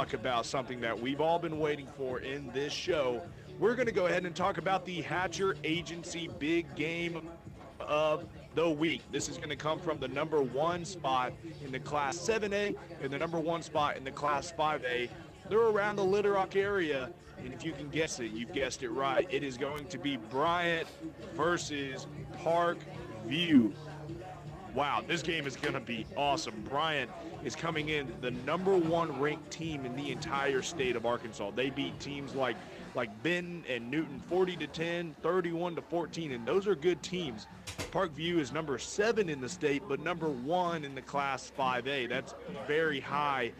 talk about something that we've all been waiting for in this show. We're going to go ahead and talk about the Hatcher Agency Big Game of the week. This is going to come from the number 1 spot in the Class 7A and the number 1 spot in the Class 5A. They're around the Little Rock area, and if you can guess it, you've guessed it right. It is going to be Bryant versus Park View. Wow, this game is going to be awesome. Bryant is coming in the number 1 ranked team in the entire state of Arkansas. They beat teams like Benton and Newton 40-10, 31-14, and those are good teams. Parkview is number 7 in the state, but number 1 in the Class 5A. That's very high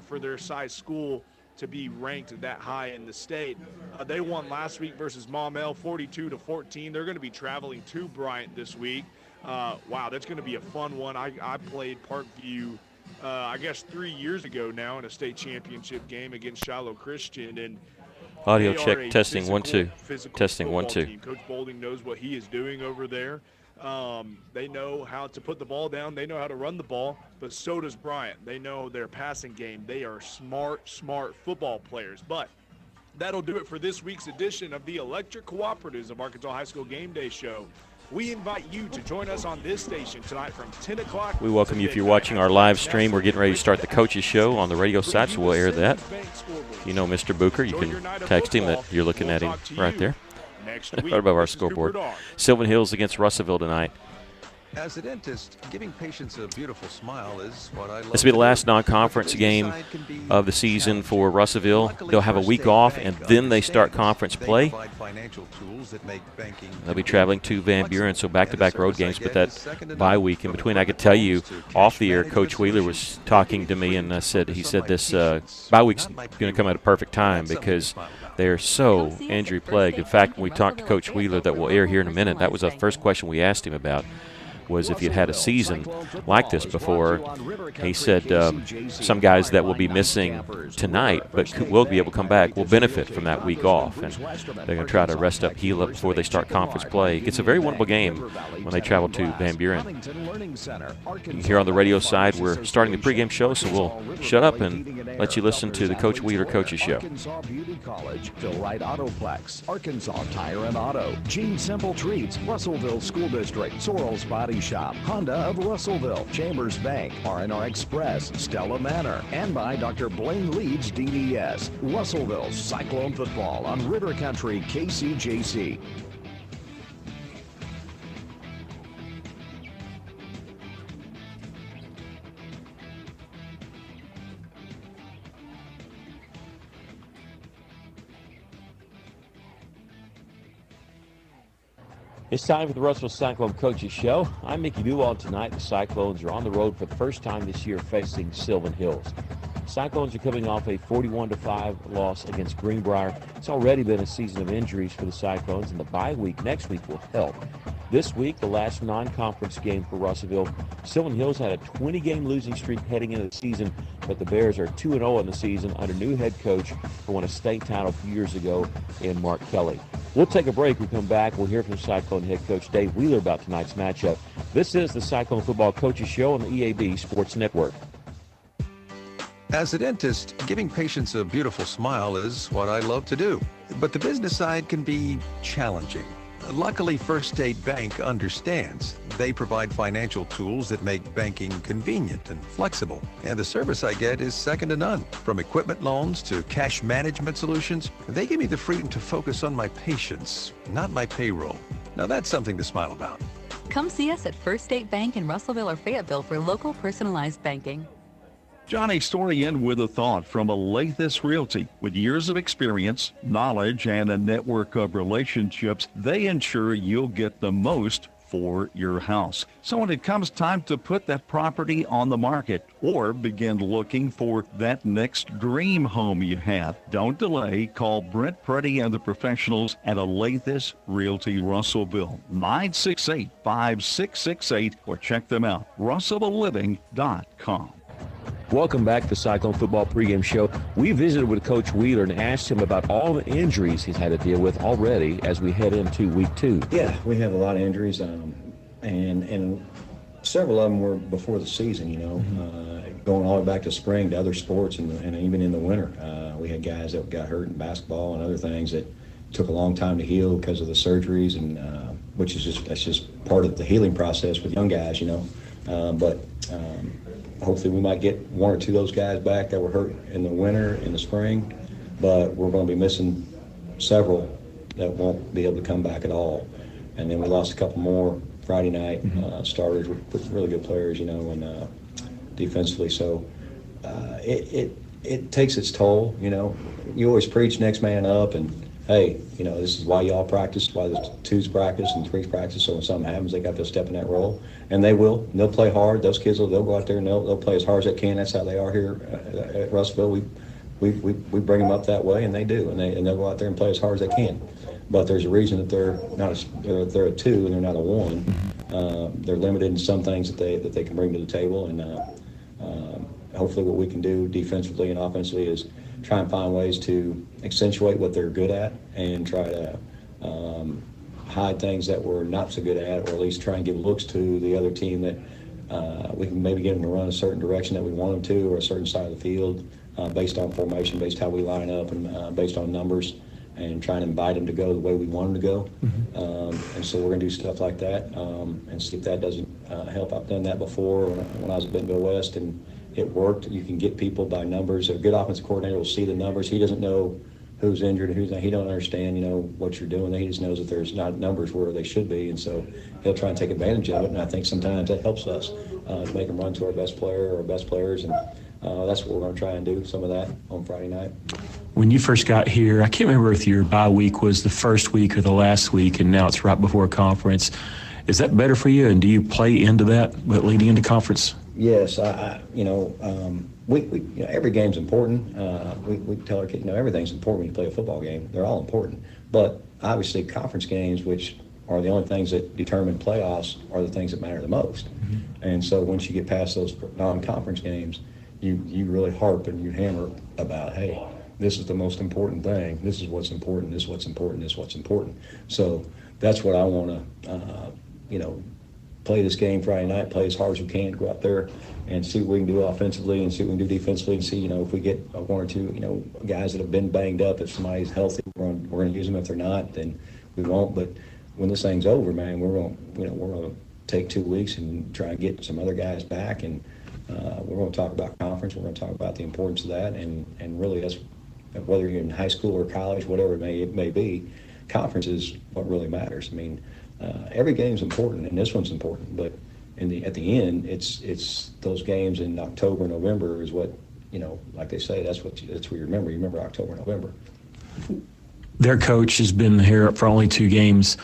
for their size school to be ranked that high in the state. They won last week versus Maumelle 42-14. They're going to be traveling to Bryant this week. Wow, that's going to be a fun one. I played Parkview, I guess 3 years ago now in a state championship game against Shiloh Christian. And audio check, testing, 1 2. Testing, 1 2. Team. Coach Bolding knows what he is doing over there. They know how to put the ball down. They know how to run the ball, but so does Bryant. They know their passing game. They are smart football players. But that'll do it for this week's edition of the Electric Cooperatives of Arkansas High School Game Day Show. We invite you to join us on this station tonight from 10 o'clock. We welcome you if you're watching our live stream. We're getting ready to start the Coaches Show on the radio side, so we'll air that. You know Mr. Booker. You can text him that you're looking at him right there. Right above our scoreboard. Sylvan Hills against Russellville tonight. As a dentist, giving patients a beautiful smile is what I love. This will be the last non-conference game of the season for Russellville. They'll have a week off, and then they start conference play. They'll be traveling to Van Buren, so back-to-back road games, but that bye week in between. I could tell you off the air, Coach Wheeler was talking to me, and he said this bye week's going to come at a perfect time because they're so injury-plagued. In fact, when we talked to Coach Wheeler that we'll air here in a minute, that was the first question we asked him about. Was if you'd had a season like this before. He said some guys that will be missing tonight but will be able to come back will benefit from that week off, and they're going to try to rest up, heal up before they start conference play. It's a very winnable game when they travel to Van Buren. Here on the radio side, we're starting the pregame show, so we'll shut up and let you listen to the Coach Wheeler Coaches Show. Arkansas Beauty College, Phil Wright Autoplex, Arkansas Tire and Auto, Gene Simple Treats, Russellville School District, Sorrel's Body Shop, Honda of Russellville, Chambers Bank, R&R Express, Stella Manor, and by Dr. Blaine Leeds DDS. Russellville Cyclone Football on River Country KCJC. It's time for the Russell Cyclone Coaches Show. I'm Mickey Newald. Tonight, the Cyclones are on the road for the first time this year facing Sylvan Hills. Cyclones are coming off a 41-5 loss against Greenbrier. It's already been a season of injuries for the Cyclones, and the bye week next week will help. This week, the last non-conference game for Russellville, Sylvan Hills had a 20-game losing streak heading into the season, but the Bears are 2-0 in the season under new head coach who won a state title a few years ago in Mark Kelly. We'll take a break. We come back. We'll hear from Cyclone head coach Dave Wheeler about tonight's matchup. This is the Cyclone Football Coaches Show on the EAB Sports Network. As a dentist, giving patients a beautiful smile is what I love to do. But the business side can be challenging. Luckily, First State Bank understands. They provide financial tools that make banking convenient and flexible. And the service I get is second to none. From equipment loans to cash management solutions, they give me the freedom to focus on my patients, not my payroll. Now that's something to smile about. Come see us at First State Bank in Russellville or Fayetteville for local personalized banking. Johnny Storian with a thought from Alathus Realty. With years of experience, knowledge, and a network of relationships, they ensure you'll get the most for your house. So when it comes time to put that property on the market or begin looking for that next dream home you have, don't delay. Call Brent Preddy and the professionals at Alathus Realty Russellville, 968-5668, or check them out, russellvilleliving.com. Welcome back to the Cyclone Football Pregame Show. We visited with Coach Wheeler and asked him about all the injuries he's had to deal with already as we head into week 2. Yeah, we have a lot of injuries, and several of them were before the season, going all the way back to spring to other sports and even in the winter. We had guys that got hurt in basketball and other things that took a long time to heal because of the surgeries, and which is that's just part of the healing process with young guys, but hopefully we might get one or two of those guys back that were hurt in the winter, in the spring, but we're going to be missing several that won't be able to come back at all. And then we lost a couple more Friday night starters with really good players, and defensively. So it takes its toll. You always preach next man up, and hey, this is why y'all practice, why the twos practice and threes practice. So when something happens, they got to step in that role, and they will. And they'll play hard. Those kids they'll go out there and they'll play as hard as they can. That's how they are here at Russellville. We bring them up that way, and they do, and they'll go out there and play as hard as they can. But there's a reason that they're a 2 and they're not a 1. They're limited in some things that they can bring to the table, and hopefully what we can do defensively and offensively is try and find ways to accentuate what they're good at and try to hide things that we're not so good at, or at least try and give looks to the other team that we can maybe get them to run a certain direction that we want them to, or a certain side of the field based on formation, based how we line up, and based on numbers, and try and invite them to go the way we want them to go. And so we're going to do stuff like that and see if that doesn't help. I've done that before when I was at Bentonville West, and it worked. You can get people by numbers. A good offensive coordinator will see the numbers. He doesn't know who's injured and who's not. He don't understand, what you're doing. He just knows that there's not numbers where they should be, and so he'll try and take advantage of it. And I think sometimes that helps us to make them run to our best player or best players, and that's what we're going to try and do, some of that on Friday night. When you first got here, I can't remember if your bye week was the first week or the last week, and now it's right before a conference. Is that better for you, and do you play into that leading into conference? Yes, we every game's important. We tell our kids, everything's important when you play a football game. They're all important, but obviously conference games, which are the only things that determine playoffs, are the things that matter the most. And so once you get past those non-conference games, you really harp and you hammer about, hey, this is the most important thing. This is what's important. This is what's important. This is what's important. So that's what I want to, play this game Friday night, play as hard as we can, go out there and see what we can do offensively and see what we can do defensively, and see, if we get one or two, guys that have been banged up, if somebody's healthy, we're going to use them. If they're not, then we won't. But when this thing's over, man, we're going to take 2 weeks and try and get some other guys back, and we're going to talk about conference. We're going to talk about the importance of that, and really that's whether you're in high school or college, whatever it may be, conference is what really matters. I mean, every game's important, and this one's important, but at the end, it's those games in October, November is what, like they say, that's what you remember. You remember October, November. Their coach has been here for only 2 games.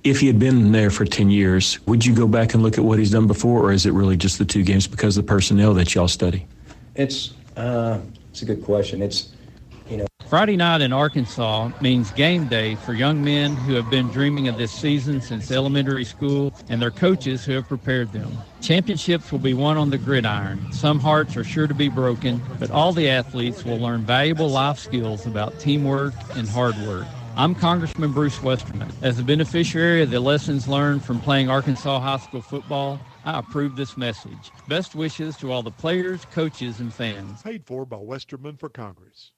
If he had been there for 10 years, would you go back and look at what he's done before, or is it really just the 2 games because of the personnel that y'all study? It's a good question. Friday night in Arkansas means game day for young men who have been dreaming of this season since elementary school, and their coaches who have prepared them. Championships will be won on the gridiron. Some hearts are sure to be broken, but all the athletes will learn valuable life skills about teamwork and hard work. I'm Congressman Bruce Westerman. As a beneficiary of the lessons learned from playing Arkansas high school football, I approve this message. Best wishes to all the players, coaches, and fans. Paid for by Westerman for Congress.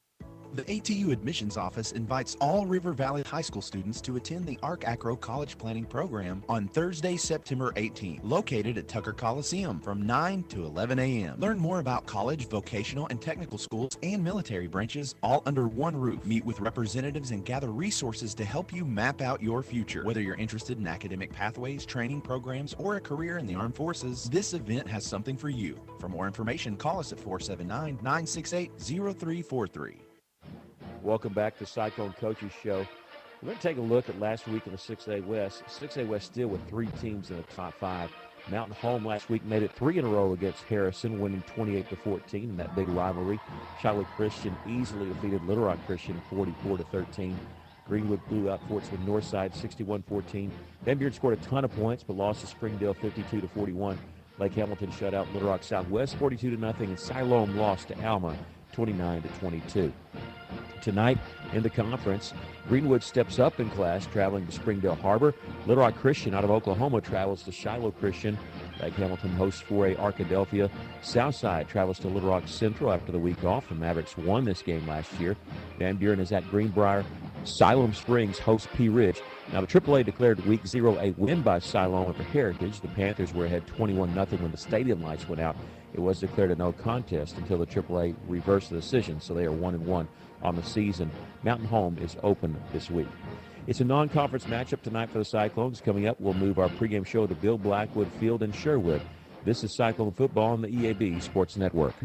The ATU Admissions Office invites all River Valley High School students to attend the ARC-ACRO College Planning Program on Thursday, September 18th, located at Tucker Coliseum from 9 to 11 a.m. Learn more about college, vocational, and technical schools and military branches all under one roof. Meet with representatives and gather resources to help you map out your future. Whether you're interested in academic pathways, training programs, or a career in the armed forces, this event has something for you. For more information, call us at 479-968-0343. Welcome back to Cyclone Coaches Show. We're going to take a look at last week in the 6A West. 6A West still with 3 teams in the top 5. Mountain Home last week made it 3 in a row against Harrison, winning 28-14 in that big rivalry. Shiloh Christian easily defeated Little Rock Christian 44-13. Greenwood blew out Fortswood Northside 61-14. Van Buren scored a ton of points but lost to Springdale 52-41. Lake Hamilton shut out Little Rock Southwest 42-0, and Siloam lost to Alma 29-22. Tonight in the conference, Greenwood steps up in class, traveling to Springdale Harbor. Little Rock Christian out of Oklahoma travels to Shiloh Christian. Like Hamilton hosts 4A Arkadelphia. Southside travels to Little Rock Central after the week off. The Mavericks won this game last year. Van Buren is at Greenbrier. Siloam Springs hosts Pea Ridge. Now, the AAA declared Week 0 a win by Siloam over Heritage. The Panthers were ahead 21-0 when the stadium lights went out. It was declared a no contest until the AAA reversed the decision, so they are 1-1 on the season. Mountain Home is open this week. It's a non-conference matchup tonight for the Cyclones. Coming up, we'll move our pregame show to Bill Blackwood Field in Sherwood. This is Cyclone Football on the EAB Sports Network.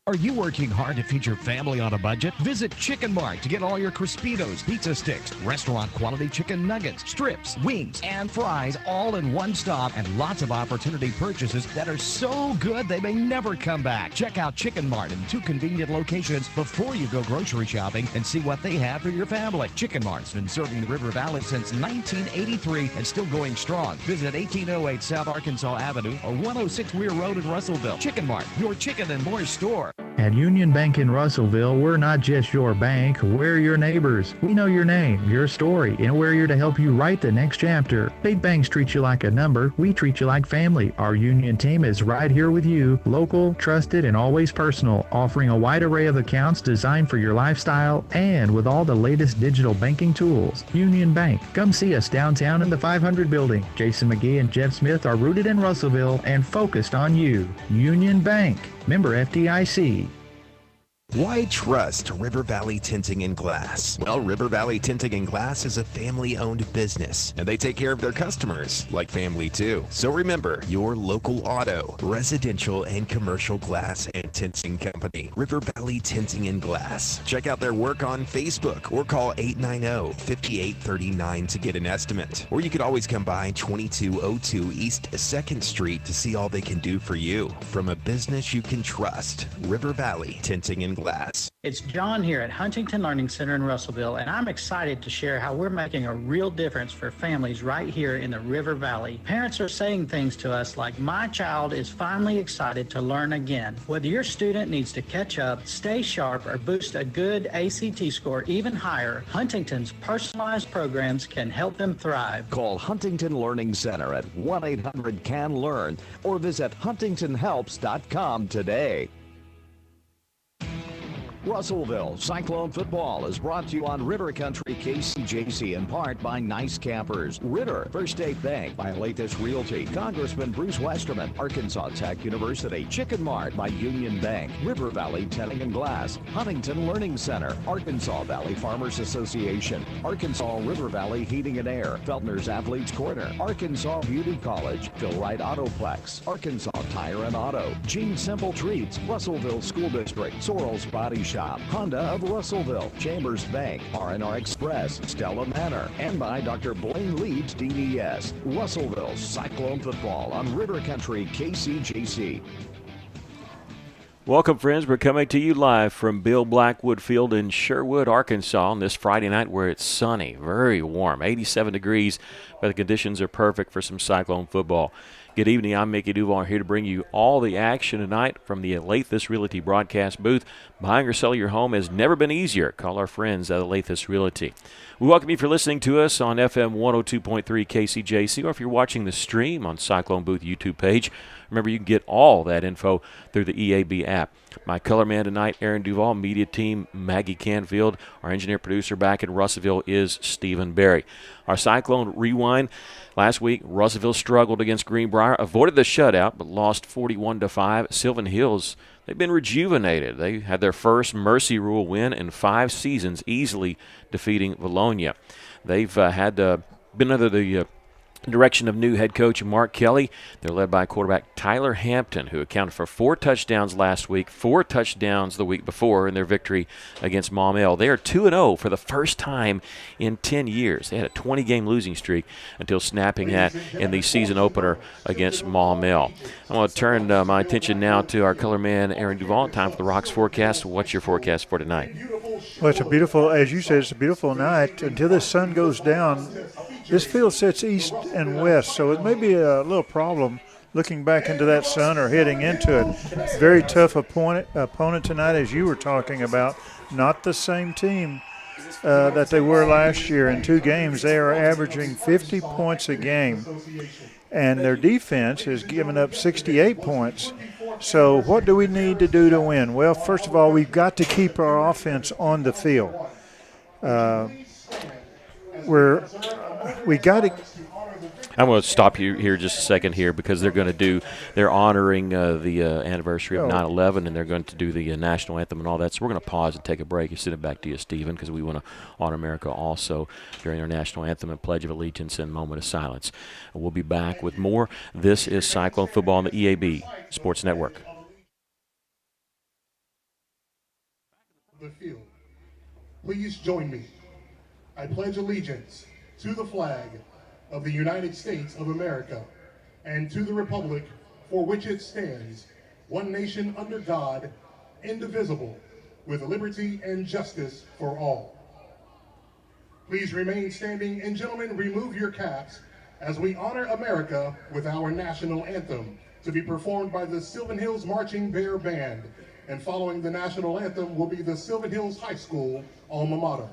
Are you working hard to feed your family on a budget? Visit Chicken Mart to get all your Crispitos, pizza sticks, restaurant quality chicken nuggets, strips, wings, and fries all in one stop, and lots of opportunity purchases that are so good they may never come back. Check out Chicken Mart in 2 convenient locations before you go grocery shopping and see what they have for your family. Chicken Mart's been serving the River Valley since 1983 and still going strong. Visit 1808 South Arkansas Avenue or 106 Weir Road in Russellville. Chicken Mart, your chicken and more store. At Union Bank in Russellville, we're not just your bank, we're your neighbors. We know your name, your story, and we're here to help you write the next chapter. Big banks treat you like a number, we treat you like family. Our Union team is right here with you, local, trusted, and always personal, offering a wide array of accounts designed for your lifestyle and with all the latest digital banking tools. Union Bank. Come see us downtown in the 500 building. Jason McGee and Jeff Smith are rooted in Russellville and focused on you. Union Bank. Member FDIC. Why trust River Valley Tinting and Glass? Well, River Valley Tinting and Glass is a family-owned business, and they take care of their customers like family too. So remember, your local auto, residential, and commercial glass and tinting company, River Valley Tinting and Glass. Check out their work on Facebook or call 890-5839 to get an estimate. Or you could always come by 2202 East 2nd Street to see all they can do for you. From a business you can trust, River Valley Tinting and Glass. It's John here at Huntington Learning Center in Russellville, and I'm excited to share how we're making a real difference for families right here in the River Valley. Parents are saying things to us like, my child is finally excited to learn again. Whether your student needs to catch up, stay sharp, or boost a good ACT score even higher, Huntington's personalized programs can help them thrive. Call Huntington Learning Center at 1-800-CAN-LEARN or visit huntingtonhelps.com today. Russellville Cyclone Football is brought to you on River Country KCJC in part by Nice Campers, Ritter, First State Bank, by Lathis Realty, Congressman Bruce Westerman, Arkansas Tech University, Chicken Mart by Union Bank, River Valley Tinting and Glass, Huntington Learning Center, Arkansas Valley Farmers Association, Arkansas River Valley Heating and Air, Feltner's Athletes Corner, Arkansas Beauty College, Phil Wright Autoplex, Arkansas Tire and Auto, Gene Simple Treats, Russellville School District, Sorrells Body Shop, Honda of Russellville, Chambers Bank, R&R Express, Stella Manor, and by Dr. Blaine Leeds DDS. Russellville Cyclone Football on River Country KCJC. Welcome, friends. We're coming to you live from Bill Blackwood Field in Sherwood, Arkansas on this Friday night where it's sunny, very warm, 87 degrees, but the conditions are perfect for some Cyclone football. Good evening. I'm Mickey Duval here to bring you all the action tonight from the Lathis Realty broadcast booth. Buying or selling your home has never been easier. Call our friends at Lathis Realty. We welcome you for listening to us on FM 102.3 KCJC, or if you're watching the stream on Cyclone Booth YouTube page. Remember, you can get all that info through the EAB app. My color man tonight, Aaron Duval, media team, Maggie Canfield. Our engineer-producer back in Russellville is Stephen Berry. Our Cyclone Rewind. Last week, Russellville struggled against Greenbrier, avoided the shutout, but lost 41-5. Sylvan Hills, they've been rejuvenated. They had their first Mercy Rule win in 5 seasons, easily defeating Valonia. They've been under the direction of new head coach Mark Kelly. They're led by quarterback Tyler Hampton, who accounted for 4 touchdowns last week, 4 touchdowns the week before in their victory against Maumelle. They are 2-0 for the first time in 10 years. They had a 20-game losing streak until snapping that in the season opener against Maumelle. I want to turn my attention now to our color man, Aaron Duval. Time for the Rocks forecast. What's your forecast for tonight? Well, it's a beautiful, as you said, it's a beautiful night until the sun goes down. This field sits east and west, so it may be a little problem looking back into that sun or heading into it. Very tough opponent tonight, as you were talking about. Not the same team that they were last year. In 2 games, they are averaging 50 points a game. and their defense has given up 68 points. So what do we need to do to win? Well, first of all, we've got to keep our offense on the field. We got to. I'm going to stop you here just a second here because they're honoring the anniversary of 9/11, and they're going to do the national anthem and all that. So we're going to pause and take a break. You send it back to you, Stephen, because we want to honor America also during our national anthem and Pledge of Allegiance and moment of silence. And we'll be back with more. This is Cyclone Football on the EAB Sports Network. The field. Please join me. I pledge allegiance to the flag of the United States of America and to the republic for which it stands, one nation under God, indivisible, with liberty and justice for all. Please remain standing, and gentlemen, remove your caps as we honor America with our national anthem, to be performed by the Sylvan Hills Marching Bear Band. And following the national anthem will be the Sylvan Hills High School alma mater.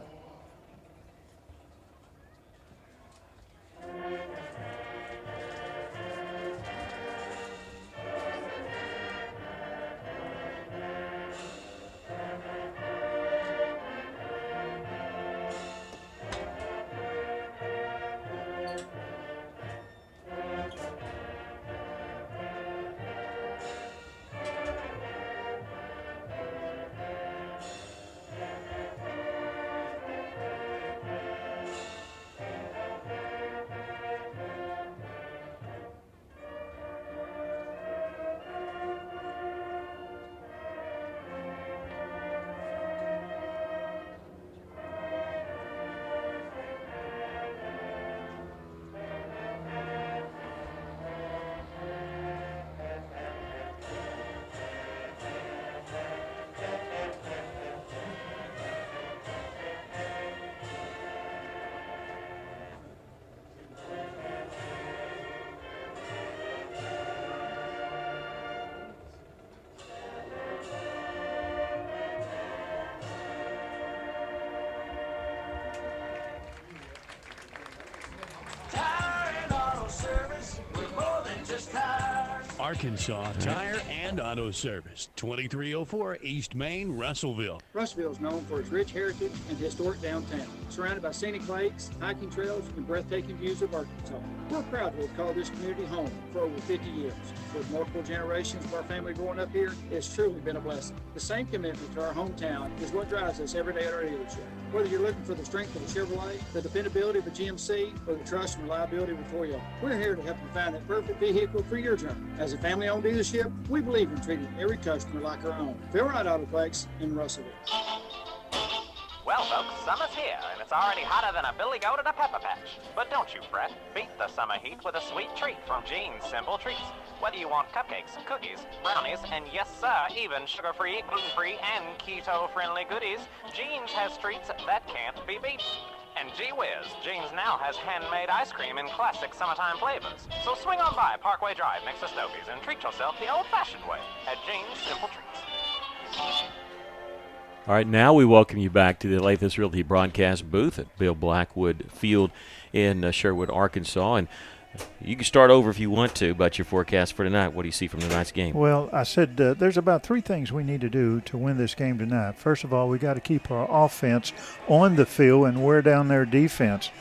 Arkansas Tire and Auto Service, 2304 East Main, Russellville. Russellville is known for its rich heritage and historic downtown, surrounded by scenic lakes, hiking trails, and breathtaking views of Arkansas. We're proud to have called this community home for over 50 years. With multiple generations of our family growing up here, it's truly been a blessing. The same commitment to our hometown is what drives us every day at our dealership. Whether you're looking for the strength of a Chevrolet, the dependability of a GMC, or the trust and reliability of a Toyota, we're here to help you find that perfect vehicle for your journey. As a family-owned dealership, we believe in treating every customer like our own. Feel Right Autoplex in Russellville. Well, folks, summer's here, and it's already hotter than a billy goat at a pepper patch. But don't you fret. Beat the summer heat with a sweet treat from Gene's Simple Treats. Whether you want cupcakes, cookies, brownies, and yes, sir, even sugar-free, gluten-free, and keto-friendly goodies, Gene's has treats that can't be beat. And gee whiz, Gene's now has handmade ice cream in classic summertime flavors. So swing on by Parkway Drive next to Stovies and treat yourself the old-fashioned way at Gene's Simple Treats. All right, now we welcome you back to the Lathis Realty broadcast booth at Bill Blackwood Field in Sherwood, Arkansas. And you can start over if you want to about your forecast for tonight. What do you see from tonight's game? Well, I said there's about three things we need to do to win this game tonight. First of all, we got to keep our offense on the field and wear down their defense.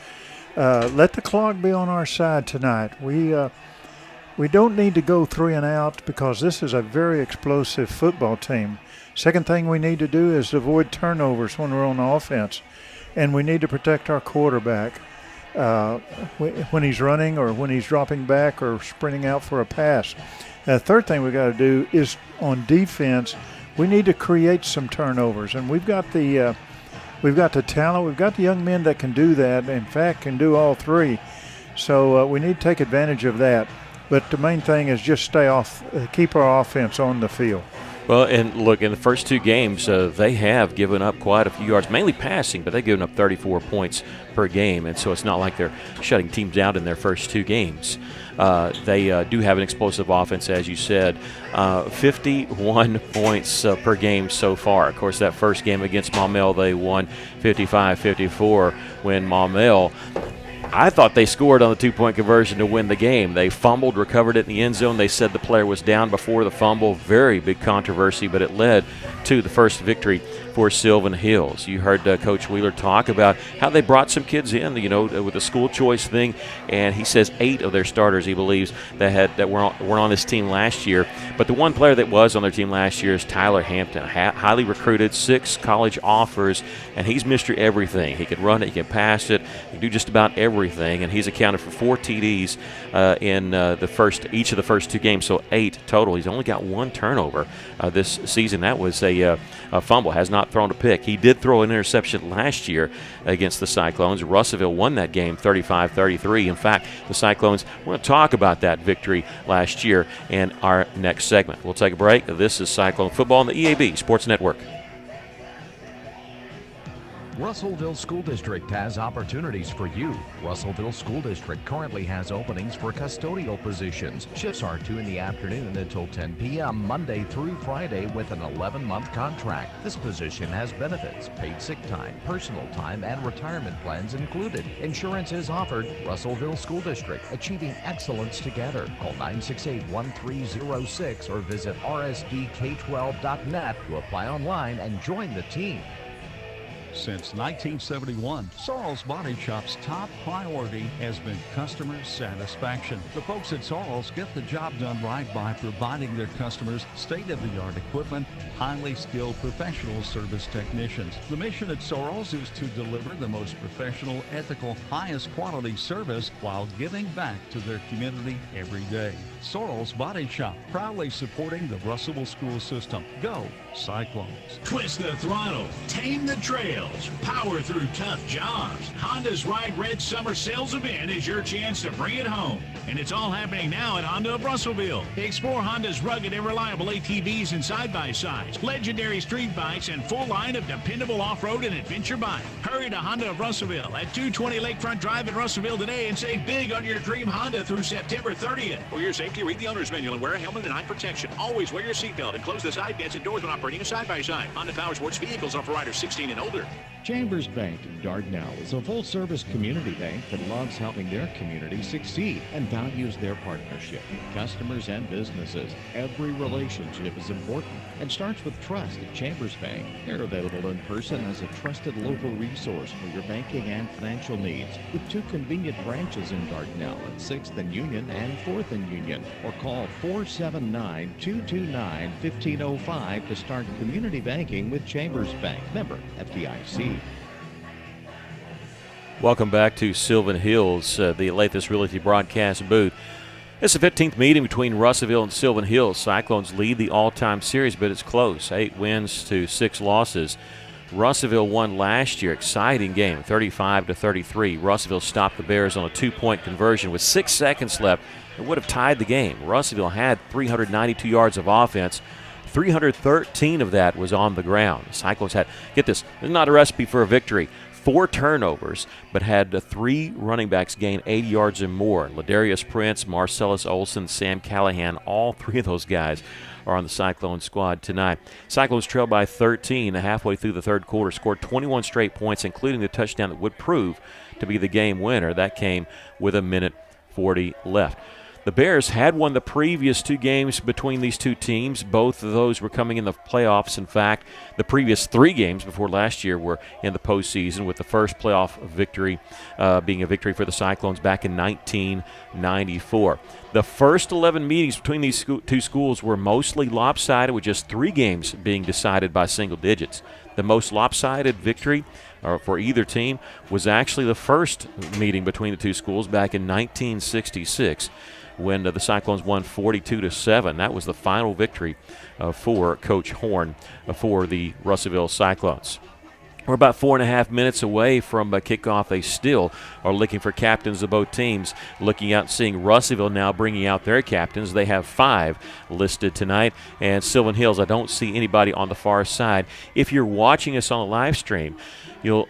Let the clock be on our side tonight. We don't need to go 3 and out because this is a very explosive football team. Second thing we need to do is avoid turnovers when we're on offense. And we need to protect our quarterback when he's running or when he's dropping back or sprinting out for a pass. Third thing we got to do is on defense, we need to create some turnovers. And we've got the talent, we've got the young men that can do that, in fact can do all three. So we need to take advantage of that. But the main thing is just keep our offense on the field. Well, and look, in the first two games, they have given up quite a few yards, mainly passing, but they've given up 34 points per game, and so it's not like they're shutting teams out in their first two games. They do have an explosive offense, as you said, 51 points per game so far. Of course, that first game against Maumelle, they won 55-54 when Maumelle I thought they scored on the two-point conversion to win the game. They fumbled, recovered it in the end zone. They said the player was down before the fumble. Very big controversy, but it led to the first victory for Sylvan Hills. You heard Coach Wheeler talk about how they brought some kids in, with the school choice thing, and he says 8 of their starters, he believes, that weren't on this team last year. But the one player that was on their team last year is Tyler Hampton, highly recruited, 6 college offers, and he's Mr. Everything. He can run it, he can pass it, he can do just about everything, and he's accounted for 4 TDs in each of the first 2 games, so 8 total. He's only got 1 turnover this season. That was a fumble, has not thrown a pick. He did throw an interception last year against the Cyclones. Russellville won that game 35-33. In fact, the Cyclones, we're going to talk about that victory last year in our next segment. We'll take a break. This is Cyclone Football on the EAB Sports Network. Russellville School District has opportunities for you. Russellville School District currently has openings for custodial positions. Shifts are 2 in the afternoon until 10 p.m. Monday through Friday with an 11-month contract. This position has benefits, paid sick time, personal time, and retirement plans included. Insurance is offered. Russellville School District, achieving excellence together. Call 968-1306 or visit rsdk12.net to apply online and join the team. Since 1971, Sorrell's Body Shop's top priority has been customer satisfaction. The folks at Sorrell's get the job done right by providing their customers state-of-the-art equipment, highly skilled professional service technicians. The mission at Sorrell's is to deliver the most professional, ethical, highest quality service while giving back to their community every day. Sorrell's Body Shop, proudly supporting the Russellville school system. Go Cyclones. Twist the throttle, tame the trails, power through tough jobs. Honda's Ride Red Summer Sales Event is your chance to bring it home. And it's all happening now at Honda of Russellville. Explore Honda's rugged and reliable ATVs and side-by-sides, legendary street bikes, and full line of dependable off-road and adventure bikes. Hurry to Honda of Russellville at 220 Lakefront Drive in Russellville today and save big on your dream Honda through September 30th. For your safety, read the owner's manual and wear a helmet and eye protection. Always wear your seatbelt and close the side vents and doors when operating a side-by-side. Honda Power Sports vehicles are for riders 16 and older. Chambers Bank in Dardanelle is a full-service community bank that loves helping their community succeed and values their partnership with customers and businesses. Every relationship is important and starts with trust at Chambers Bank. They're available in person as a trusted local resource for your banking and financial needs, with 2 convenient branches in Dardanelle at 6th and Union and 4th and Union, or call 479-229-1505 to start community banking with Chambers Bank. Member FDIC. Welcome back to Sylvan Hills, the Lathis Realty broadcast booth. It's the 15th meeting between Russellville and Sylvan Hills. Cyclones lead the all-time series, but it's close, 8 wins to 6 losses. Russellville won last year, exciting game, 35-33. Russellville stopped the Bears on a 2-point conversion with 6 seconds left and would have tied the game. Russellville had 392 yards of offense. 313 of that was on the ground. The Cyclones had, get this, this is not a recipe for a victory, 4 turnovers, but had 3 running backs gain 80 yards and more. Ladarius Prince, Marcellus Olson, Sam Callahan, all 3 of those guys are on the Cyclone squad tonight. Cyclones trailed by 13 halfway through the third quarter, scored 21 straight points, including the touchdown that would prove to be the game winner. That came with 1:40 left. The Bears had won the previous 2 games between these 2 teams. Both of those were coming in the playoffs. In fact, the previous 3 games before last year were in the postseason, with the first playoff victory being a victory for the Cyclones back in 1994. The first 11 meetings between these 2 schools were mostly lopsided, with just 3 games being decided by single digits. The most lopsided victory for either team was actually the first meeting between the 2 schools back in 1966. When the Cyclones won 42-7. That was the final victory for Coach Horn for the Russellville Cyclones. We're about 4.5 minutes away from kickoff. They still are looking for captains of both teams. Looking out and seeing Russellville now bringing out their captains. They have 5 listed tonight. And Sylvan Hills, I don't see anybody on the far side. If you're watching us on the live stream, you'll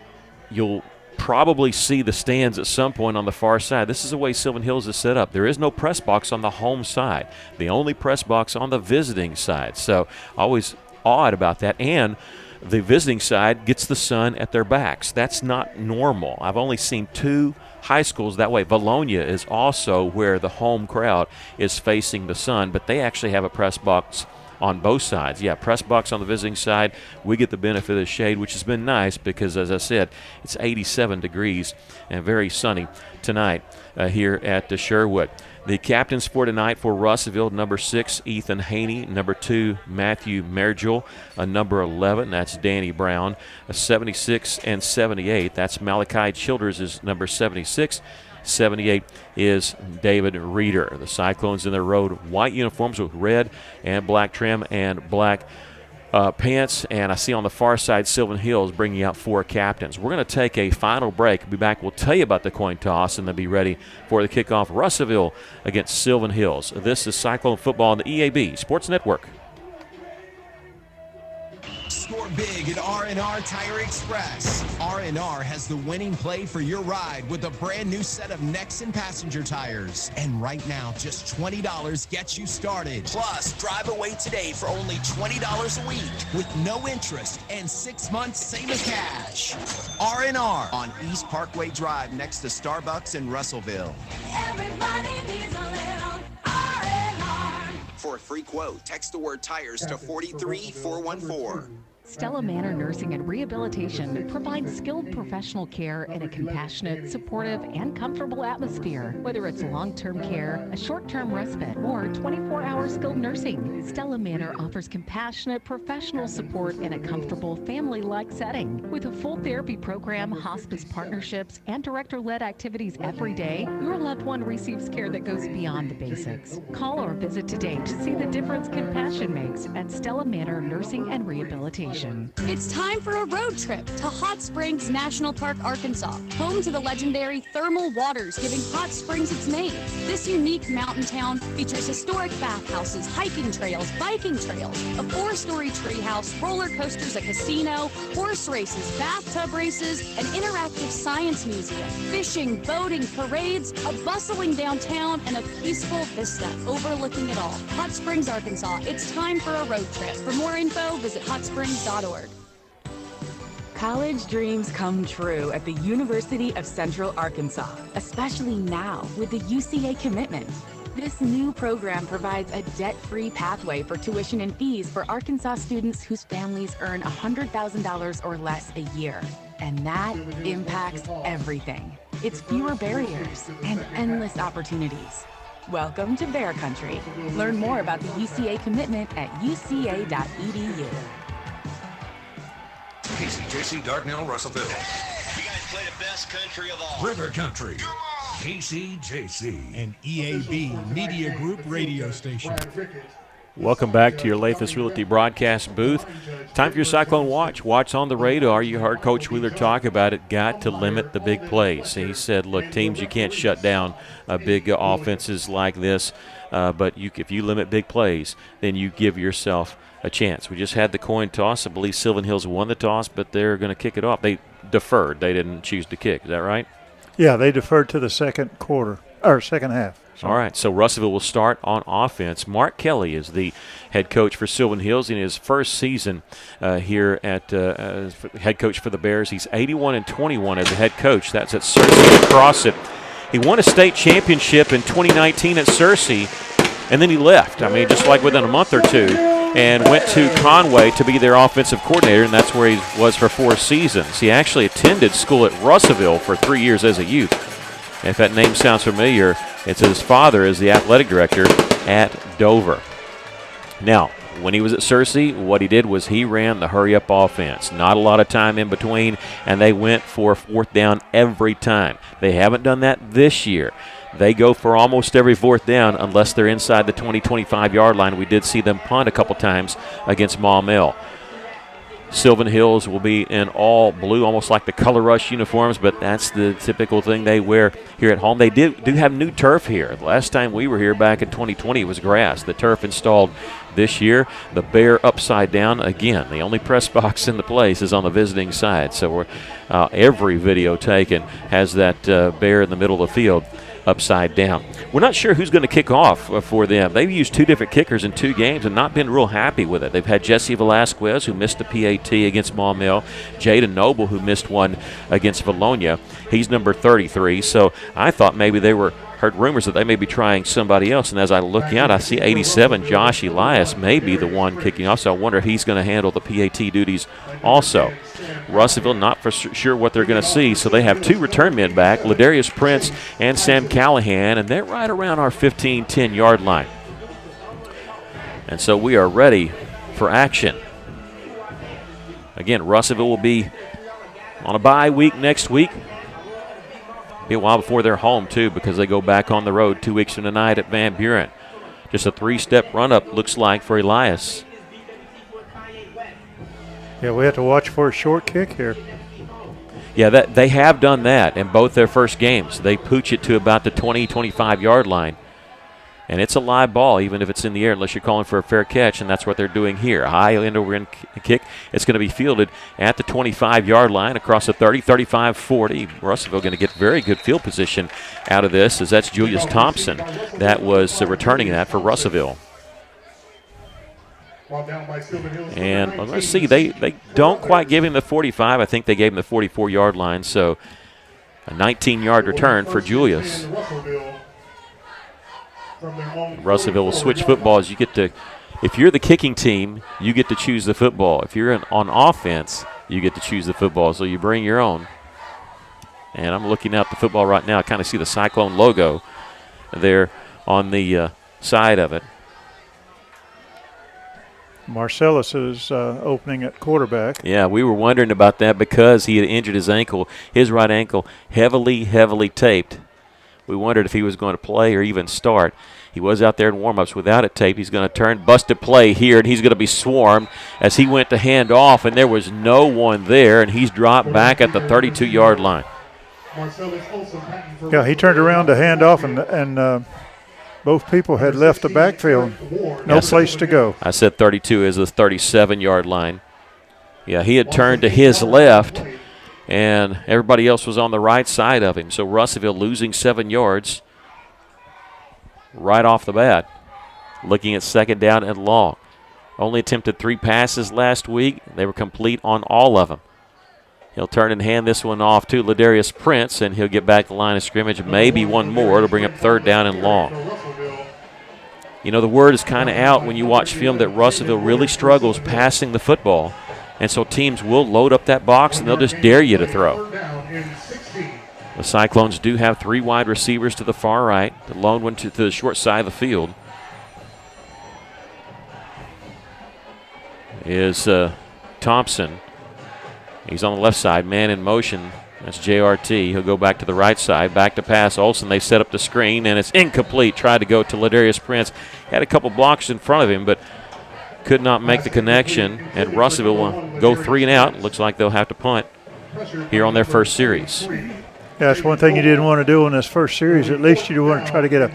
probably see the stands at some point on the far side. This is the way Sylvan Hills is set up. There is no press box on the home side. The only press box on the visiting side. So always odd about that. And the visiting side gets the sun at their backs. That's not normal. I've only seen 2 high schools that way. Bologna is also where the home crowd is facing the sun, but they actually have a press box on both sides. Yeah, press box on the visiting side. We get the benefit of the shade, which has been nice because, as I said, it's 87 degrees and very sunny tonight here at Sherwood. The captains for tonight for Russellville, number 6, Ethan Haney. Number 2, Matthew Mergel. Number 11, that's Danny Brown. 76 and 78, that's Malachi Childers is number 76. 78 is David Reeder. The Cyclones in their road white uniforms with red and black trim and black pants. And I see on the far side Sylvan Hills bringing out 4 captains. We're going to take a final break. We'll be back. We'll tell you about the coin toss and then be ready for the kickoff. Russellville against Sylvan Hills. This is Cyclone Football on the EAB Sports Network. Score big at R&R Tire Express. R&R has the winning play for your ride with a brand new set of Nexen passenger tires. And right now, just $20 gets you started. Plus, drive away today for only $20 a week with no interest and 6 months same as cash. R&R on East Parkway Drive next to Starbucks in Russellville. Everybody needs a little R&R. For a free quote, text the word tires to 43414. Stella Manor Nursing and Rehabilitation provides skilled professional care in a compassionate, supportive, and comfortable atmosphere. Whether it's long-term care, a short-term respite, or 24-hour skilled nursing, Stella Manor offers compassionate, professional support in a comfortable, family-like setting. With a full therapy program, hospice partnerships, and director-led activities every day, your loved one receives care that goes beyond the basics. Call or visit today to see the difference compassion makes at Stella Manor Nursing and Rehabilitation. It's time for a road trip to Hot Springs National Park, Arkansas, home to the legendary thermal waters giving Hot Springs its name. This unique mountain town features historic bathhouses, hiking trails, biking trails, a 4-story treehouse, roller coasters, a casino, horse races, bathtub races, an interactive science museum, fishing, boating, parades, a bustling downtown, and a peaceful vista overlooking it all. Hot Springs, Arkansas. It's time for a road trip. For more info, visit hotsprings.org. College dreams come true at the University of Central Arkansas, especially now with the UCA commitment. This new program provides a debt-free pathway for tuition and fees for Arkansas students whose families earn $100,000 or less a year. And that impacts everything. It's fewer barriers and endless opportunities. Welcome to Bear Country. Learn more about the UCA commitment at uca.edu. KCJC, Dardanelle, Russellville. We guys play the best country of all. River Country. KCJC. An EAB Media Group radio station. Welcome back to your Lathis Realty broadcast booth. Time for your Cyclone Watch. Watch on the radar. You heard Coach Wheeler talk about it. Got to limit the big plays. He said, look, teams, you can't shut down big offenses like this, but if you limit big plays, then you give yourself a chance. We just had the coin toss. I believe Sylvan Hills won the toss, but they're going to kick it off. They deferred. They didn't choose to kick. Is that right? Yeah, they deferred to the second half. All right, so Russellville will start on offense. Mark Kelly is the head coach for Sylvan Hills in his first season here at head coach for the Bears. He's 81-21 as a head coach. That's at Searcy across it. He won a state championship in 2019 at Searcy, and then he left. I mean, just like within a month or two, and went to Conway to be their offensive coordinator, and that's where he was for 4 seasons. He actually attended school at Russellville for 3 years as a youth. If that name sounds familiar, it's his father is the athletic director at Dover. Now, when he was at Searcy, what he did was he ran the hurry-up offense. Not a lot of time in between, and they went for 4th down every time. They haven't done that this year. They go for almost every 4th down unless they're inside the 20-25-yard line. We did see them punt a couple times against Maumelle. Sylvan Hills will be in all blue, almost like the Color Rush uniforms, but that's the typical thing they wear here at home. They do have new turf here. The last time we were here back in 2020, it was grass. The turf installed this year, the Bear upside down. Again, the only press box in the place is on the visiting side. So every video taken has that Bear in the middle of the field. upside down. We're not sure who's going to kick off for them. They've used 2 different kickers in 2 games and not been real happy with it. They've had Jesse Velasquez, who missed the PAT against Maumelle, Jaden Noble, who missed one against Valonia. He's number 33, so I thought maybe heard rumors that they may be trying somebody else, and as I look out, I see 87, Josh Elias, may be the one kicking off, so I wonder if he's going to handle the PAT duties also. Russellville not for sure what they're going to see, so they have 2 return men back, Ladarius Prince and Sam Callahan, and they're right around our 15, 10-yard line. And so we are ready for action. Again, Russellville will be on a bye week next week. Be a while before they're home, too, because they go back on the road 2 weeks from tonight at Van Buren. Just a 3-step run-up, looks like, for Elias. Yeah, we have to watch for a short kick here. Yeah, they have done that in both their first games. They pooch it to about the 20, 25-yard line. And it's a live ball, even if it's in the air, unless you're calling for a fair catch, and that's what they're doing here. A high end-over-end kick. It's going to be fielded at the 25-yard line across the 30, 35, 40. Russellville going to get very good field position out of this, as that's Julius Thompson that was returning that for Russellville. And let's see, they don't quite give him the 45. I think they gave him the 44-yard line, so a 19-yard return for Julius. Russellville will switch footballs. You get to, if you're the kicking team, you get to choose the football. If you're on offense, you get to choose the football. So you bring your own. And I'm looking at the football right now. I kind of see the Cyclone logo there on the side of it. Marcellus is opening at quarterback. Yeah, we were wondering about that because he had injured his ankle, his right ankle, heavily taped. We wondered if he was going to play or even start. He was out there in warm-ups without it taped. He's going to turn, busted play here, and he's going to be swarmed as he went to hand off, and there was no one there, and he's dropped back at the 32-yard line. Yeah, he turned around to hand off, and both people had left the backfield. No place to go. I said 32 is the 37-yard line. Yeah, he had turned to his left, and everybody else was on the right side of him. So Russellville losing 7 yards right off the bat. Looking at 2nd down and long. Only attempted 3 passes last week. They were complete on all of them. He'll turn and hand this one off to Ladarius Prince, and he'll get back the line of scrimmage. Maybe one more to bring up 3rd down and long. You know, the word is kind of out when you watch film that Russellville really struggles passing the football. And so teams will load up that box, and they'll just dare you to throw. The Cyclones do have 3 wide receivers to the far right. The lone one to the short side of the field is Thompson. He's on the left side, man in motion. That's JRT. He'll go back to the right side, back to pass. Olsen, they set up the screen, and it's incomplete. Tried to go to Ladarius Prince. Had a couple blocks in front of him, but could not make the connection. And Russellville will go 3 and out. Looks like they'll have to punt here on their first series. Yeah, that's one thing you didn't want to do in this first series. At least you want to try to get a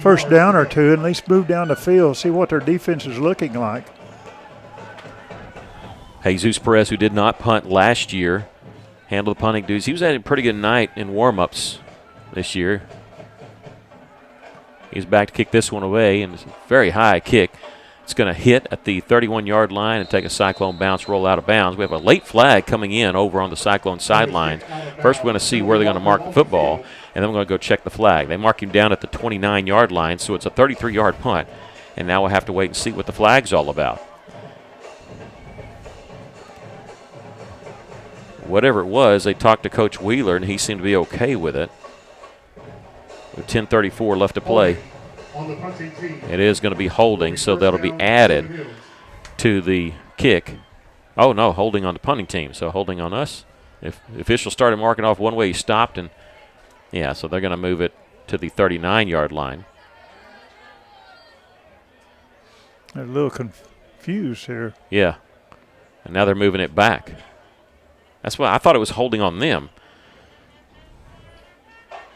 first down or 2, and at least move down the field, see what their defense is looking like. Jesus Perez, who did not punt last year, handled the punting duties. He was having a pretty good night in warm-ups this year. He's back to kick this one away, and it's a very high kick. It's going to hit at the 31-yard line and take a Cyclone bounce, roll out of bounds. We have a late flag coming in over on the Cyclone sideline. First, we're going to see where they're going to mark the football, and then we're going to go check the flag. They mark him down at the 29-yard line, so it's a 33-yard punt. And now we'll have to wait and see what the flag's all about. Whatever it was, they talked to Coach Wheeler, and he seemed to be okay with it. With 10:34 left to play. It is going to be holding, so that'll be added to the kick. Oh, no, holding on the punting team, so holding on us. If the official started marking off one way, he stopped, and, yeah, so they're going to move it to the 39-yard line. They're a little confused here. Yeah, and now they're moving it back. That's why I thought it was holding on them.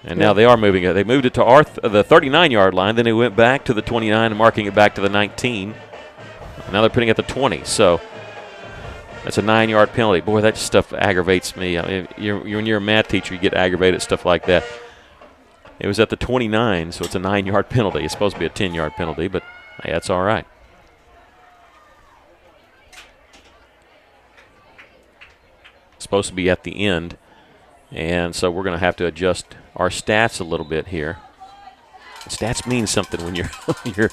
And now they are moving it. They moved it to the 39-yard line. Then they went back to the 29 and marking it back to the 19. Now they're putting it at the 20. So that's a 9-yard penalty. Boy, that stuff aggravates me. I mean, when you're a math teacher, you get aggravated at stuff like that. It was at the 29, so it's a 9-yard penalty. It's supposed to be a 10-yard penalty, but hey, that's all right. It's supposed to be at the end, and so we're going to have to adjust our stats a little bit here. Stats mean something when you're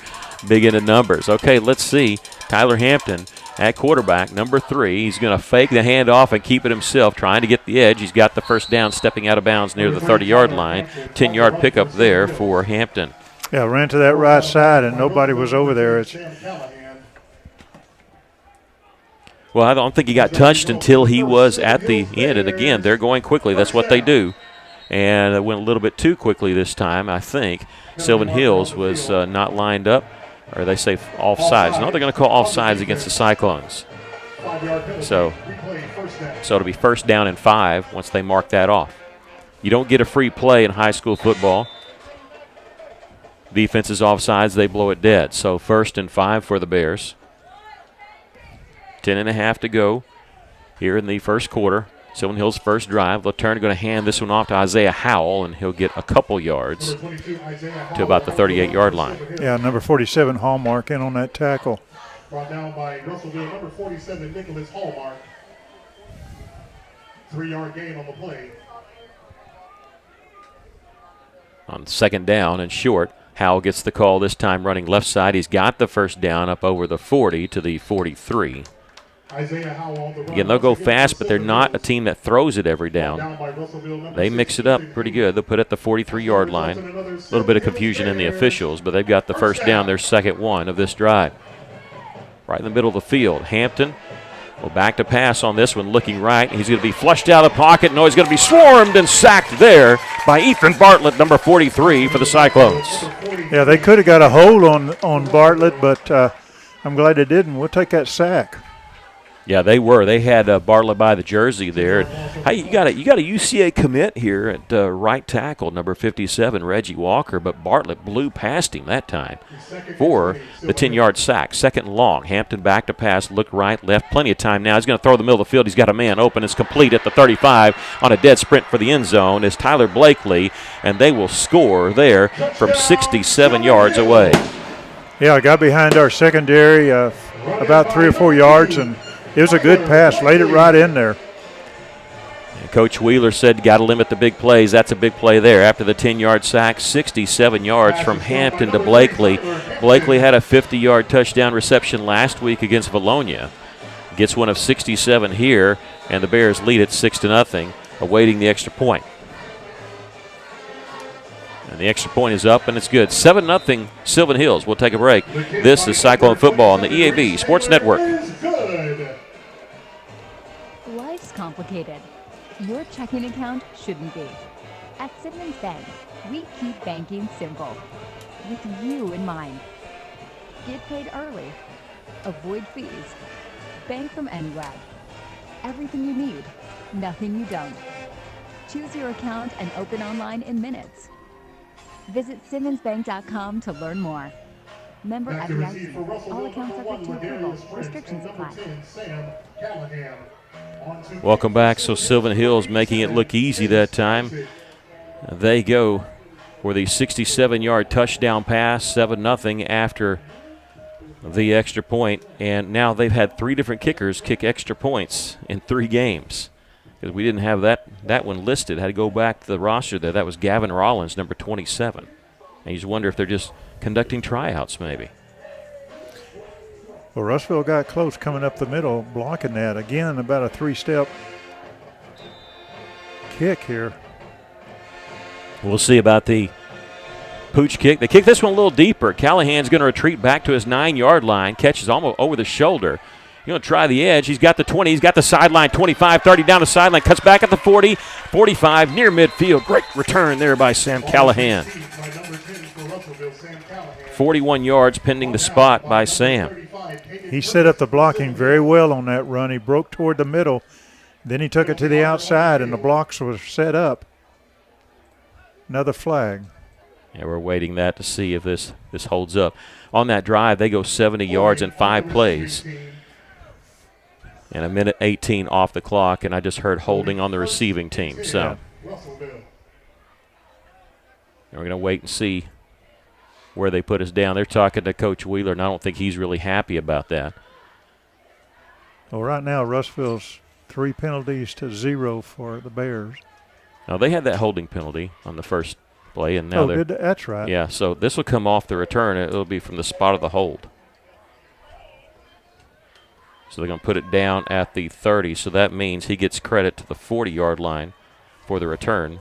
big into numbers. Okay, let's see. Tyler Hampton at quarterback, number 3. He's going to fake the handoff and keep it himself, trying to get the edge. He's got the first down, stepping out of bounds near the 30-yard line. 10-yard pickup there for Hampton. Yeah, ran to that right side, and nobody was over there. Well, I don't think he got touched until he was at the end. And, again, they're going quickly. That's what they do. And it went a little bit too quickly this time, I think. Sylvan Hills was not lined up, or they say offsides. No, they're going to call offsides against the Cyclones. So it'll be first down and 5 once they mark that off. You don't get a free play in high school football. Defense is offsides, they blow it dead. So first and 5 for the Bears. 10.5 to go here in the first quarter. Sylvan Hills' first drive. They'll turn, going to hand this one off to Isaiah Howell, and he'll get a couple yards to about the 38-yard line. Yeah, number 47, Hallmark, in on that tackle. Brought down by Russellville, number 47, Nicholas Hallmark. 3-yard gain on the play. On second down and short, Howell gets the call this time running left side. He's got the first down up over the 40 to the 43. Again, they'll go fast, but they're not a team that throws it every down. They mix it up pretty good. They'll put it at the 43-yard line. A little bit of confusion in the officials, but they've got the first down, their second one of this drive. Right in the middle of the field. Hampton will back to pass on this one, looking right. He's going to be flushed out of the pocket. No, he's going to be swarmed and sacked there by Ethan Bartlett, number 43 for the Cyclones. Yeah, they could have got a hold on Bartlett, but I'm glad they didn't. We'll take that sack. Yeah, they were. They had Bartlett by the jersey there. Hey, you got a UCA commit here at right tackle, number 57, Reggie Walker, but Bartlett blew past him that time for the 10-yard sack. Second and long. Hampton back to pass, look right, left. Plenty of time now. He's going to throw the middle of the field. He's got a man open. It's complete at the 35 on a dead sprint for the end zone is Tyler Blakely, and they will score there from 67 yards away. Yeah, I got behind our secondary about 3 or 4 yards, and it was a good pass. Laid it right in there. And Coach Wheeler said, got to limit the big plays. That's a big play there. After the 10-yard sack, 67 yards from Hampton to Blakely. Blakely had a 50-yard touchdown reception last week against Valonia. Gets one of 67 here, and the Bears lead it 6-0, awaiting the extra point. And the extra point is up, and it's good. 7-0 Sylvan Hills. We'll take a break. This is Cyclone Football on the EAB Sports Network. Life's complicated. Your checking account shouldn't be. At Simmons Bank, we keep banking simple. With you in mind. Get paid early. Avoid fees. Bank from anywhere. Everything you need. Nothing you don't. Choose your account and open online in minutes. Visit SimmonsBank.com to learn more. Member FDIC. All accounts subject to approval. Restrictions apply. Welcome back. So Sylvan Hills making it look easy that time. They go for the 67-yard touchdown pass, 7-0 after the extra point. And now they've had 3 different kickers kick extra points in 3 games. Because we didn't have that one listed. Had to go back to the roster there. That was Gavin Rollins, number 27. And you just wonder if they're just conducting tryouts maybe. Well, Russellville got close coming up the middle, blocking that. Again, about a 3-step kick here. We'll see about the pooch kick. They kick this one a little deeper. Callahan's going to retreat back to his 9-yard line, catches almost over the shoulder. He's going to try the edge. He's got the 20. He's got the sideline, 25, 30 down the sideline. Cuts back at the 40, 45, near midfield. Great return there by Sam Callahan. 41 yards pending the spot by Sam. He set up the blocking very well on that run. He broke toward the middle. Then he took it to the outside, and the blocks were set up. Another flag. Yeah, we're waiting that to see if this holds up. On that drive, they go 70 yards in 5 plays. And 1:18 off the clock, and I just heard holding on the receiving team. So And we're going to wait and see where they put us down. They're talking to Coach Wheeler, and I don't think he's really happy about that. Well, right now, Russellville's 3 penalties to 0 for the Bears. Now, they had that holding penalty on the first play, and now that's right. Yeah, so this will come off the return. It'll be from the spot of the hold. So they're going to put it down at the 30, so that means he gets credit to the 40-yard line for the return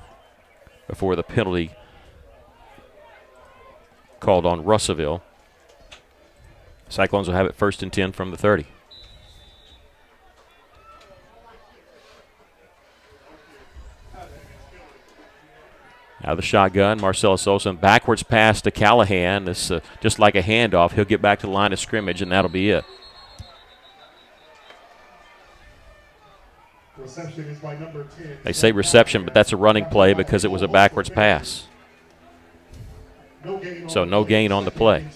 before the penalty called on Russellville. Cyclones will have it 1st and 10 from the 30. Out of the shotgun, Marcellus Olsen, backwards pass to Callahan. This just like a handoff. He'll get back to the line of scrimmage, and that'll be it. Reception is by number 10. They say reception, but that's a running play because it was a backwards pass. So no gain on the play.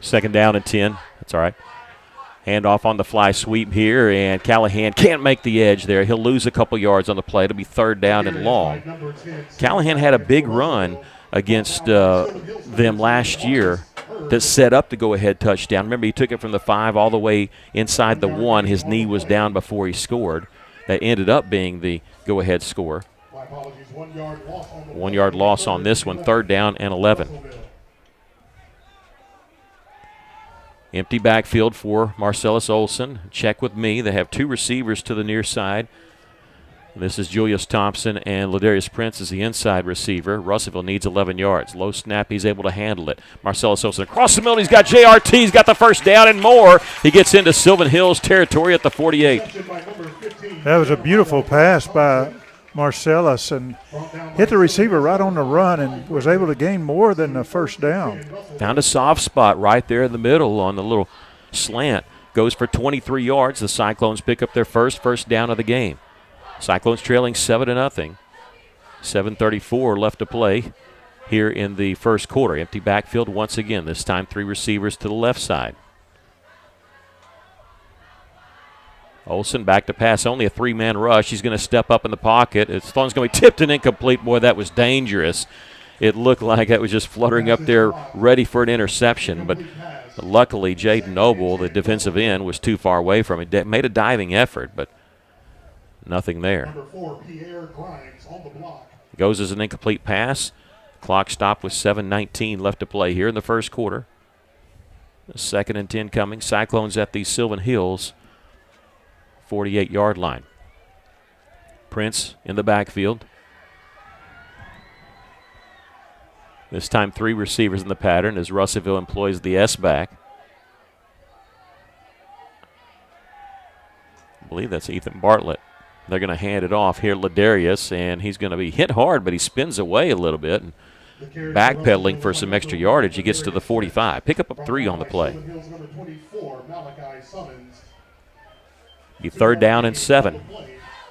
Second down and 10. That's all right. Handoff on the fly sweep here, and Callahan can't make the edge there. He'll lose a couple yards on the play. It'll be 3rd down and long. Callahan had a big run against them last year that set up the go-ahead touchdown. Remember, he took it from the 5 all the way inside the 1. His knee was down before he scored. That ended up being the go-ahead score. 1 yard loss on this one, 3rd down and 11. Empty backfield for Marcellus Olsen. Check with me. They have 2 receivers to the near side. This is Julius Thompson, and Ladarius Prince is the inside receiver. Russellville needs 11 yards. Low snap, he's able to handle it. Marcellus Olsen across the middle. He's got JRT. He's got the 1st down and more. He gets into Sylvan Hills territory at the 48. That was a beautiful pass by Marcellus and hit the receiver right on the run and was able to gain more than the 1st down. Found a soft spot right there in the middle on the little slant. Goes for 23 yards. The Cyclones pick up their first down of the game. Cyclones trailing 7-0. 7:34 left to play here in the first quarter. Empty backfield once again. This time 3 receivers to the left side. Olsen back to pass, only a 3-man rush. He's going to step up in the pocket. It's going to be tipped and incomplete. Boy, that was dangerous. It looked like it was just fluttering up there ready for an interception. But luckily, Jaden Noble, the defensive end, was too far away from it. Made a diving effort, but nothing there. Goes as an incomplete pass. Clock stopped with 7:19 left to play here in the first quarter. 2nd and 10 coming. Cyclones at the Sylvan Hills 48-yard line. Prince in the backfield. This time 3 receivers in the pattern as Russellville employs the S-back. I believe that's Ethan Bartlett. They're going to hand it off here, Ladarius, and he's going to be hit hard, but he spins away a little bit and backpedaling for some extra yardage. He gets to the 45. Pick up a 3 on the play. Be 3rd down and 7.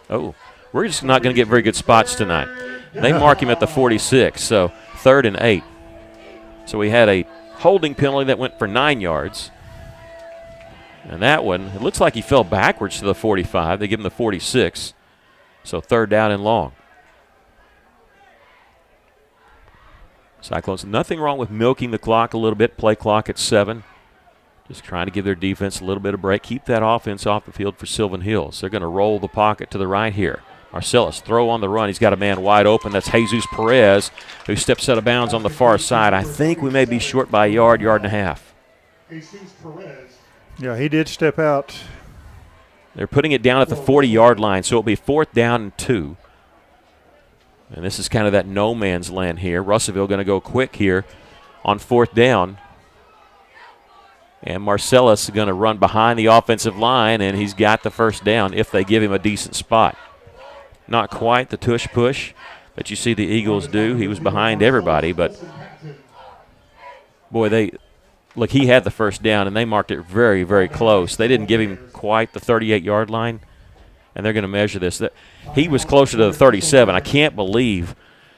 Oh, we're just not going to get very good spots tonight. They mark him at the 46, so 3rd and 8. So we had a holding penalty that went for 9 yards. And that one, it looks like he fell backwards to the 45. They give him the 46. So 3rd down and long. Cyclones, nothing wrong with milking the clock a little bit. Play clock at 7. Just trying to give their defense a little bit of break. Keep that offense off the field for Sylvan Hills. They're going to roll the pocket to the right here. Marcellus, throw on the run. He's got a man wide open. That's Jesus Perez, who steps out of bounds on the far side. I think we may be short by a yard and a half. Yeah, he did step out. They're putting it down at the 40-yard line, so it'll be 4th down and 2. And this is kind of that no man's land here. Russellville going to go quick here on 4th down. And Marcellus is going to run behind the offensive line, and he's got the 1st down if they give him a decent spot. Not quite the tush push that you see the Eagles do. He was behind everybody, but boy, he had the 1st down, and they marked it very, very close. They didn't give him quite the 38-yard line, and they're going to measure this. He was closer to the 37. I can't believe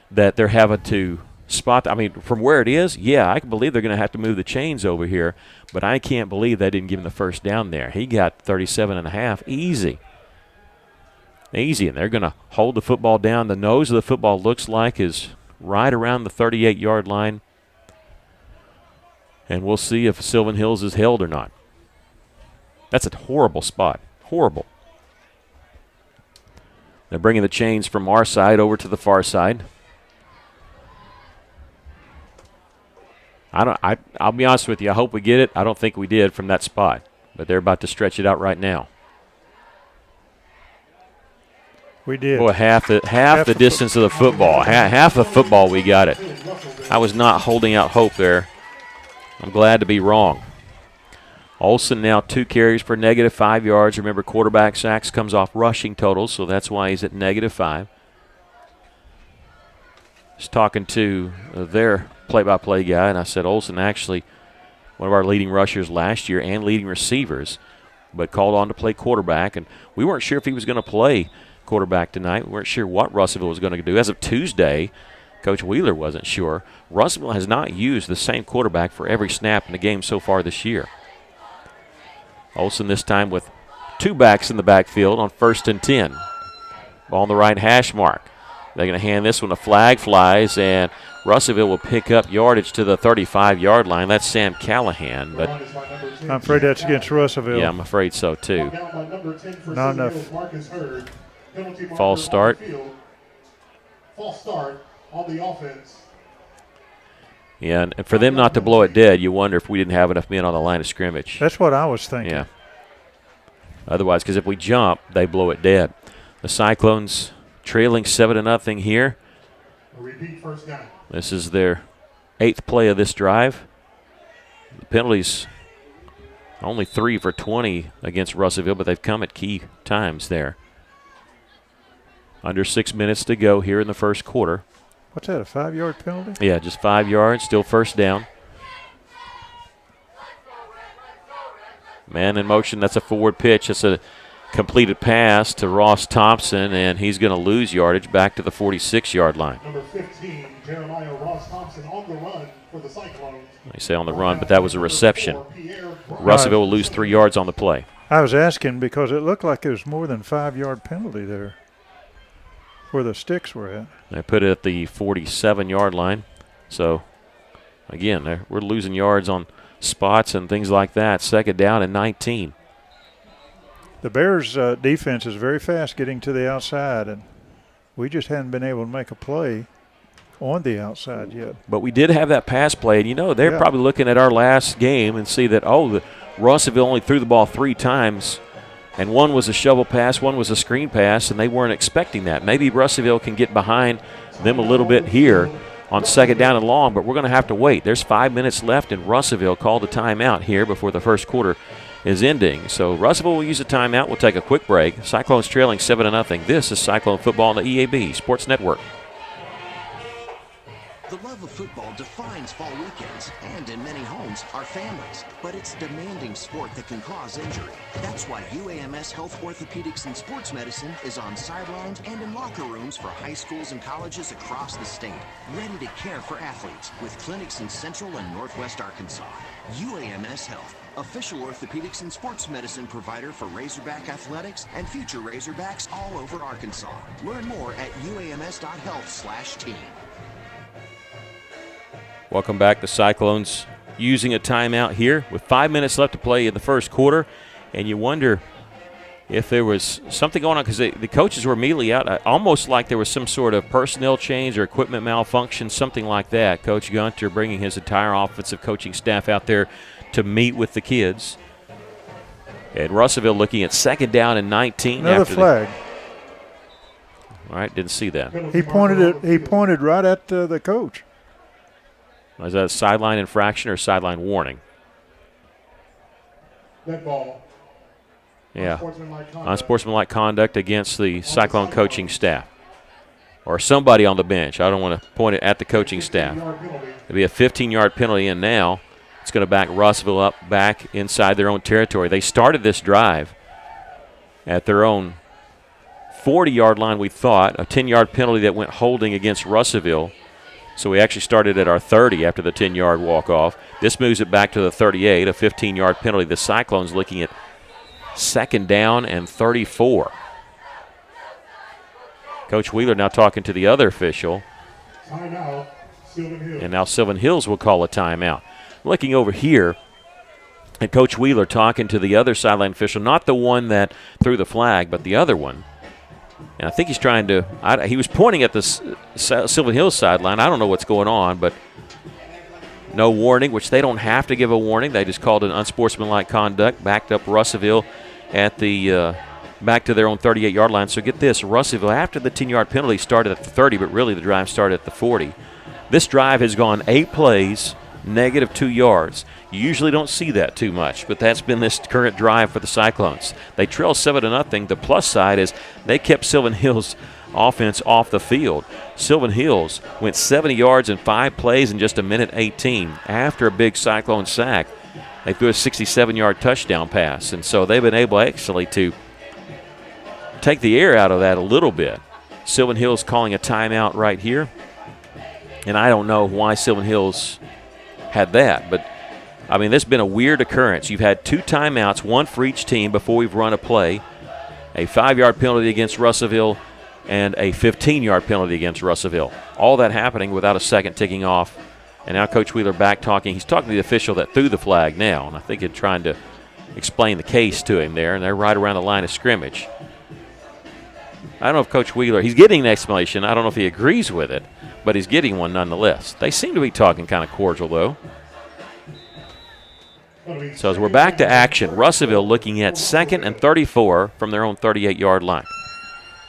that they're having to spot. I mean, from where it is, yeah, I can believe they're going to have to move the chains over here, but I can't believe they didn't give him the first down there. He got 37.5 easy. Easy, and they're going to hold the football down. The nose of the football looks like is right around the 38-yard line, and we'll see if Sylvan Hills is held or not. That's a horrible spot. Horrible. They're bringing the chains from our side over to the far side. I'll be honest with you. I hope we get it. I don't think we did from that spot, but they're about to stretch it out right now. We did. Boy, half the distance of the football. Half the football we got it. I was not holding out hope there. I'm glad to be wrong. Olsen now 2 carries for -5 yards. Remember, quarterback sacks comes off rushing totals, so that's why he's at -5. Just talking to their play-by-play guy, and I said Olsen actually one of our leading rushers last year and leading receivers, but called on to play quarterback, and we weren't sure if he was going to play quarterback tonight. We weren't sure what Russellville was going to do. As of Tuesday, Coach Wheeler wasn't sure. Russellville has not used the same quarterback for every snap in the game so far this year. Olsen this time with 2 backs in the backfield on 1st and 10. Ball on the right hash mark. They're going to hand this one. A flag flies, and Russellville will pick up yardage to the 35-yard line. That's Sam Callahan, but I'm afraid that's against Russellville. Yeah, I'm afraid so too. Not enough. False start. False start on the offense. Yeah, and for them not to blow it dead, you wonder if we didn't have enough men on the line of scrimmage. That's what I was thinking. Yeah. Otherwise, because if we jump, they blow it dead. The Cyclones trailing 7-0 here. A repeat first down. This is their 8th play of this drive. The penalties, only 3 for 20 against Russellville, but they've come at key times there. Under 6 minutes to go here in the first quarter. What's that, a 5-yard penalty? Yeah, just 5 yards, still first down. Man in motion, that's a forward pitch. That's a completed pass to Ross Thompson, and he's going to lose yardage back to the 46-yard line. Number 15, Jeremiah Ross Thompson on the run for the Cyclones. They say on the run, but that was a reception. Russellville will lose 3 yards on the play. I was asking because it looked like it was more than 5-yard penalty there where the sticks were at. They put it at the 47-yard line. So, again, we're losing yards on spots and things like that. 2nd down and 19. The Bears' defense is very fast getting to the outside, and we just hadn't been able to make a play on the outside yet. But we did have that pass play, and, they're probably looking at our last game and see that, Russellville only threw the ball 3 times, and one was a shovel pass, one was a screen pass, and they weren't expecting that. Maybe Russellville can get behind them a little bit here on 2nd down and long, but we're going to have to wait. There's 5 minutes left, and Russellville called a timeout here before the first quarter is ending. So Russellville will use a timeout. We'll take a quick break. Cyclones trailing 7-0. This is Cyclone Football on the EAB Sports Network. The love of football defines fall weekends, and in many homes, our families. But it's demanding sport that can cause injury. That's why UAMS Health Orthopedics and Sports Medicine is on sidelines and in locker rooms for high schools and colleges across the state, ready to care for athletes with clinics in Central and Northwest Arkansas. UAMS Health, official orthopedics and sports medicine provider for Razorback Athletics and future Razorbacks all over Arkansas. Learn more at uams.health/team. Welcome back. The Cyclones using a timeout here with 5 minutes left to play in the first quarter. And you wonder if there was something going on because the coaches were immediately out, almost like there was some sort of personnel change or equipment malfunction, something like that. Coach Gunter bringing his entire offensive coaching staff out there to meet with the kids. And Russellville looking at 2nd down and 19. Another flag. All right, didn't see that. He pointed right at the coach. Is that a sideline infraction or sideline warning? That ball. Yeah. Unsportsmanlike conduct against the Cyclone coaching staff. Or somebody on the bench. I don't want to point it at the coaching staff. It'll be a 15-yard penalty in now. It's going to back Russellville up back inside their own territory. They started this drive at their own 40-yard line, we thought. A 10-yard penalty that went holding against Russellville. So we actually started at our 30 after the 10-yard walk-off. This moves it back to the 38, a 15-yard penalty. The Cyclones looking at 2nd down and 34. Coach Wheeler now talking to the other official. Timeout, Sylvan Hills. And now Sylvan Hills will call a timeout. Looking over here at Coach Wheeler talking to the other sideline official, not the one that threw the flag, but the other one. And I think he's trying to he was pointing at the Sylvan Hills sideline. I don't know what's going on, but no warning, which they don't have to give a warning. They just called an unsportsmanlike conduct, backed up Russellville at the back to their own 38-yard line. So get this, Russellville, after the 10-yard penalty, started at the 30, but really the drive started at the 40. This drive has gone 8 plays, negative 2 yards. You usually don't see that too much, but that's been this current drive for the Cyclones. They trail 7-0. The plus side is they kept Sylvan Hills offense off the field. Sylvan Hills went 70 yards in 5 plays in just a minute 18 after a big Cyclone sack. They threw a 67-yard touchdown pass, and so they've been able actually to take the air out of that a little bit. Sylvan Hills calling a timeout right here, and I don't know why Sylvan Hills had that, but I mean, this has been a weird occurrence. You've had 2 timeouts, one for each team before we've run a play, a 5-yard penalty against Russellville, and a 15-yard penalty against Russellville. All that happening without a second ticking off. And now Coach Wheeler back talking. He's talking to the official that threw the flag now, and I think he's trying to explain the case to him there, and they're right around the line of scrimmage. I don't know if Coach Wheeler, he's getting an explanation. I don't know if he agrees with it, but he's getting one nonetheless. They seem to be talking kind of cordial, though. So as we're back to action, Russellville looking at 2nd and 34 from their own 38-yard line.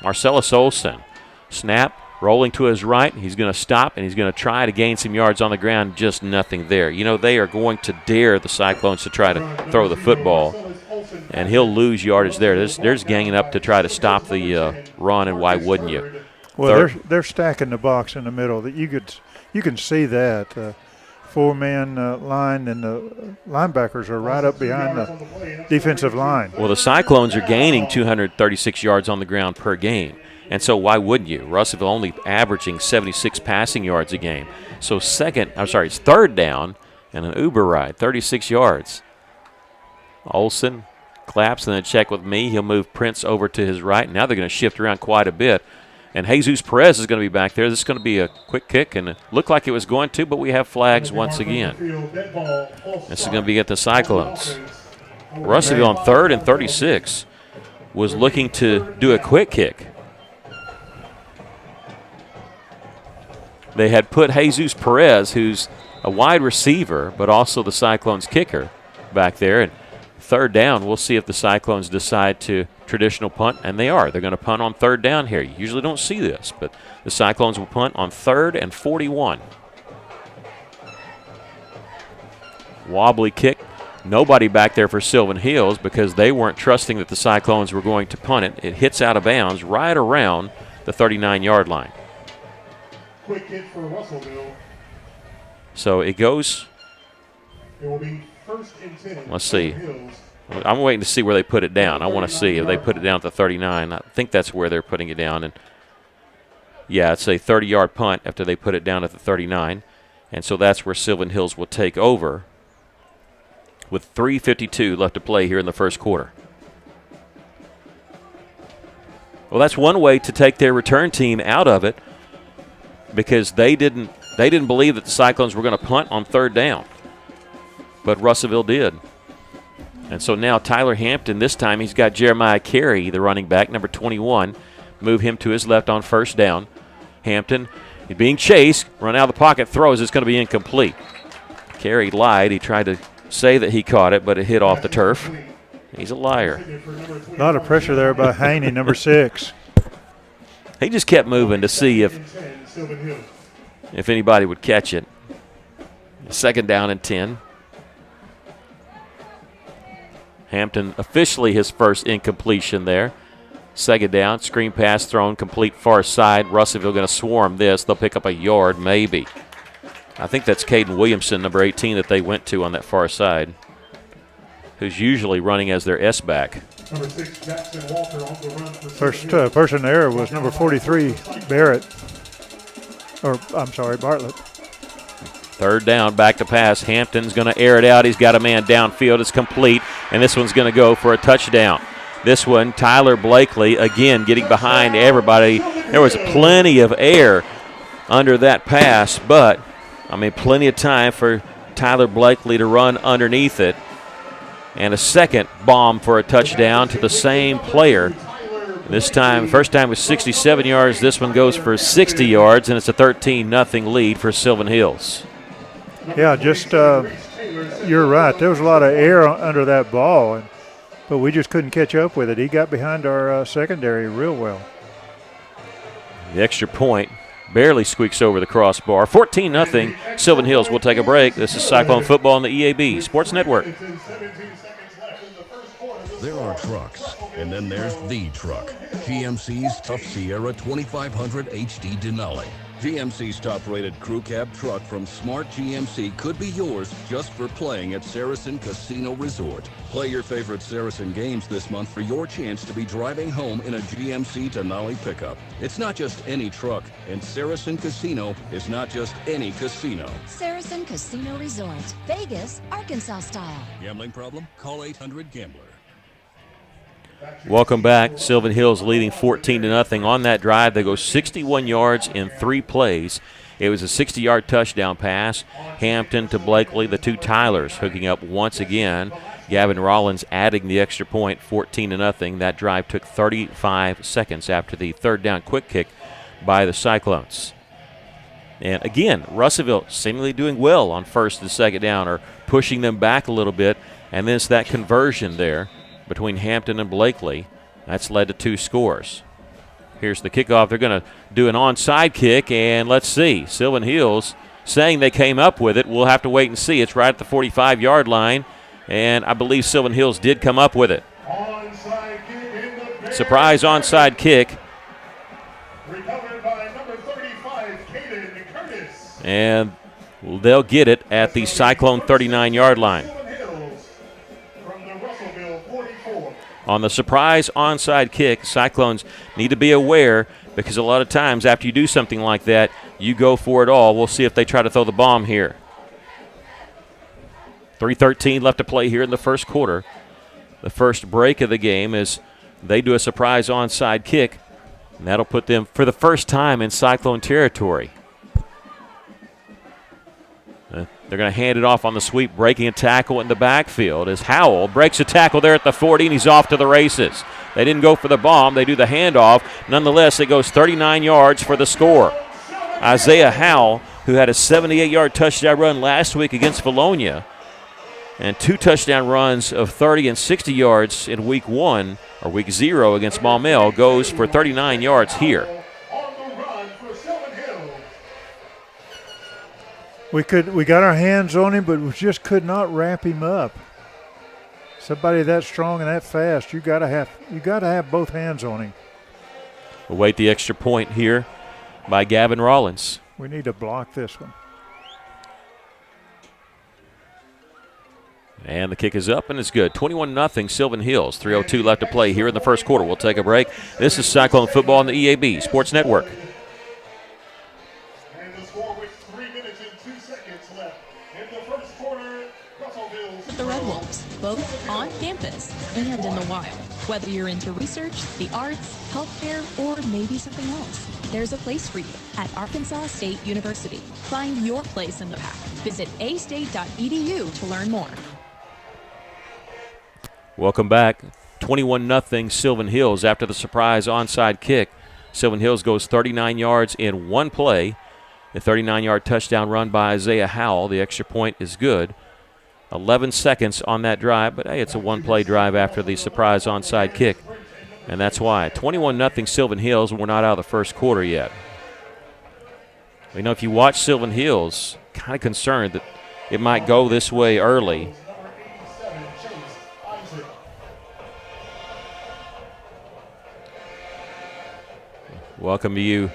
Marcellus Olsen, snap, rolling to his right. He's going to stop, and he's going to try to gain some yards on the ground. Just nothing there. You know, they are going to dare the Cyclones to try to throw the football, and he'll lose yardage there. There's ganging up to try to stop the run, and why wouldn't you? Well, they're stacking the box in the middle. That you can see that. 4-man line, and the linebackers are right up behind the defensive line. Well, the Cyclones are gaining 236 yards on the ground per game, and so why wouldn't you? Russellville only averaging 76 passing yards a game. So it's 3rd down and an Uber ride, 36 yards. Olsen claps and then check with me. He'll move Prince over to his right. Now they're going to shift around quite a bit. And Jesus Perez is going to be back there. This is going to be a quick kick, and it looked like it was going to, but we have flags once again. This is going to be at the Cyclones. Russellville on 3rd and 36 was looking to do a quick kick. They had put Jesus Perez, who's a wide receiver, but also the Cyclones kicker, back there. And 3rd down, we'll see if the Cyclones decide to traditional punt, and they are. They're going to punt on 3rd down here. You usually don't see this, but the Cyclones will punt on 3rd and 41. Wobbly kick. Nobody back there for Sylvan Hills because they weren't trusting that the Cyclones were going to punt it. It hits out of bounds right around the 39-yard line. Quick hit for Russellville. So it goes. It will be 1st and 10. Let's see. I'm waiting to see where they put it down. I want to see if they put it down at the 39. I think that's where they're putting it down. And yeah, it's a 30-yard punt after they put it down at the 39. And so that's where Sylvan Hills will take over with 3:52 left to play here in the first quarter. Well, that's one way to take their return team out of it because they didn't believe that the Cyclones were going to punt on 3rd down. But Russellville did. And so now Tyler Hampton, this time he's got Jeremiah Carey, the running back, number 21. Move him to his left on 1st down. Hampton, he's being chased, run out of the pocket, throws. It's going to be incomplete. Carey lied. He tried to say that he caught it, but it hit off the turf. He's a liar. A lot of pressure there by Haney, number 6. He just kept moving to see if anybody would catch it. 2nd down and 10. Hampton officially his first incompletion there. 2nd down, screen pass thrown, complete far side. Russellville going to swarm this. They'll pick up a yard maybe. I think that's Caden Williamson, number 18, that they went to on that far side, who's usually running as their S-back. Number 6, Jackson Walker on the run for First person there was number 43, Barrett. Bartlett. Third down, back to pass. Hampton's going to air it out. He's got a man downfield. It's complete, and this one's going to go for a touchdown. This one, Tyler Blakely, again, getting behind everybody. There was plenty of air under that pass, but, plenty of time for Tyler Blakely to run underneath it. And a second bomb for a touchdown to the same player. This time, first time was 67 yards. This one goes for 60 yards, and it's a 13-0 lead for Sylvan Hills. Yeah, you're right. There was a lot of air under that ball, but we just couldn't catch up with it. He got behind our secondary real well. The extra point barely squeaks over the crossbar. 14-0, Sylvan Hills. We'll take a break. This is Cyclone Football on the EAB Sports Network. There are trucks, and then there's the truck. GMC's Tough Sierra 2500 HD Denali. GMC's top-rated crew cab truck from Smart GMC could be yours just for playing at Saracen Casino Resort. Play your favorite Saracen games this month for your chance to be driving home in a GMC Denali pickup. It's not just any truck, and Saracen Casino is not just any casino. Saracen Casino Resort, Vegas, Arkansas style. Gambling problem? Call 800-GAMBLER. Welcome back. Sylvan Hills leading 14-0 on that drive. They go 61 yards in 3 plays. It was a 60-yard touchdown pass. Hampton to Blakely, the two Tylers hooking up once again. Gavin Rollins adding the extra point, 14-0. That drive took 35 seconds after the third down quick kick by the Cyclones. And again, Russellville seemingly doing well on first and second down, or pushing them back a little bit. And then it's that conversion there between Hampton and Blakely. That's led to 2 scores. Here's the kickoff. They're going to do an onside kick, and let's see. Sylvan Hills saying they came up with it. We'll have to wait and see. It's right at the 45-yard line, and I believe Sylvan Hills did come up with it. Surprise onside kick. Recovered by number 35, Caden Curtis. And they'll get it at the Cyclone 39-yard line. On the surprise onside kick, Cyclones need to be aware, because a lot of times after you do something like that, you go for it all. We'll see if they try to throw the bomb here. 3:13 left to play here in the first quarter. The first break of the game is they do a surprise onside kick, and that'll put them for the first time in Cyclone territory. They're going to hand it off on the sweep, breaking a tackle in the backfield as Howell breaks a tackle there at the 40, and he's off to the races. They didn't go for the bomb. They do the handoff. Nonetheless, it goes 39 yards for the score. Isaiah Howell, who had a 78-yard touchdown run last week against Valonia, and 2 touchdown runs of 30 and 60 yards in week 1, or week 0 against Maumelle, goes for 39 yards here. We got our hands on him, but we just could not wrap him up. Somebody that strong and that fast, you gotta have both hands on him. We'll wait the extra point here by Gavin Rollins. We need to block this one. And the kick is up, and it's good. 21-0 Sylvan Hills. 3:02 left to play here in the first quarter. We'll take a break. This is Cyclone Football on the EAB Sports Network. The Red Wolves, both on campus and in the wild. Whether you're into research, the arts, healthcare, or maybe something else, there's a place for you at Arkansas State University. Find your place in the pack. Visit astate.edu to learn more. Welcome back. 21-0 Sylvan Hills after the surprise onside kick. Sylvan Hills goes 39 yards in 1 play. The 39-yard touchdown run by Isaiah Howell. The extra point is good. 11 seconds on that drive, but hey, it's a 1-play drive after the surprise onside kick, and that's why. 21-0 Sylvan Hills, and we're not out of the first quarter yet. You know, if you watch Sylvan Hills, kind of concerned that it might go this way early. Welcome to you.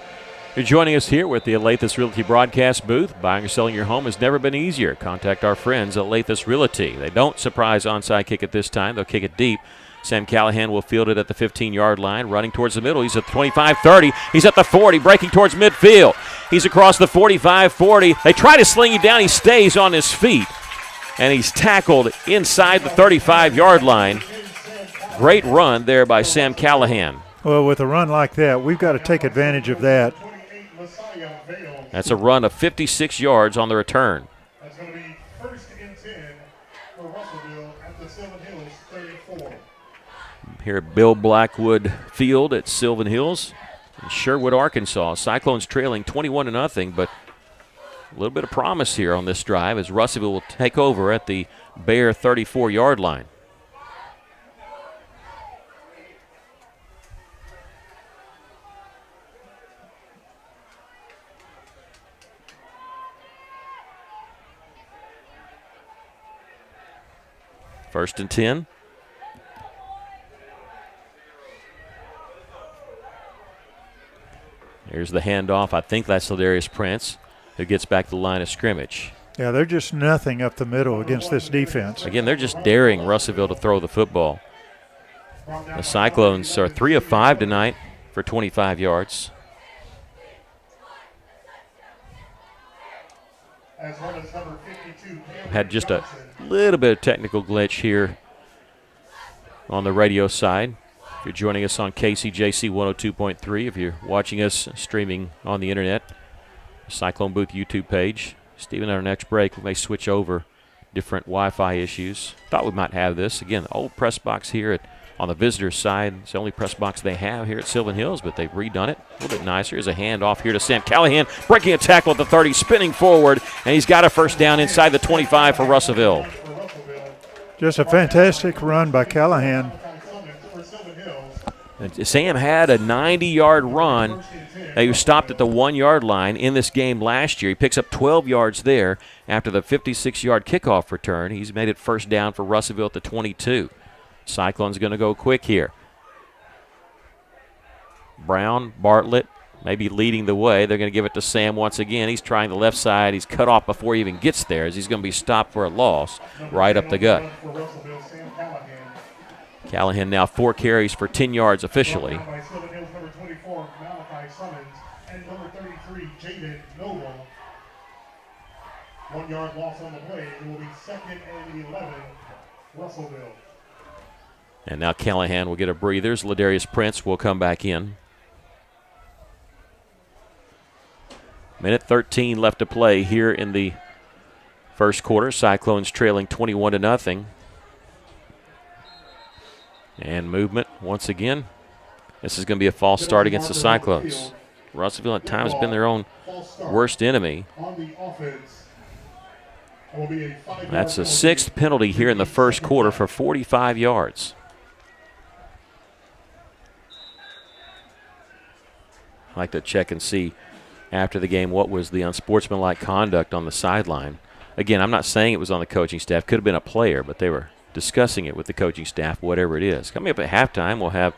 You're joining us here with the Alathus Realty broadcast booth. Buying or selling your home has never been easier. Contact our friends at Alathus Realty. They don't surprise onside kick at this time. They'll kick it deep. Sam Callahan will field it at the 15-yard line, running towards the middle. He's at the 25-30. He's at the 40, breaking towards midfield. He's across the 45-40. They try to sling him down. He stays on his feet, and he's tackled inside the 35-yard line. Great run there by Sam Callahan. Well, with a run like that, we've got to take advantage of that. That's a run of 56 yards on the return. That's going to be 1st and 10 for Russellville at the Sylvan Hills 34. Here at Bill Blackwood Field at Sylvan Hills in Sherwood, Arkansas. Cyclones trailing 21-0, but a little bit of promise here on this drive as Russellville will take over at the Bear 34-yard line. First and 10. Here's the handoff. I think that's Ladarius Prince, who gets back to the line of scrimmage. Yeah, they're just nothing up the middle against this defense. Again, they're just daring Russellville to throw the football. The Cyclones are 3 of 5 tonight for 25 yards. Had just a little bit of technical glitch here on the radio side. If you're joining us on KCJC 102.3, if you're watching us streaming on the internet, Cyclone Booth YouTube page. Stephen, at our next break, we may switch over different Wi-Fi issues. Thought we might have this. Again, the old press box here on the visitors' side. It's the only press box they have here at Sylvan Hills, but they've redone it a little bit nicer. Here's a handoff here to Sam Callahan, breaking a tackle at the 30, spinning forward, and he's got a first down inside the 25 for Russellville. Just a fantastic run by Callahan. Sam had a 90-yard run. He was stopped at the 1-yard line in this game last year. He picks up 12 yards there after the 56-yard kickoff return. He's made it first down for Russellville at the 22. Cyclones going to go quick here. Brown, Bartlett, maybe leading the way. They're going to give it to Sam once again. He's trying the left side. He's cut off before he even gets there as he's going to be stopped for a loss right up the gut. Callahan now 4 carries for 10 yards officially. Number 24, Malachi Summons, and number 33, Jaden Noble. 1 yard loss on the play. It will be 2nd and 11, Russellville. And now Callahan will get a breather. Ladarius Prince will come back in. Minute 13 left to play here in the first quarter. Cyclones trailing 21-0. And movement once again. This is going to be a false start against the Cyclones. Russellville at times has been their own worst enemy. That's a 6th penalty here in the first quarter for 45 yards. I'd like to check and see after the game what was the unsportsmanlike conduct on the sideline. Again, I'm not saying it was on the coaching staff. Could have been a player, but they were discussing it with the coaching staff, whatever it is. Coming up at halftime, we'll have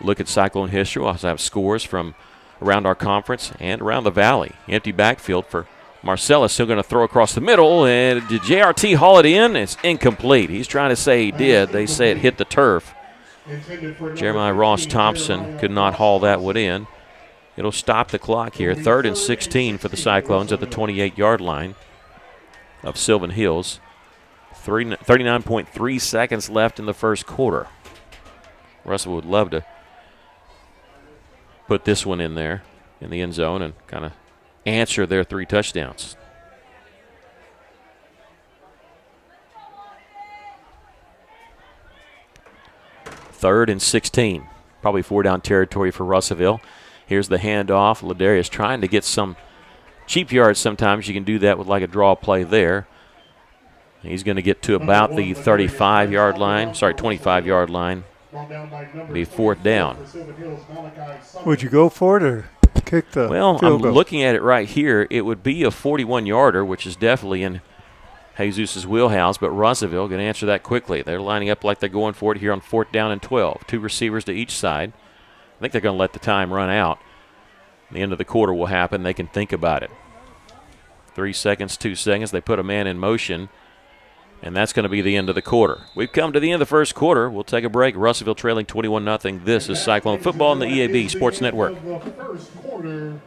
a look at Cyclone history. We'll also have scores from around our conference and around the valley. Empty backfield for Marcellus, still going to throw across the middle. And did JRT haul it in? It's incomplete. He's trying to say he did. They say it hit the turf. Jeremiah Ross Thompson could not haul that one in. It'll stop the clock here. 3rd and 16 for the Cyclones at the 28-yard line of Sylvan Hills. 39.3 seconds left in the first quarter. Russell would love to put this one in there in the end zone and kind of answer their 3 touchdowns. Third and 16. Probably 4-down territory for Russellville. Here's the handoff. Ladarius trying to get some cheap yards sometimes. You can do that with like a draw play there. He's going to get to about the 35-yard line. Sorry, 25-yard line. Be 4th down. Would you go for it or kick the Well, I'm field goal? looking at it right here. It would be a 41-yarder, which is definitely in Jesus' wheelhouse, but Russellville going to answer that quickly. They're lining up like they're going for it here on 4th down and 12. 2 receivers to each side. I think they're going to let the time run out. The end of the quarter will happen. They can think about it. 3 seconds, 2 seconds. They put a man in motion, and that's going to be the end of the quarter. We've come to the end of the first quarter. We'll take a break. Russellville trailing 21-0. This is Cyclone Football on the EAB Sports Network. The first quarter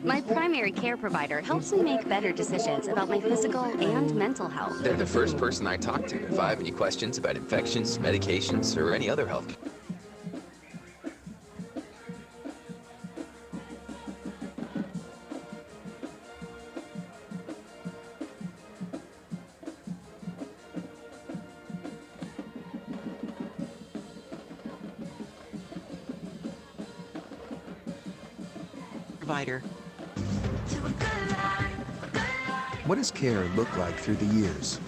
My primary care provider helps me make better decisions about my physical and mental health. They're the first person I talk to if I have any questions about infections, medications, or any other health. Provider. What does care look like through the years?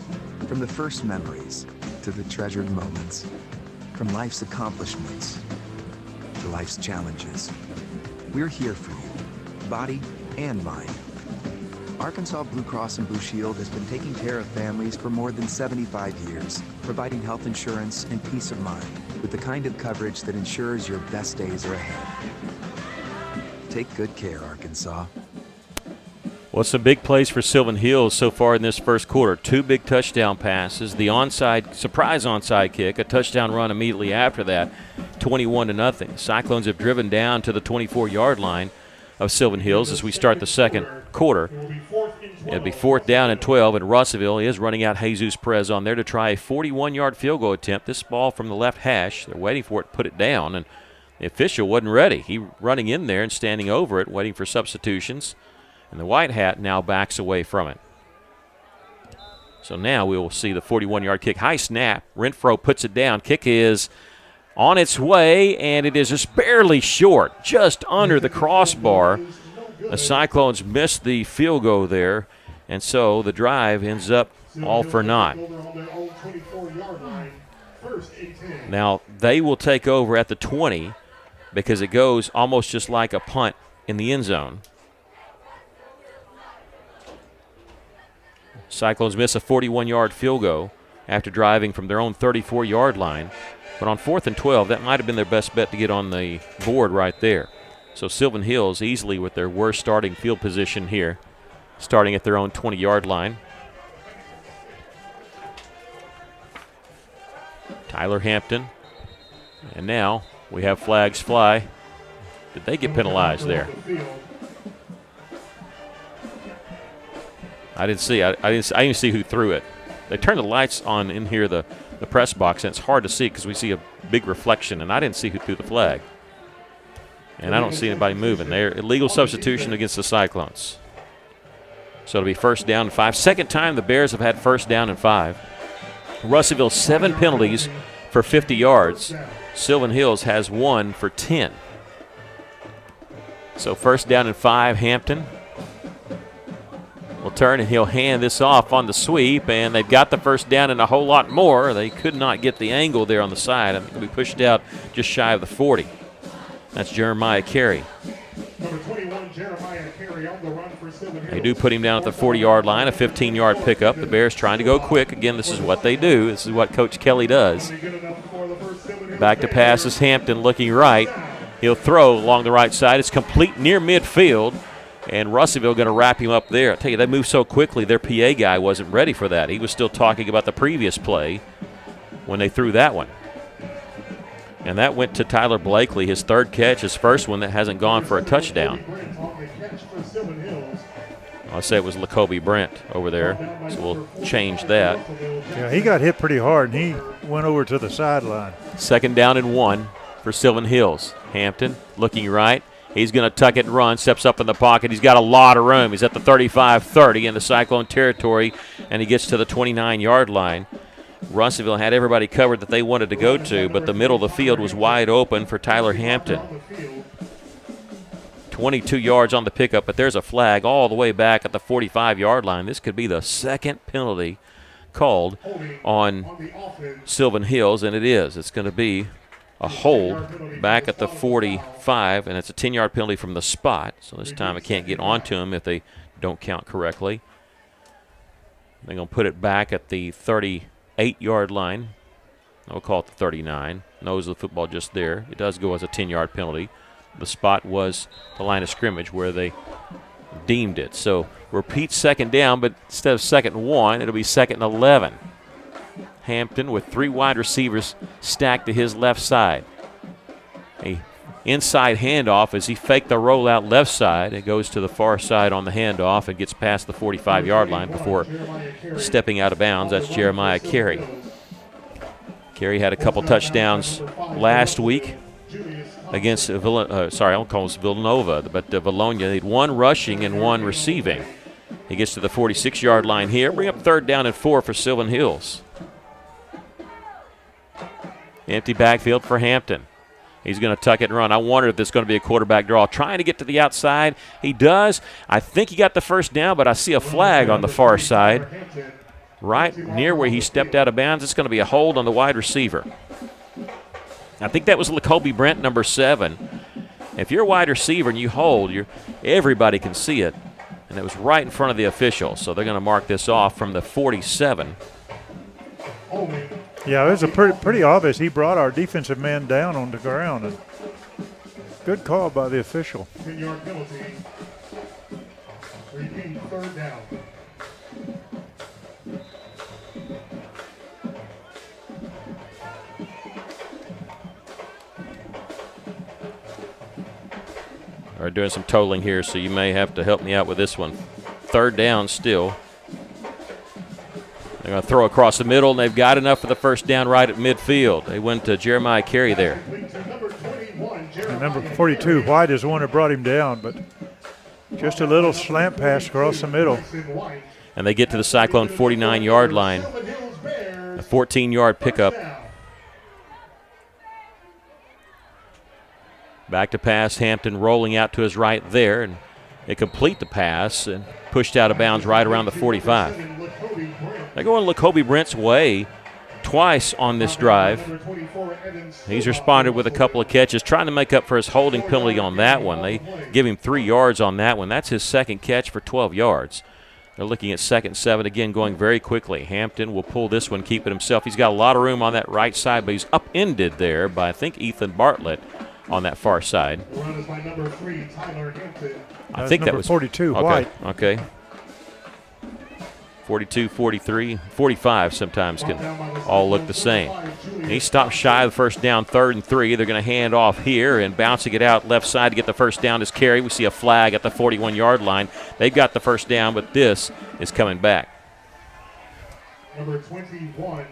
From the first memories to the treasured moments. From life's accomplishments to life's challenges. We're here for you, body and mind. Arkansas Blue Cross and Blue Shield has been taking care of families for more than 75 years, providing health insurance and peace of mind with the kind of coverage that ensures your best days are ahead. Take good care, Arkansas. Well, some big plays for Sylvan Hills so far in this first quarter. 2 big touchdown passes, the surprise onside kick, a touchdown run immediately after that, 21-0. Cyclones have driven down to the 24-yard line of Sylvan Hills as we start the second quarter. It'll be 4th down and 12, and Russellville is running out Jesus Perez on there to try a 41-yard field goal attempt. This ball from the left hash, they're waiting for it to put it down, and the official wasn't ready. He running in there and standing over it, waiting for substitutions. And the white hat now backs away from it. So now we will see the 41-yard kick. High snap. Renfro puts it down. Kick is on its way, and it is just barely short, just under the crossbar. The Cyclones missed the field goal there, and so the drive ends up all for naught. Now they will take over at the 20 because it goes almost just like a punt in the end zone. Cyclones miss a 41-yard field goal after driving from their own 34-yard line. But on 4th and 12, that might have been their best bet to get on the board right there. So Sylvan Hills easily with their worst starting field position here, starting at their own 20-yard line. Tyler Hampton. And now we have flags fly. Did they get penalized there? I didn't see. I didn't see who threw it. They turned the lights on in here, the press box, and it's hard to see because we see a big reflection, and I didn't see who threw the flag. And I don't see anybody moving. They're illegal substitution against the Cyclones. So it'll be 1st down and 5. Second time the Bears have had 1st down and 5. Russellville 7 penalties for 50 yards. Sylvan Hills has 1 for 10. So 1st down and 5, Hampton will turn, and he'll hand this off on the sweep, and they've got the 1st down and a whole lot more. They could not get the angle there on the side. I think it'll be pushed out just shy of the 40. That's Jeremiah Carey. Number 21, Jeremiah Carey on the run for Sylvan Hills. They do put him down at the 40-yard line, a 15-yard pickup. The Bears trying to go quick. Again, this is what they do. This is what Coach Kelly does. Back to pass is Hampton looking right. He'll throw along the right side. It's complete near midfield. And Russellville going to wrap him up there. I tell you, they moved so quickly, their PA guy wasn't ready for that. He was still talking about the previous play when they threw that one. And that went to Tyler Blakely, his 3rd catch, his first one that hasn't gone for a touchdown. I'll say it was Lacoby Brent over there, so we'll change that. Yeah, he got hit pretty hard, and he went over to the sideline. 2nd down and 1 for Sylvan Hills. Hampton looking right. He's going to tuck it and run, steps up in the pocket. He's got a lot of room. He's at the 35-30 in the Cyclone territory, and he gets to the 29-yard line. Russellville had everybody covered that they wanted to go to, but the middle of the field was wide open for Tyler Hampton. 22 yards on the pickup, but there's a flag all the way back at the 45-yard line. This could be the 2nd penalty called on Sylvan Hills, and it is. It's going to be a hold back at the 45, and it's a 10-yard penalty from the spot. So this time it can't get onto him if they don't count correctly. They're going to put it back at the 38-yard line. I'll call it the 39. Nose of the football just there. It does go as a 10-yard penalty. The spot was the line of scrimmage where they deemed it. So repeat 2nd down, but instead of 2nd and 1, it'll be 2nd and 11. Hampton with 3 wide receivers stacked to his left side. A inside handoff as he faked the rollout left side. It goes to the far side on the handoff and gets past the 45-yard line before stepping out of bounds. That's Jeremiah Carey. Carey had a couple touchdowns last week against I won't call this Villanova, but Bologna. They had one rushing and one receiving. He gets to the 46-yard line here. Bring up 3rd down and 4 for Sylvan Hills. Empty backfield for Hampton. He's going to tuck it and run. I wonder if this is going to be a quarterback draw. Trying to get to the outside. He does. I think he got the first down, but I see a flag on the far side. Right near where he stepped out of bounds. It's going to be a hold on the wide receiver. I think that was Lacoby Brent, number 7. If you're a wide receiver and you hold, everybody can see it. And it was right in front of the official. So they're going to mark this off from the 47. Yeah, it was a pretty obvious. He brought our defensive man down on the ground. And good call by the official. 10-yard penalty. Repeat, 3rd down. We're doing some totaling here, so you may have to help me out with this one. 3rd down still. They're going to throw across the middle, and they've got enough for the first down right at midfield. They went to Jeremiah Carey there. And number 42, White, is the one that brought him down, but just a little slant pass across the middle. And they get to the Cyclone 49-yard line. A 14-yard pickup. Back to pass, Hampton rolling out to his right there, and they complete the pass and pushed out of bounds right around the 45. They're going Lacoby Brent's way twice on this drive. He's responded with a couple of catches, trying to make up for his holding penalty on that one. They give him 3 yards on that one. That's his second catch for 12 yards. They're looking at 2nd and 7, again going very quickly. Hampton will pull this one, keep it himself. He's got a lot of room on that right side, but he's upended there by, I think, Ethan Bartlett on that far side. I think that was 42, okay, White. Okay. 42, 43, 45 sometimes can all look the same. And he stopped shy of the first down, 3rd and 3. They're going to hand off here, and bouncing it out left side to get the first down is Carey. We see a flag at the 41-yard line. They've got the first down, but this is coming back. Number 21,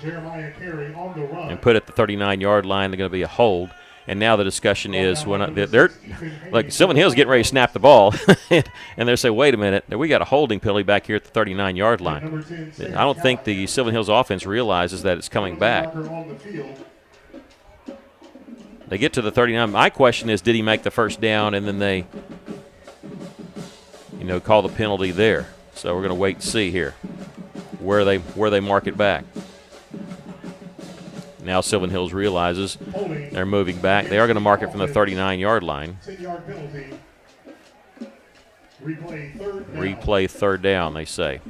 Jeremiah Carey on the run. And put at the 39-yard line. They're going to be a hold. And now the discussion is when they're like Sylvan Hill's getting ready to snap the ball, and they're saying, wait a minute, we got a holding penalty back here at the 39-yard line. I don't think the Sylvan Hills offense realizes that it's coming back. They get to the 39. My question is, did he make the first down, and then they, call the penalty there? So we're going to wait and see here where they mark it back. Now Sylvan Hills realizes they're moving back. They are going to mark it from the 39-yard line. 10-yard penalty. Replay 3rd down, they say.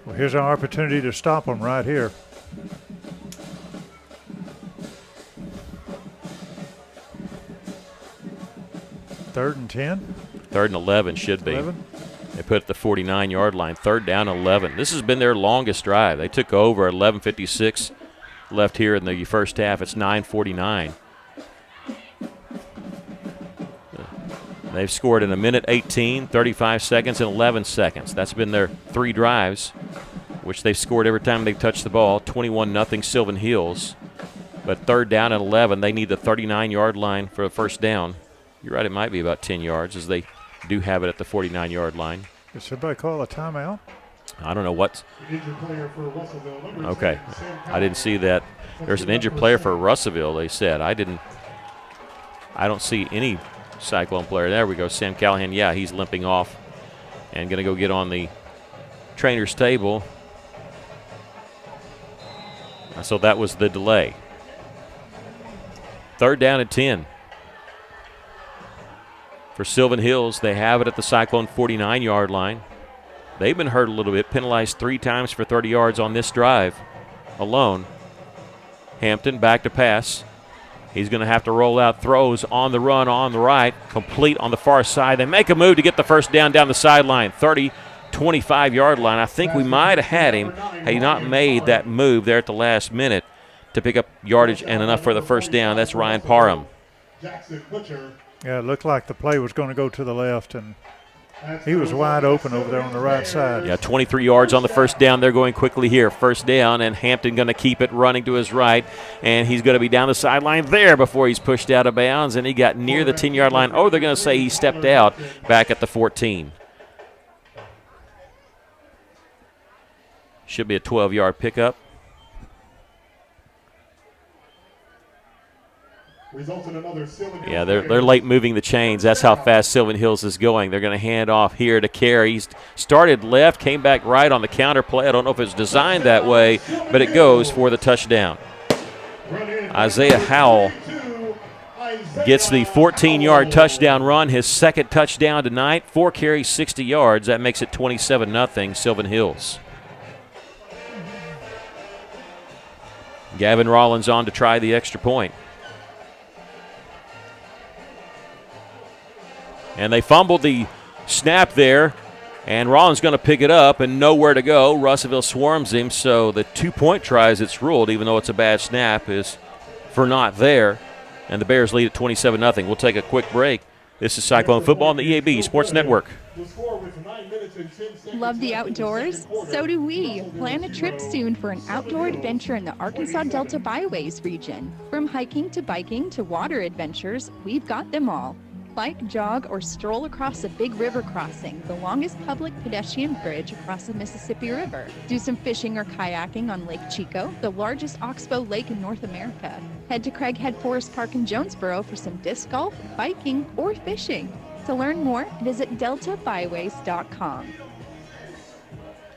Well, here's our opportunity to stop them right here. Third and 10? 3rd and 11 should be. 11? They put it at the 49-yard line, 3rd down 11. This has been their longest drive. They took over at 11:56 left here in the first half. It's 9:49. They've scored in 1:18, 35 seconds, and 11 seconds. That's been their 3 drives, which they've scored every time they've touched the ball. 21-0 Sylvan Hills. But 3rd down and 11, they need the 39-yard line for a first down. You're right, it might be about 10 yards as they do have it at the 49-yard line. Did somebody call a timeout? I don't know what's. Okay, I didn't see that. There's an injured player for Russellville, they said. I don't see any Cyclone player. There we go, Sam Callahan. Yeah, he's limping off and going to go get on the trainer's table. So that was the delay. 3rd down and 10. For Sylvan Hills, they have it at the Cyclone 49-yard line. They've been hurt a little bit, penalized 3 times for 30 yards on this drive alone. Hampton back to pass. He's going to have to roll out throws on the run on the right, complete on the far side. They make a move to get the first down the sideline, 30, 25-yard line. I think we might have had him had he not made that move there at the last minute to pick up yardage and enough for the first down. That's Ryan Parham. Yeah, it looked like the play was going to go to the left, and he was wide open over there on the right side. Yeah, 23 yards on the first down. They're going quickly here. First down, and Hampton going to keep it running to his right, and he's going to be down the sideline there before he's pushed out of bounds, and he got near the 10-yard line. Oh, they're going to say he stepped out back at the 14. Should be a 12-yard pickup. Yeah, they're late moving the chains. That's how fast Sylvan Hills is going. They're going to hand off here to Carey. He's started left, came back right on the counter play. I don't know if it's designed that way, but it goes for the touchdown. Isaiah Howell gets the 14-yard touchdown run, his second touchdown tonight. 4 carries, 60 yards. That makes it 27-0 Sylvan Hills. Gavin Rollins on to try the extra point. And they fumbled the snap there, and Rollins going to pick it up and nowhere to go. Russellville swarms him, so the 2-point try, as it's ruled, even though it's a bad snap, is for not there. And the Bears lead at 27-0. We'll take a quick break. This is Cyclone Football on the EAB Sports Network. Love the outdoors? So do we. Plan a trip soon for an outdoor adventure in the Arkansas Delta Byways region. From hiking to biking to water adventures, we've got them all. Bike, jog, or stroll across a big river crossing, the longest public pedestrian bridge across the Mississippi River. Do some fishing or kayaking on Lake Chico, the largest oxbow lake in North America. Head to Craighead Forest Park in Jonesboro for some disc golf, biking, or fishing. To learn more, visit deltabyways.com.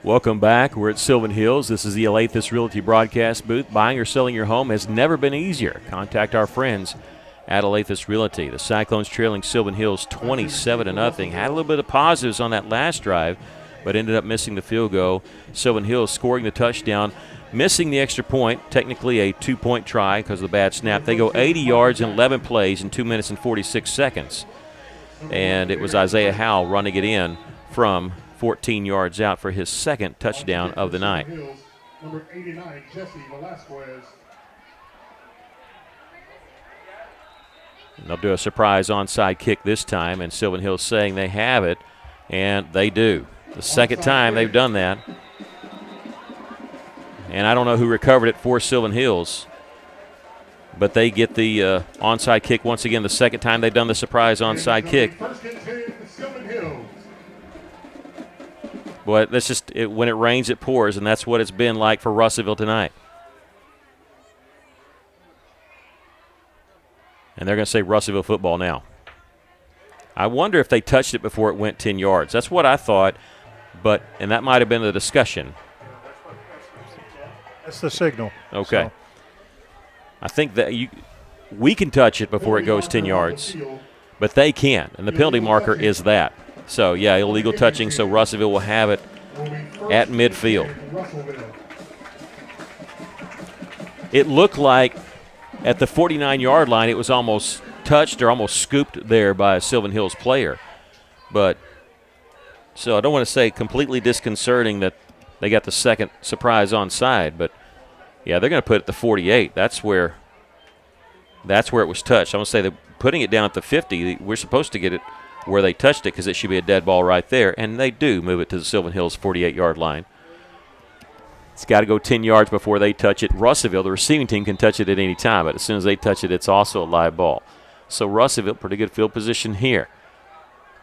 Welcome back. We're at Sylvan Hills. This is the Alathus Realty broadcast booth. Buying or selling your home has never been easier. Contact our friends at Alathus Realty. The Cyclones trailing Sylvan Hills 27-0. Had a little bit of positives on that last drive, but ended up missing the field goal. Sylvan Hills scoring the touchdown, missing the extra point, technically a 2-point try because of the bad snap. They go 80 yards in 11 plays in 2 minutes and 46 seconds. And it was Isaiah Howell running it in from 14 yards out for his second touchdown of the night. Number 89, Jesse Velasquez. They'll do a surprise onside kick this time, and Sylvan Hills saying they have it, and they do. The second time they've done that. And I don't know who recovered it for Sylvan Hills, but they get the onside kick once again. The second time they've done the surprise onside kick. Boy, that's just when it rains, it pours, and that's what it's been like for Russellville tonight. And they're going to say Russellville football now. I wonder if they touched it before it went 10 yards. That's what I thought, and that might have been the discussion. That's the signal. Okay. So. I think that we can touch it before it goes 10 yards, but they can't, and the penalty marker is that. So, yeah, illegal touching, so Russellville will have it at midfield. It looked like at the 49-yard line, it was almost touched or almost scooped there by a Sylvan Hills player. But, so I don't want to say completely disconcerting that they got the second surprise onside, but, yeah, they're going to put it at the 48. That's where it was touched. I'm going to say they're putting it down at the 50. We're supposed to get it where they touched it because it should be a dead ball right there, and they do move it to the Sylvan Hills 48-yard line. It's got to go 10 yards before they touch it. Russellville, the receiving team, can touch it at any time, but as soon as they touch it, it's also a live ball. So Russellville, pretty good field position here.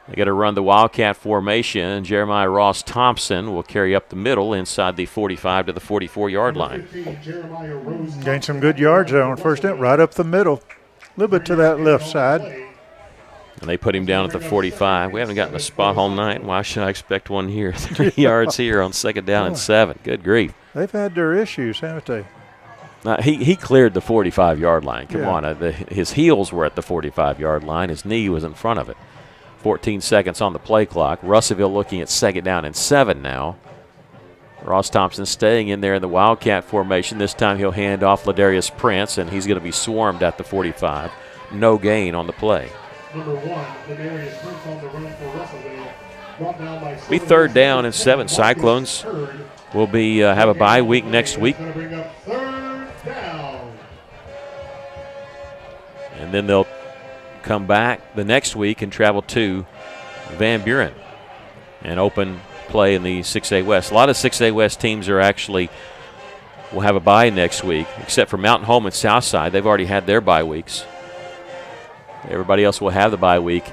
They got to run the Wildcat formation, and Jeremiah Ross Thompson will carry up the middle inside the 45 to the 44-yard line. Gained some good yards there on first down, right up the middle. A little bit to that left side. And they put him down at the 45. We haven't gotten a spot all night. Why should I expect one here? 3 yards here on second down and 7. Good grief. They've had their issues, haven't they? He cleared the 45-yard line. Come on. His heels were at the 45-yard line. His knee was in front of it. 14 seconds on the play clock. Russellville looking at second down and 7 now. Ross Thompson staying in there in the Wildcat formation. This time he'll hand off Ladarius Prince, and he's going to be swarmed at the 45. No gain on the play. Number 1, Ladarius Prince on the run for Russellville. Brought down by Be third down and 7. Cyclones will be have a bye week next week. Going to bring up third down. And then they'll come back the next week and travel to Van Buren and open play in the 6A West. A lot of 6A West teams will have a bye next week, except for Mountain Home and Southside. They've already had their bye weeks. Everybody else will have the bye week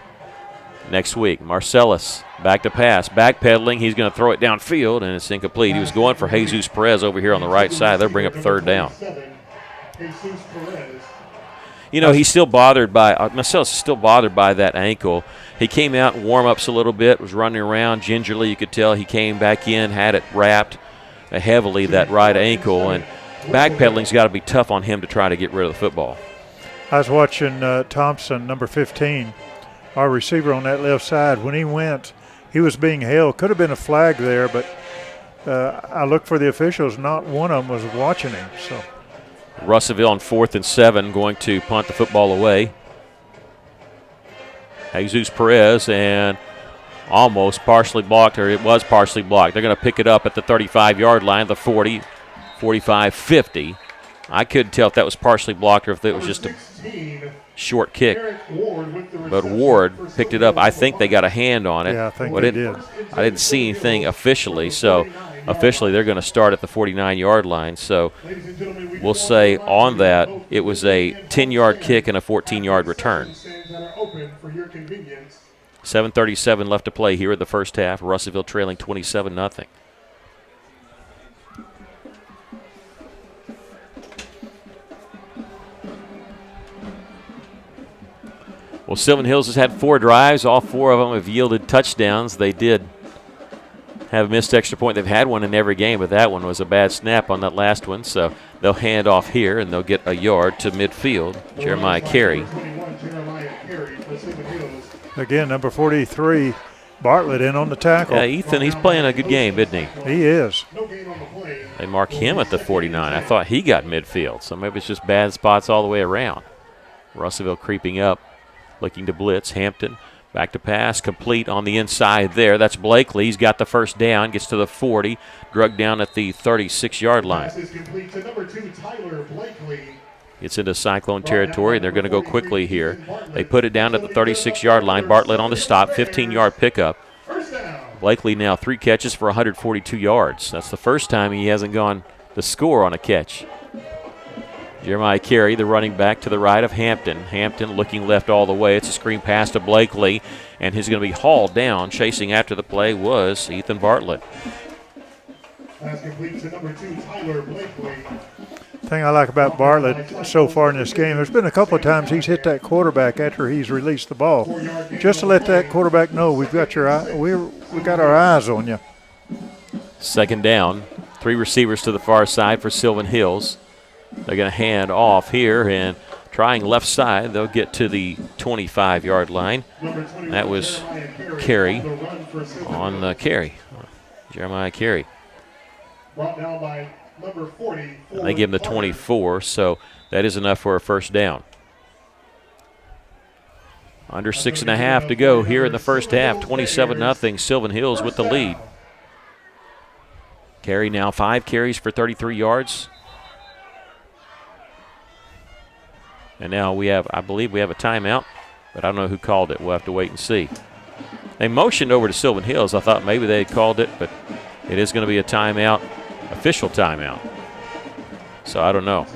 next week. Marcellus, back to pass, backpedaling. He's going to throw it downfield, and it's incomplete. He was going for Jesus Perez over here on the right side. They'll bring up third down. You know, he's still bothered by Marcellus is still bothered by that ankle. He came out in warm-ups a little bit, was running around gingerly. You could tell he came back in, had it wrapped heavily, that right ankle, and backpedaling's got to be tough on him to try to get rid of the football. I was watching Thompson, number 15, our receiver on that left side. When he went, he was being held. Could have been a flag there, but I looked for the officials. Not one of them was watching him. So Russellville on 4th and 7, going to punt the football away. Jesus Perez, and almost partially blocked, or it was partially blocked. They're going to pick it up at the 35-yard line, the 40, 45, 50. I couldn't tell if that was partially blocked or if it was just a short kick. But Ward picked it up. I think they got a hand on it. Yeah, I think they did. I didn't see anything officially, so officially they're going to start at the 49-yard line. So we'll say on that it was a 10-yard kick and a 14-yard return. 7:37 left to play here in the first half. Russellville trailing 27-0. Well, Sylvan Hills has had 4 drives. All 4 of them have yielded touchdowns. They did have a missed extra point. They've had one in every game, but that one was a bad snap on that last one. So they'll hand off here, and they'll get a yard to midfield. Jeremiah Carey. Again, number 43, Bartlett in on the tackle. Yeah, Ethan, he's playing a good game, isn't he? He is. They mark him at the 49. I thought he got midfield, so maybe it's just bad spots all the way around. Russellville creeping up, looking to blitz. Hampton back to pass, complete on the inside there. That's Blakely. He's got the first down, gets to the 40, drugged down at the 36-yard line. Gets into Cyclone territory, and they're going to go quickly here. They put it down at the 36-yard line. Bartlett on the stop, 15-yard pickup. Blakely now 3 catches for 142 yards. That's the first time he hasn't gone to score on a catch. Jeremiah Carey, the running back, to the right of Hampton. Hampton looking left all the way. It's a screen pass to Blakely, and he's going to be hauled down. Chasing after the play was Ethan Bartlett. Pass complete to number 2, Tyler Blakely. The thing I like about Bartlett so far in this game, there's been a couple of times he's hit that quarterback after he's released the ball, just to let that quarterback know we've got your eye, we got our eyes on you. Second down, 3 receivers to the far side for Sylvan Hills. They're going to hand off here and trying left side. They'll get to the 25-yard line. That was Carey on the carry. Jeremiah Carey. Brought down by number 40. They give him the 24, so that is enough for a first down. Under 6.5 to go here in the first half. 27-0. Sylvan Hills with the lead. Carey now 5 carries for 33 yards. And now I believe we have a timeout, but I don't know who called it. We'll have to wait and see. They motioned over to Sylvan Hills. I thought maybe they had called it, but it is going to be a timeout, official timeout. So I don't know.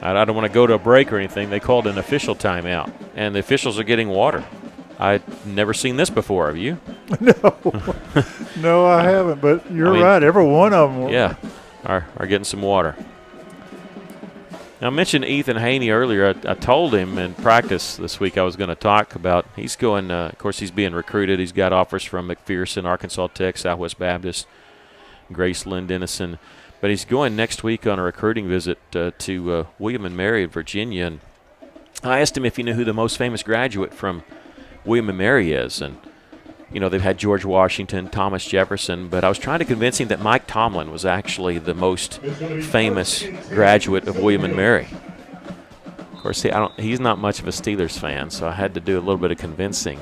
I don't want to go to a break or anything. They called an official timeout, and the officials are getting water. I've never seen this before. Have you? No, I haven't, but you're right. Every one of them are getting some water. Now, I mentioned Ethan Haney earlier. I told him in practice this week I was going to talk about, he's going, of course, he's being recruited. He's got offers from McPherson, Arkansas Tech, Southwest Baptist, Graceland, Denison. But he's going next week on a recruiting visit to William & Mary in Virginia. And I asked him if he knew who the most famous graduate from William & Mary is. And, you know, they've had George Washington, Thomas Jefferson, but I was trying to convince him that Mike Tomlin was actually the most famous graduate of William & Mary. Of course, he's not much of a Steelers fan, so I had to do a little bit of convincing.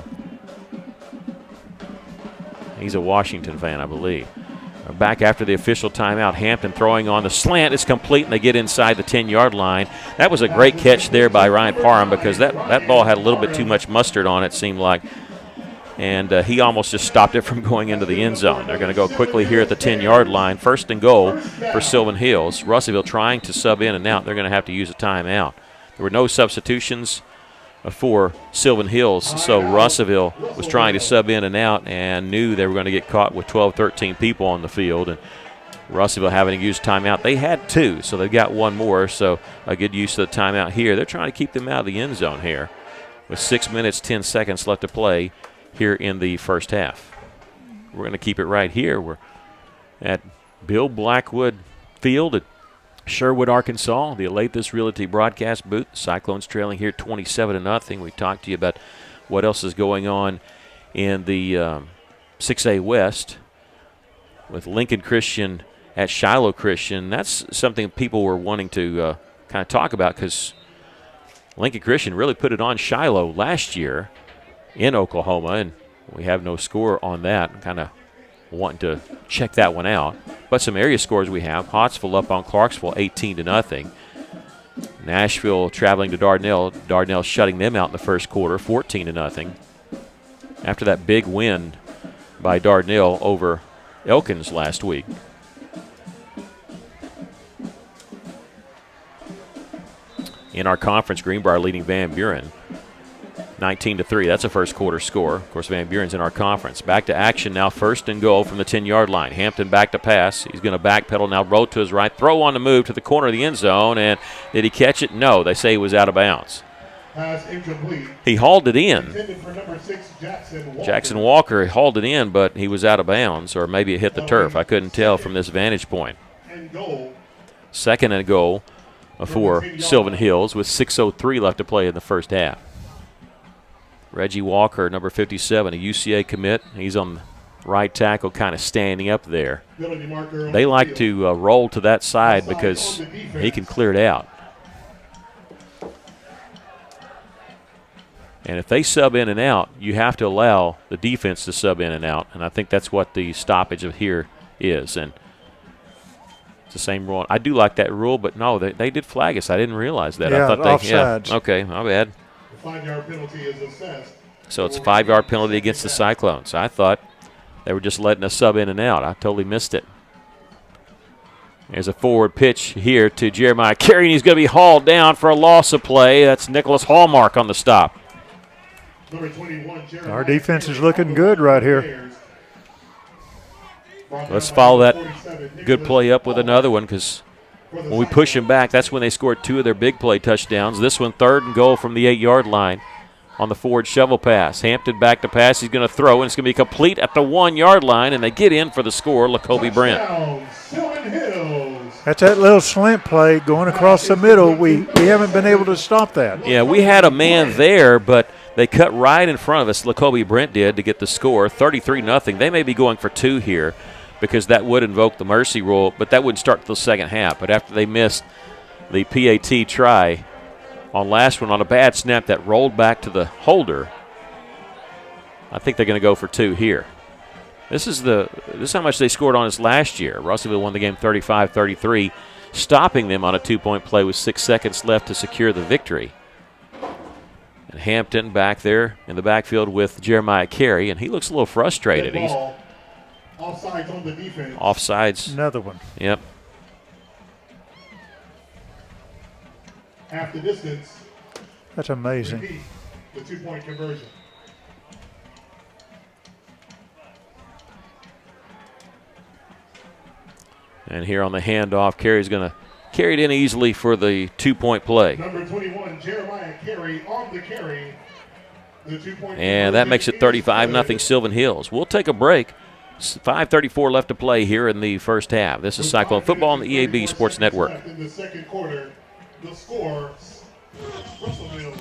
He's a Washington fan, I believe. Back after the official timeout. Hampton throwing on the slant. It's complete, and they get inside the 10-yard line. That was a great catch there by Ryan Parham because that ball had a little bit too much mustard on it, seemed like. And he almost just stopped it from going into the end zone. They're going to go quickly here at the 10-yard line. 1st and goal for Sylvan Hills. Russellville trying to sub in and out. They're going to have to use a timeout. There were no substitutions for Sylvan Hills, so Russellville was trying to sub in and out and knew they were going to get caught with 12, 13 people on the field. And Russellville having to use timeout. They had 2, so they've got 1 more, so a good use of the timeout here. They're trying to keep them out of the end zone here with 6 minutes, 10 seconds left to play here in the first half. We're going to keep it right here. We're at Bill Blackwood Field at Sherwood, Arkansas, the Alathus Realty broadcast booth. Cyclones trailing here 27-0. We talked to you about what else is going on in the 6A West with Lincoln Christian at Shiloh Christian. That's something people were wanting to kind of talk about because Lincoln Christian really put it on Shiloh last year in Oklahoma, and we have no score on that. Kind of wanting to check that one out. But some area scores we have. Pottsville up on Clarksville 18-0. Nashville traveling to Dardanelle. Dardanelle shutting them out in the first quarter 14-0. After that big win by Dardanelle over Elkins last week. In our conference, Greenbrier leading Van Buren 19-3. That's a first quarter score. Of course, Van Buren's in our conference. Back to action now. 1st and goal from the 10-yard line. Hampton back to pass. He's going to backpedal now. Roll to his right. Throw on the move to the corner of the end zone. And did he catch it? No. They say he was out of bounds. Pass incomplete. He hauled it in. Intended for number 6, Jackson Walker hauled it in, but he was out of bounds, or maybe it hit the turf. I couldn't tell from this vantage point. 2nd and goal for Sylvan Hills with 6:03 left to play in the first half. Reggie Walker, number 57, a UCA commit. He's on the right tackle, kind of standing up there. They like to roll to that side because he can clear it out. And if they sub in and out, you have to allow the defense to sub in and out. And I think that's what the stoppage of here is. And it's the same rule. I do like that rule, but no, they did flag us. I didn't realize that. Yeah, I thought offsides. Yeah, okay, my bad. The 5-yard penalty is assessed. So it's a 5-yard penalty against the Cyclones. I thought they were just letting us sub in and out. I totally missed it. There's a forward pitch here to Jeremiah Carey, and he's going to be hauled down for a loss of play. That's Nicholas Hallmark on the stop. Number 21, Our defense is looking good right here. Let's follow that good play up with another one because when we push them back, that's when they scored 2 of their big play touchdowns. This one, 3rd and goal from the 8-yard line on the forward shovel pass. Hampton back to pass. He's going to throw, and it's going to be complete at the 1-yard line, and they get in for the score, Lacoby Brent. That's that little slant play going across the middle. We haven't been able to stop that. Yeah, we had a man there, but they cut right in front of us. Lacoby Brent did to get the score, 33-0. They may be going for 2 here because that would invoke the mercy rule, but that wouldn't start until the second half. But after they missed the PAT try on last one on a bad snap that rolled back to the holder, I think they're going to go for 2 here. This is how much they scored on us last year. Russellville won the game 35-33, stopping them on a 2-point play with 6 seconds left to secure the victory. And Hampton back there in the backfield with Jeremiah Carey, and he looks a little frustrated. He's offsides on the defense. Offsides. Another one. Yep. Half the distance. That's amazing. Repeat the 2-point conversion. And here on the handoff, Carey's going to carry it in easily for the 2-point play. Number 21, Jeremiah Carey on the carry. The 2-point and that makes it 35-0 Sylvan Hills. We'll take a break. 5:34 left to play here in the first half. This is Cyclone Football on the EAB Sports Network. In the second quarter, the score.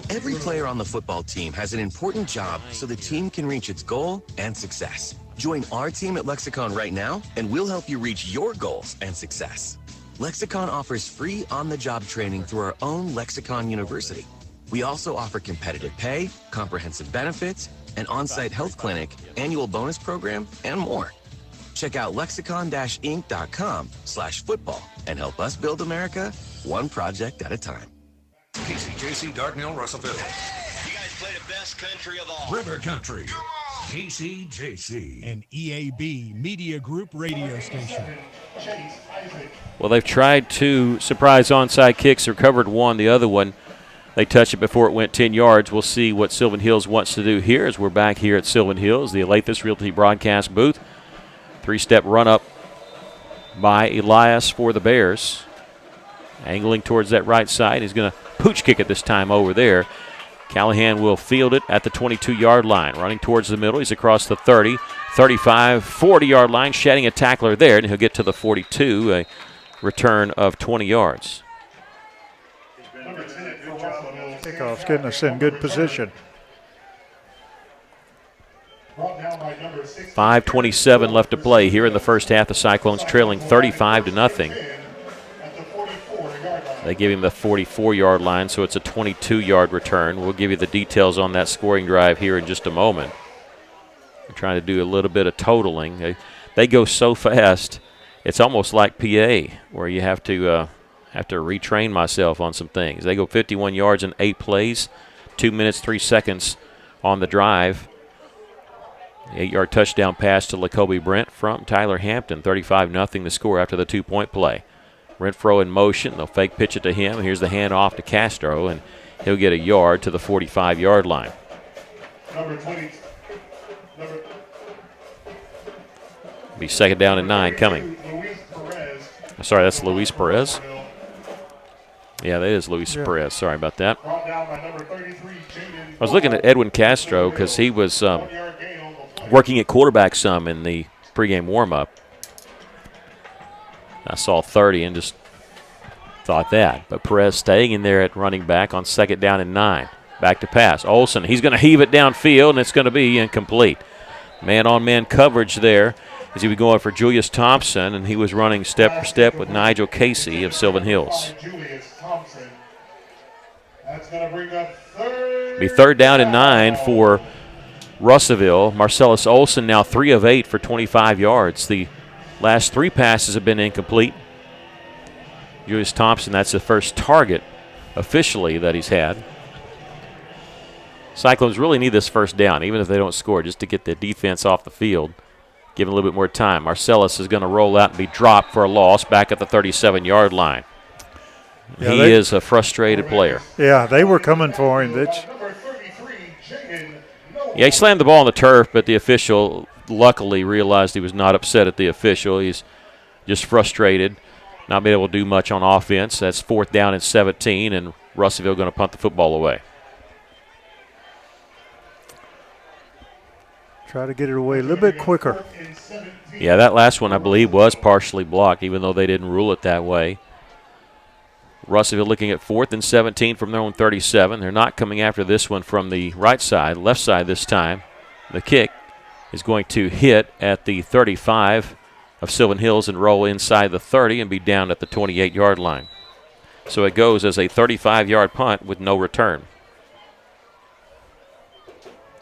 Every player on the football team has an important job so the team can reach its goal and success. Join our team at Lexicon right now, and we'll help you reach your goals and success. Lexicon offers free on-the-job training through our own Lexicon University. We also offer competitive pay, comprehensive benefits, an on-site health clinic, annual bonus program, and more. Check out lexicon-inc.com/football and help us build America one project at a time. KCJC, Dardanelle, Russellville. You guys play the best country of all. River Country. KCJC. An EAB Media Group radio station. Well, they've tried two surprise onside kicks, recovered one. The other one, they touched it before it went 10 yards. We'll see what Sylvan Hills wants to do here as we're back here at Sylvan Hills, the Alathus Realty broadcast booth. Three-step run-up by Elias for the Bears. Angling towards that right side. He's going to pooch kick it this time over there. Callahan will field it at the 22-yard line. Running towards the middle. He's across the 30, 35, 40-yard line. Shedding a tackler there, and he'll get to the 42, a return of 20 yards. Kickoff's getting us in good position. 5:27 left to play here in the first half. The Cyclones trailing 35-0. They give him the 44-yard line, so it's a 22-yard return. We'll give you the details on that scoring drive here in just a moment. We're trying to do a little bit of totaling. They go so fast, it's almost like PA, where you have to retrain myself on some things. They go 51 yards in 8 plays, 2 minutes, 3 seconds on the drive. 8-yard touchdown pass to Lacoby Brent from Tyler Hampton. 35-0 the score after the 2-point play. Renfro in motion. They'll fake pitch it to him. Here's the handoff to Castro, and he'll get a yard to the 45-yard line. Be second down and 9 coming. Sorry, that's Luis Perez. Yeah, that is Luis Perez. Sorry about that. I was looking at Edwin Castro because he was working at quarterback some in the pregame warm-up. I saw 30 and just thought that. But Perez staying in there at running back on second down and 9. Back to pass. Olsen, he's going to heave it downfield, and it's going to be incomplete. Man-on-man coverage there as he was going for Julius Thompson, and he was running step for step with Nigel Casey of Sylvan Hills. Be third down and 9 for Russellville. Marcellus Olsen now 3 of 8 for 25 yards. The last 3 passes have been incomplete. Julius Thompson, that's the first target officially that he's had. Cyclones really need this first down, even if they don't score, just to get the defense off the field. Give him a little bit more time. Marcellus is going to roll out and be dropped for a loss back at the 37-yard line. Yeah, he is a frustrated player. Yeah, they were coming for him. Yeah, he slammed the ball on the turf, but the official luckily realized he was not upset at the official. He's just frustrated, not being able to do much on offense. That's fourth down and 17, and Russellville going to punt the football away. Try to get it away a little bit quicker. Yeah, that last one, I believe, was partially blocked, even though they didn't rule it that way. Russellville looking at 4th and 17 from their own 37. They're not coming after this one from the right side, left side this time. The kick is going to hit at the 35 of Sylvan Hills and roll inside the 30 and be down at the 28-yard line. So it goes as a 35-yard punt with no return.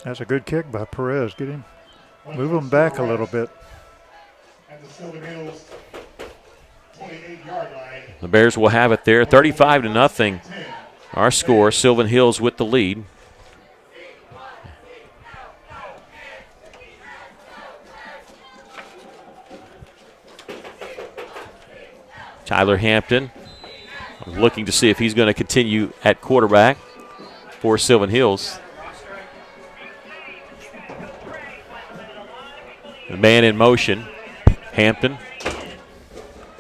That's a good kick by Perez. Get him, move him back a little bit. At the Sylvan Hills 28-yard line. The Bears will have it there, 35-0. Our score, Sylvan Hills with the lead. Tyler Hampton looking to see if he's going to continue at quarterback for Sylvan Hills. The man in motion, Hampton.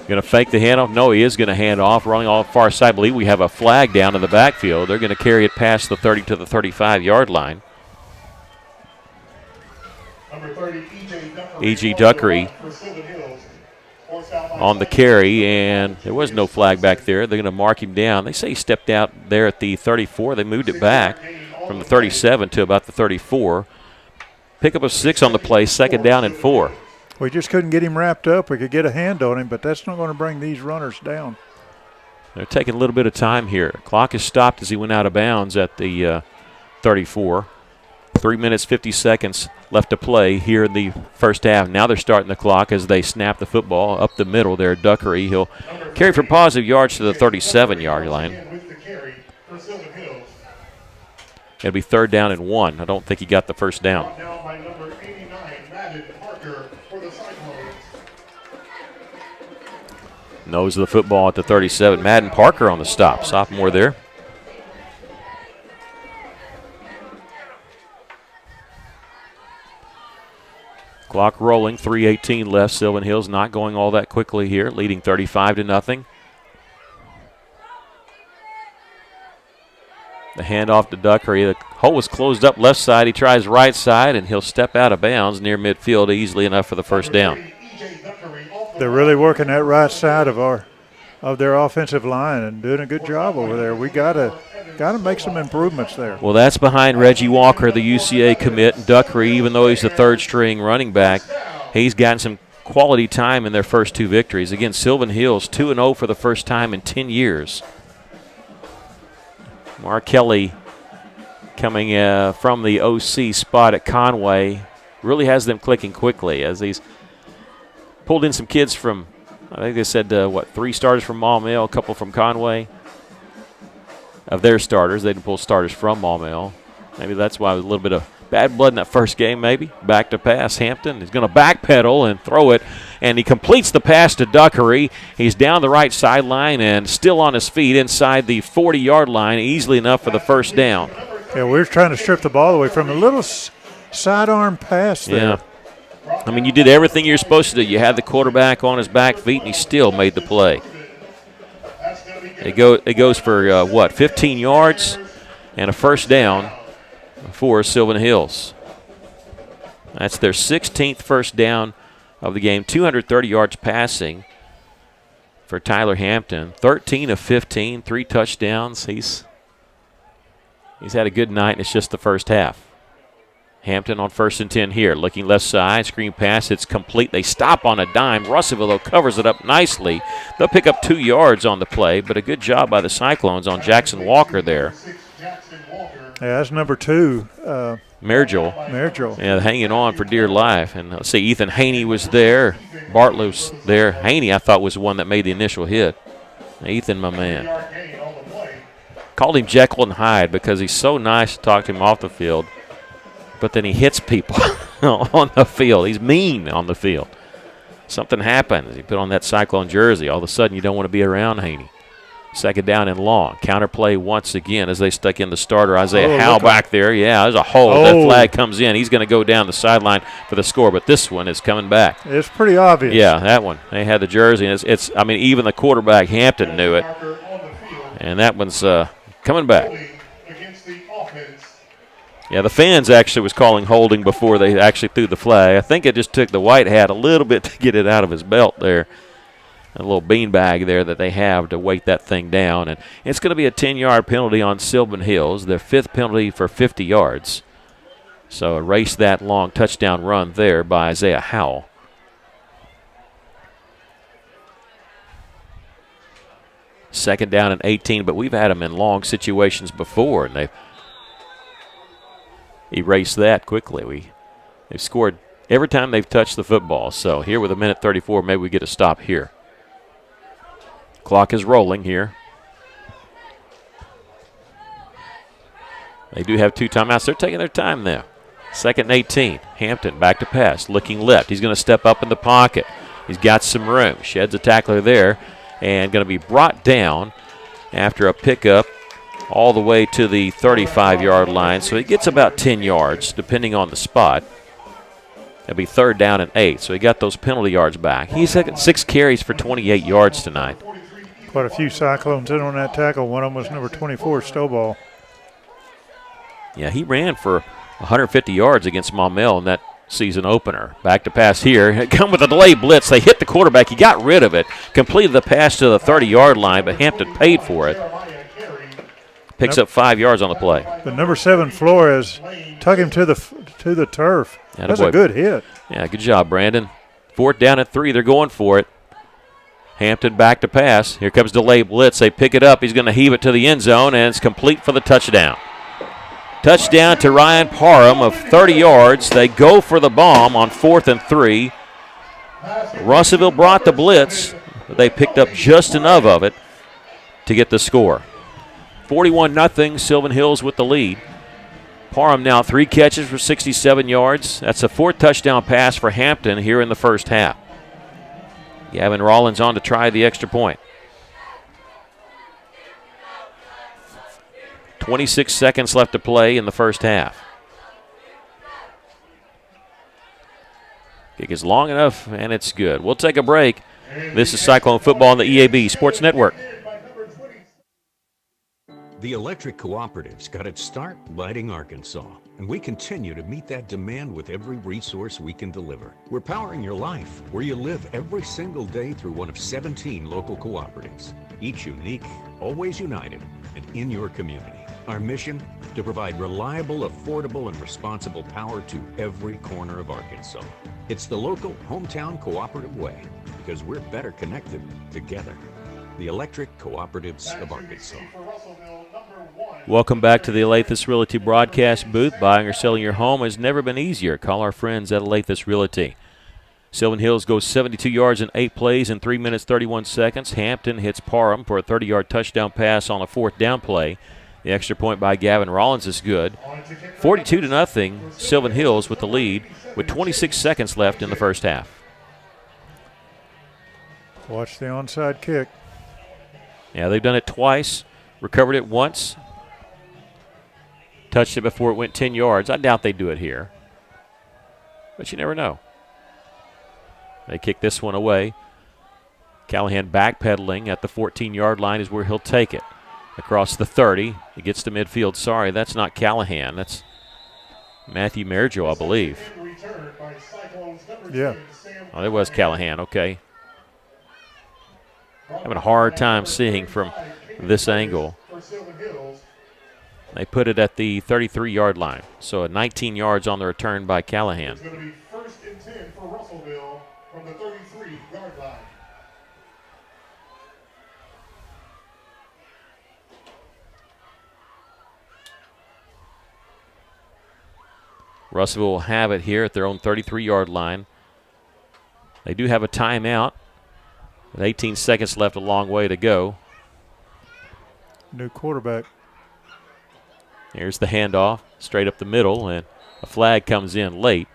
Going to fake the handoff. No, he is going to hand off. Running off far side. I believe we have a flag down in the backfield. They're going to carry it past the 30 to the 35-yard line. Number 30, E.G. Duckery on the carry, and there was no flag back there. They're going to mark him down. They say he stepped out there at the 34. They moved it back from the 37 to about the 34. Pickup of 6 on the play, second down and 4. We just couldn't get him wrapped up. We could get a hand on him, but that's not going to bring these runners down. They're taking a little bit of time here. Clock is stopped as he went out of bounds at the 34. 3 minutes, 50 seconds left to play here in the first half. Now they're starting the clock as they snap the football up the middle there. Duckery, he'll carry for positive yards to the 37-yard line. It'll be 3rd down and 1. I don't think he got the first down. Nose of the football at the 37. Madden Parker on the stop. Sophomore there. Clock rolling, 3:18 left. Sylvan Hills not going all that quickly here, leading 35-0. The handoff to Duckery. The hole was closed up left side. He tries right side, and he'll step out of bounds near midfield easily enough for the first down. They're really working that right side of their offensive line and doing a good job over there. We gotta make some improvements there. Well, that's behind Reggie Walker, the UCA commit. And Duckery, even though he's the 3rd-string running back, he's gotten some quality time in their first 2 victories. Again, Sylvan Hills 2-0 for the first time in 10 years. Mark Kelly coming from the OC spot at Conway really has them clicking quickly as he's pulled in some kids from, I think they said, 3 starters from Maumelle, a couple from Conway. Of their starters, they didn't pull starters from Maumelle. Maybe that's why it was a little bit of bad blood in that first game, maybe. Back to pass. Hampton is going to backpedal and throw it, and he completes the pass to Duckery. He's down the right sideline and still on his feet inside the 40-yard line, easily enough for the first down. Yeah, we were trying to strip the ball away from a little sidearm pass there. Yeah. I mean, you did everything you're supposed to do. You had the quarterback on his back feet, and he still made the play. It goes for, 15 yards and a first down for Sylvan Hills. That's their 16th first down of the game. 230 yards passing for Tyler Hampton. 13 of 15, 3 touchdowns. He's had a good night, and it's just the first half. Hampton on 1st and 10 here. Looking left side. Screen pass. It's complete. They stop on a dime. Russellville, though, covers it up nicely. They'll pick up 2 yards on the play, but a good job by the Cyclones on Jackson Walker there. Yeah, that's number 2. Mergel. Yeah, hanging on for dear life. And let's see, Ethan Haney was there. Bartlow's there. Haney, I thought, was the one that made the initial hit. Ethan, my man. Called him Jekyll and Hyde because he's so nice to talk to him off the field. But then he hits people on the field. He's mean on the field. Something happens. He put on that Cyclone jersey. All of a sudden, you don't want to be around Haney. 2nd down and long. Counterplay once again as they stuck in the starter, Isaiah Howe back there. Yeah, there's a hole. That flag comes in. He's going to go down the sideline for the score, but this one is coming back. It's pretty obvious. Yeah, that one. They had the jersey. And I mean, even the quarterback, Hampton, knew it. And that one's coming back. Yeah, the fans actually was calling holding before they actually threw the flag. I think it just took the white hat a little bit to get it out of his belt there. A little beanbag there that they have to weight that thing down. And it's going to be a 10-yard penalty on Sylvan Hills, their 5th penalty for 50 yards. So erase that long touchdown run there by Isaiah Howell. Second down and 18, but we've had them in long situations before, and they've erased that quickly. They've scored every time they've touched the football. So here with 1:34, maybe we get a stop here. Clock is rolling here. They do have 2 timeouts. They're taking their time now. 2nd and 18. Hampton back to pass, looking left. He's going to step up in the pocket. He's got some room. Sheds a tackler there and going to be brought down after a pickup all the way to the 35-yard line. So he gets about 10 yards, depending on the spot. It'll be 3rd down and 8. So he got those penalty yards back. He's had 6 carries for 28 yards tonight. Quite a few Cyclones in on that tackle. One of them was number 24, Stovall. Yeah, he ran for 150 yards against Maumelle in that season opener. Back to pass here. Come with a delayed blitz. They hit the quarterback. He got rid of it. Completed the pass to the 30-yard line, but Hampton paid for it. Picks up 5 yards on the play. The number 7, Flores, took him to the turf. That's a good hit. Yeah, good job, Brandon. 4th down and 3. They're going for it. Hampton back to pass. Here comes delayed blitz. They pick it up. He's going to heave it to the end zone, and it's complete for the touchdown. Touchdown to Ryan Parham of 30 yards. They go for the bomb on 4th and 3. Russellville brought the blitz, but they picked up just enough of it to get the score. 41-0, Sylvan Hills with the lead. Parham now 3 catches for 67 yards. That's a 4th touchdown pass for Hampton here in the first half. Gavin Rollins on to try the extra point. 26 seconds left to play in the first half. Kick is long enough, and it's good. We'll take a break. This is Cyclone Football on the EAB Sports Network. The electric cooperatives got its start lighting Arkansas, and we continue to meet that demand with every resource we can deliver. We're powering your life where you live every single day through one of 17 local cooperatives, each unique, always united, and in your community. Our mission, to provide reliable, affordable, and responsible power to every corner of Arkansas. It's the local hometown cooperative way, because we're better connected together. The Electric Cooperatives of Arkansas. Welcome back to the Alathus Realty broadcast booth. Buying or selling your home has never been easier. Call our friends at Alathus Realty. Sylvan Hills goes 72 yards in 8 plays in 3 minutes 31 seconds. Hampton hits Parham for a 30-yard touchdown pass on a 4th down play. The extra point by Gavin Rollins is good. 42-0, Sylvan Hills with the lead with 26 seconds left in the first half. Watch the onside kick. Yeah, they've done it twice, recovered it once, touched it before it went 10 yards. I doubt they do it here, but you never know. They kick this one away. Callahan backpedaling at the 14-yard line is where he'll take it. Across the 30, he gets to midfield. Sorry, that's not Callahan. That's Matthew Merjo, I believe. Yeah. Oh, it was Callahan, okay. Having a hard time seeing from this angle. They put it at the 33-yard line, so 19 yards on the return by Callahan. It's going to be 1st and 10 for Russellville from the 33-yard line. Russellville will have it here at their own 33-yard line. They do have a timeout. With 18 seconds left, a long way to go. New quarterback. Here's the handoff, straight up the middle, and a flag comes in late.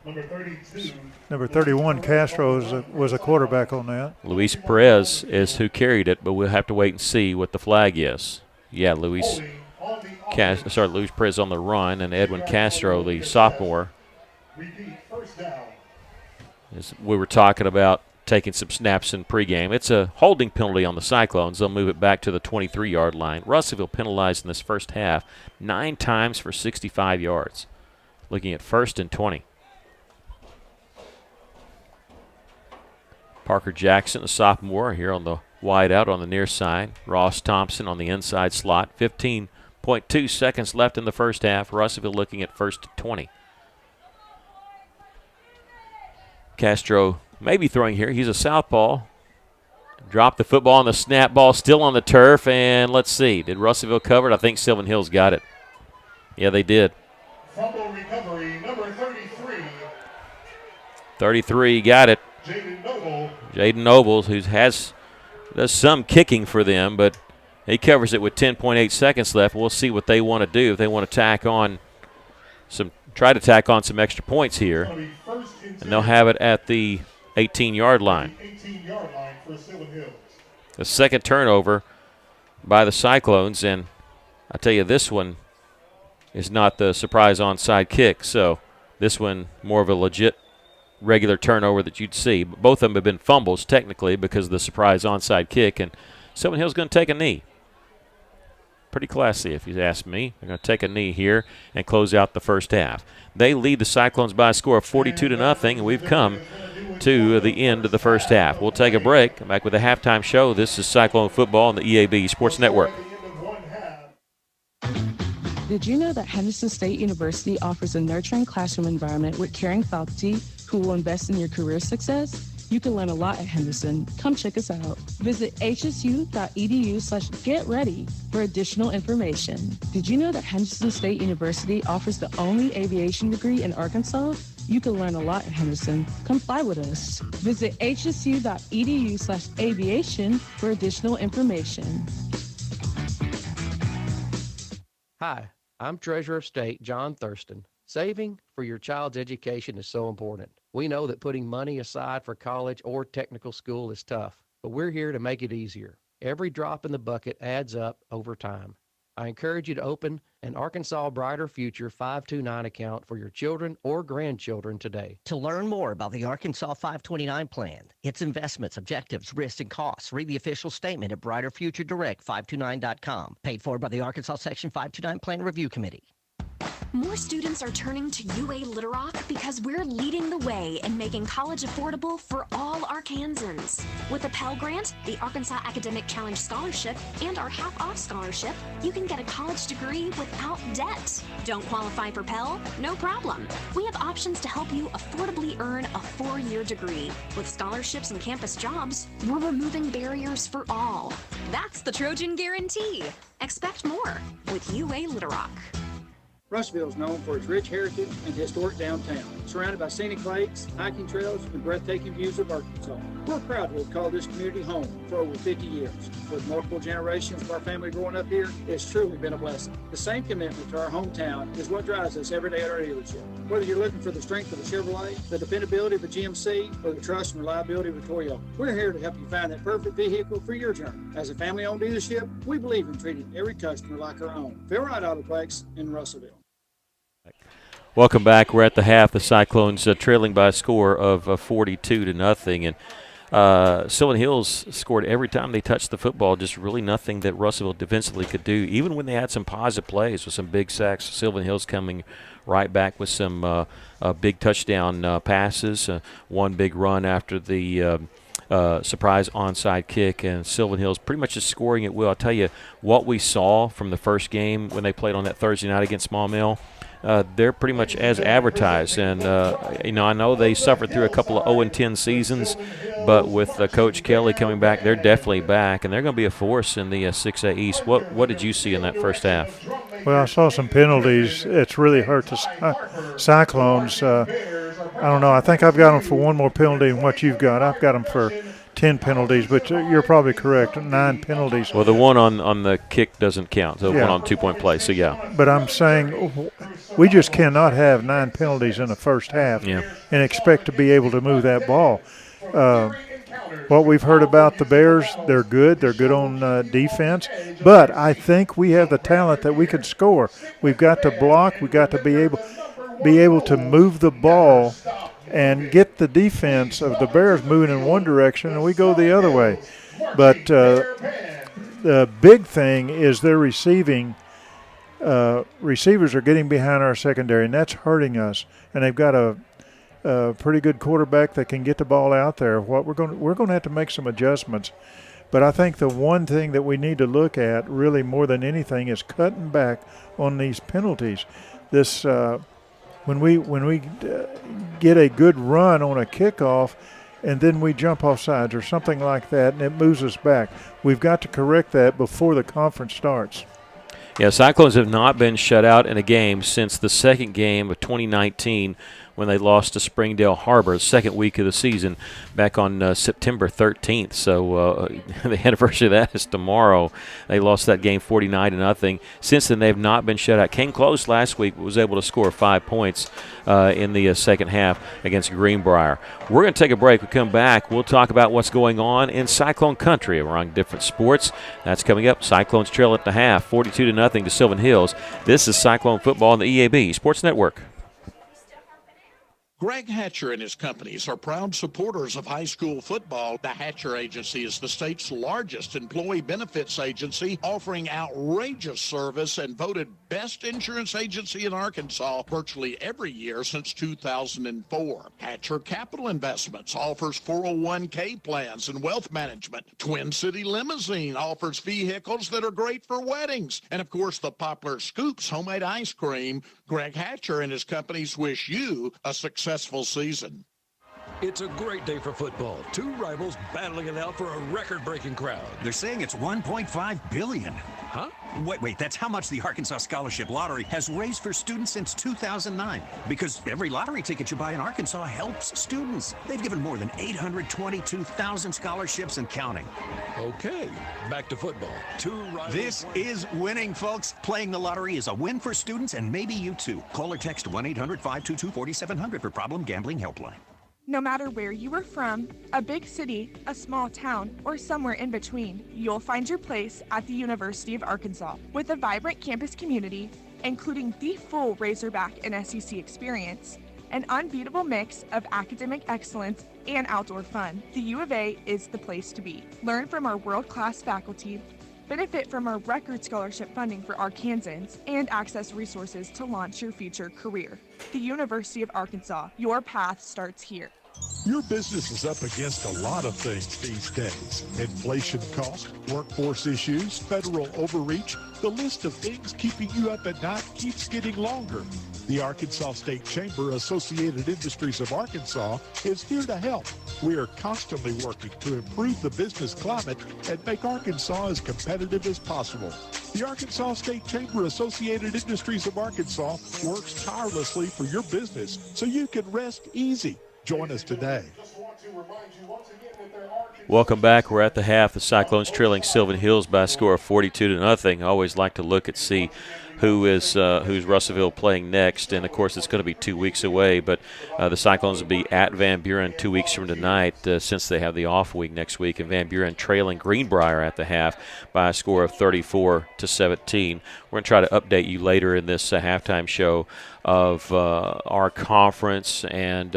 Number 31, Castro, was a quarterback on that. Luis Perez is who carried it, but we'll have to wait and see what the flag is. Yeah, Luis Perez on the run, and Edwin Castro, the sophomore. As we were talking about taking some snaps in pregame. It's a holding penalty on the Cyclones. They'll move it back to the 23-yard line. Russellville penalized in this first half 9 times for 65 yards. Looking at 1st and 20. Parker Jackson, a sophomore, here on the wide out on the near side. Ross Thompson on the inside slot. 15.2 seconds left in the first half. Russellville looking at 1st and 20. Castro may be throwing here. He's a southpaw. Dropped the football on the snap ball, still on the turf, and let's see. Did Russellville cover it? I think Sylvan Hills got it. Yeah, they did. Fumble recovery, number 33. 33 got it. Jaden Nobles, who does some kicking for them, but he covers it with 10.8 seconds left. We'll see what they want to do. If they want to try to tack on some extra points here, and they'll have it at the 18-yard line. The second turnover by the Cyclones, and I tell you, this one is not the surprise onside kick, so this one more of a legit regular turnover that you'd see. But both of them have been fumbles technically because of the surprise onside kick, and Sylvan Hill's going to take a knee. Pretty classy, if you ask me. They're going to take a knee here and close out the first half. They lead the Cyclones by a score of 42-0, and we've come to the end of the first half. We'll take a break. Come back with a halftime show. This is Cyclone Football on the EAB Sports Network. Did you know that Henderson State University offers a nurturing classroom environment with caring faculty who will invest in your career success? You can learn a lot at Henderson. Come check us out. Visit hsu.edu/getready for additional information. Did you know that Henderson State University offers the only aviation degree in Arkansas? You can learn a lot at Henderson. Come fly with us. Visit hsu.edu/aviation for additional information. Hi, I'm Treasurer of State John Thurston. Saving for your child's education is so important. We know that putting money aside for college or technical school is tough, but we're here to make it easier. Every drop in the bucket adds up over time. I encourage you to open an Arkansas Brighter Future 529 account for your children or grandchildren today. To learn more about the Arkansas 529 plan, its investments, objectives, risks, and costs, read the official statement at brighterfuturedirect529.com. Paid for by the Arkansas Section 529 Plan Review Committee. More students are turning to UA Little Rock because we're leading the way in making college affordable for all Arkansans. With a Pell Grant, the Arkansas Academic Challenge Scholarship, and our half-off scholarship, you can get a college degree without debt. Don't qualify for Pell? No problem. We have options to help you affordably earn a 4-year degree. With scholarships and campus jobs, we're removing barriers for all. That's the Trojan Guarantee. Expect more with UA Little Rock. Russellville is known for its rich heritage and historic downtown, surrounded by scenic lakes, hiking trails, and breathtaking views of Arkansas. We're proud to have called this community home for over 50 years. With multiple generations of our family growing up here, it's truly been a blessing. The same commitment to our hometown is what drives us every day at our dealership. Whether you're looking for the strength of a Chevrolet, the dependability of a GMC, or the trust and reliability of a Toyota, we're here to help you find that perfect vehicle for your journey. As a family-owned dealership, we believe in treating every customer like our own. Fairride Autoplex in Russellville. Welcome back. We're at the half. The Cyclones trailing by a score of 42-0. And Sylvan Hills scored every time they touched the football. Just really nothing that Russellville defensively could do. Even when they had some positive plays with some big sacks, Sylvan Hills coming right back with some big touchdown passes. One big run after the surprise onside kick, and Sylvan Hills pretty much just scoring at will. I'll tell you what we saw from the first game when they played on that Thursday night against Small Mill. They're pretty much as advertised, and I know they suffered through a couple of 0-10 seasons, but with Coach Kelly coming back, they're definitely back, and they're going to be a force in the 6A East. What did you see in that first half? Well, I saw some penalties. It's really hurt the Cyclones. I don't know. I think I've got them for one more penalty than what you've got. I've got them for 10 penalties, but you're probably correct, 9 penalties. Well, the one on the kick doesn't count, the one on two-point play, so yeah. But I'm saying we just cannot have 9 penalties in the first half and expect to be able to move that ball. What we've heard about the Bears, they're good. They're good on defense. But I think we have the talent that we could score. We've got to block. We've got to be able to move the ball and get the defense of the Bears moving in one direction, and we go the other way. But the big thing is their receiving. Receivers are getting behind our secondary, and that's hurting us. And they've got a pretty good quarterback that can get the ball out there. We're going to have to make some adjustments. But I think the one thing that we need to look at really more than anything is cutting back on these penalties. This when we get a good run on a kickoff and then we jump off sides or something like that and it moves us back, we've got to correct that before the conference starts. Yeah, Cyclones have not been shut out in a game since the second game of 2019 when they lost to Springdale Harbor, the second week of the season, back on September 13th. So the anniversary of that is tomorrow. They lost that game 49-0. Since then, they've not been shut out. Came close last week, but was able to score 5 points in the second half against Greenbrier. We're going to take a break. We come back. We'll talk about what's going on in Cyclone country around different sports. That's coming up. Cyclones trail at the half, 42-0 to Sylvan Hills. This is Cyclone football on the EAB Sports Network. Greg Hatcher and his companies are proud supporters of high school football. The Hatcher Agency is the state's largest employee benefits agency, offering outrageous service and voted best insurance agency in Arkansas virtually every year since 2004. Hatcher Capital Investments offers 401k plans and wealth management. Twin City Limousine offers vehicles that are great for weddings. And, of course, the popular Scoops homemade ice cream. Greg Hatcher and his companies wish you a successful season. It's a great day for football. Two rivals battling it out for a record-breaking crowd. They're saying it's $1.5 billion. Huh? Wait, that's how much the Arkansas Scholarship Lottery has raised for students since 2009. Because every lottery ticket you buy in Arkansas helps students. They've given more than 822,000 scholarships and counting. Okay, back to football. Two rivals. This is winning, folks. Playing the lottery is a win for students and maybe you too. Call or text 1-800-522-4700 for Problem Gambling Helpline. No matter where you are from, a big city, a small town, or somewhere in between, you'll find your place at the University of Arkansas. With a vibrant campus community, including the full Razorback and SEC experience, an unbeatable mix of academic excellence and outdoor fun, the U of A is the place to be. Learn from our world-class faculty, benefit from our record scholarship funding for Arkansans, and access resources to launch your future career. The University of Arkansas, your path starts here. Your business is up against a lot of things these days. Inflation cost, workforce issues, federal overreach. The list of things keeping you up at night keeps getting longer. The Arkansas State Chamber Associated Industries of Arkansas is here to help. We are constantly working to improve the business climate and make Arkansas as competitive as possible. The Arkansas State Chamber Associated Industries of Arkansas works tirelessly for your business so you can rest easy. Join us today. Welcome back. We're at the half. The Cyclones trailing Sylvan Hills by a score of 42-0. I always like to look and see who's Russellville playing next, and of course it's going to be 2 weeks away. But the Cyclones will be at Van Buren 2 weeks from tonight, since they have the off week next week. And Van Buren trailing Greenbrier at the half by a score of 34-17. We're going to try to update you later in this halftime show of our conference and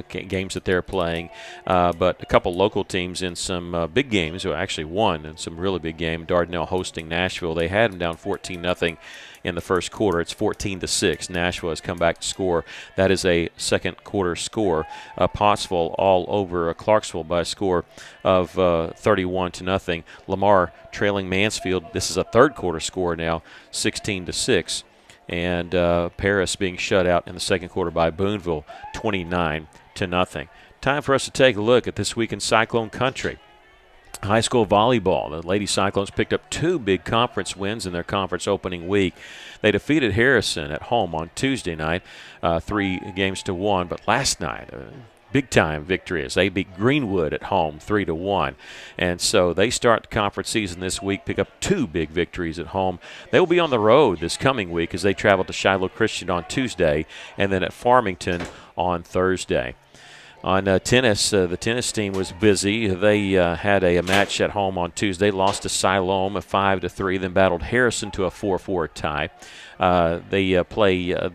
games that they're playing. But a couple local teams in some big games, or actually one in some really big game. Dardanelle hosting Nashville. They had them down 14-0 in the first quarter. It's 14-6. Nashville has come back to score. That is a second quarter score. Pottsville all over Clarksville by a score of 31-0. Lamar trailing Mansfield. This is a third quarter score now, 16-6. And Paris being shut out in the second quarter by Boonville, 29-0. Time for us to take a look at this week in Cyclone Country. High school volleyball. The Lady Cyclones picked up two big conference wins in their conference opening week. They defeated Harrison at home on Tuesday night, 3-1. But last night, big-time victory as they beat Greenwood at home 3-1. And so they start the conference season this week, pick up two big victories at home. They will be on the road this coming week as they travel to Shiloh Christian on Tuesday and then at Farmington on Thursday. On tennis, the tennis team was busy. They had a match at home on Tuesday, lost to Siloam 5-3, then battled Harrison to a 4-4 tie. They play a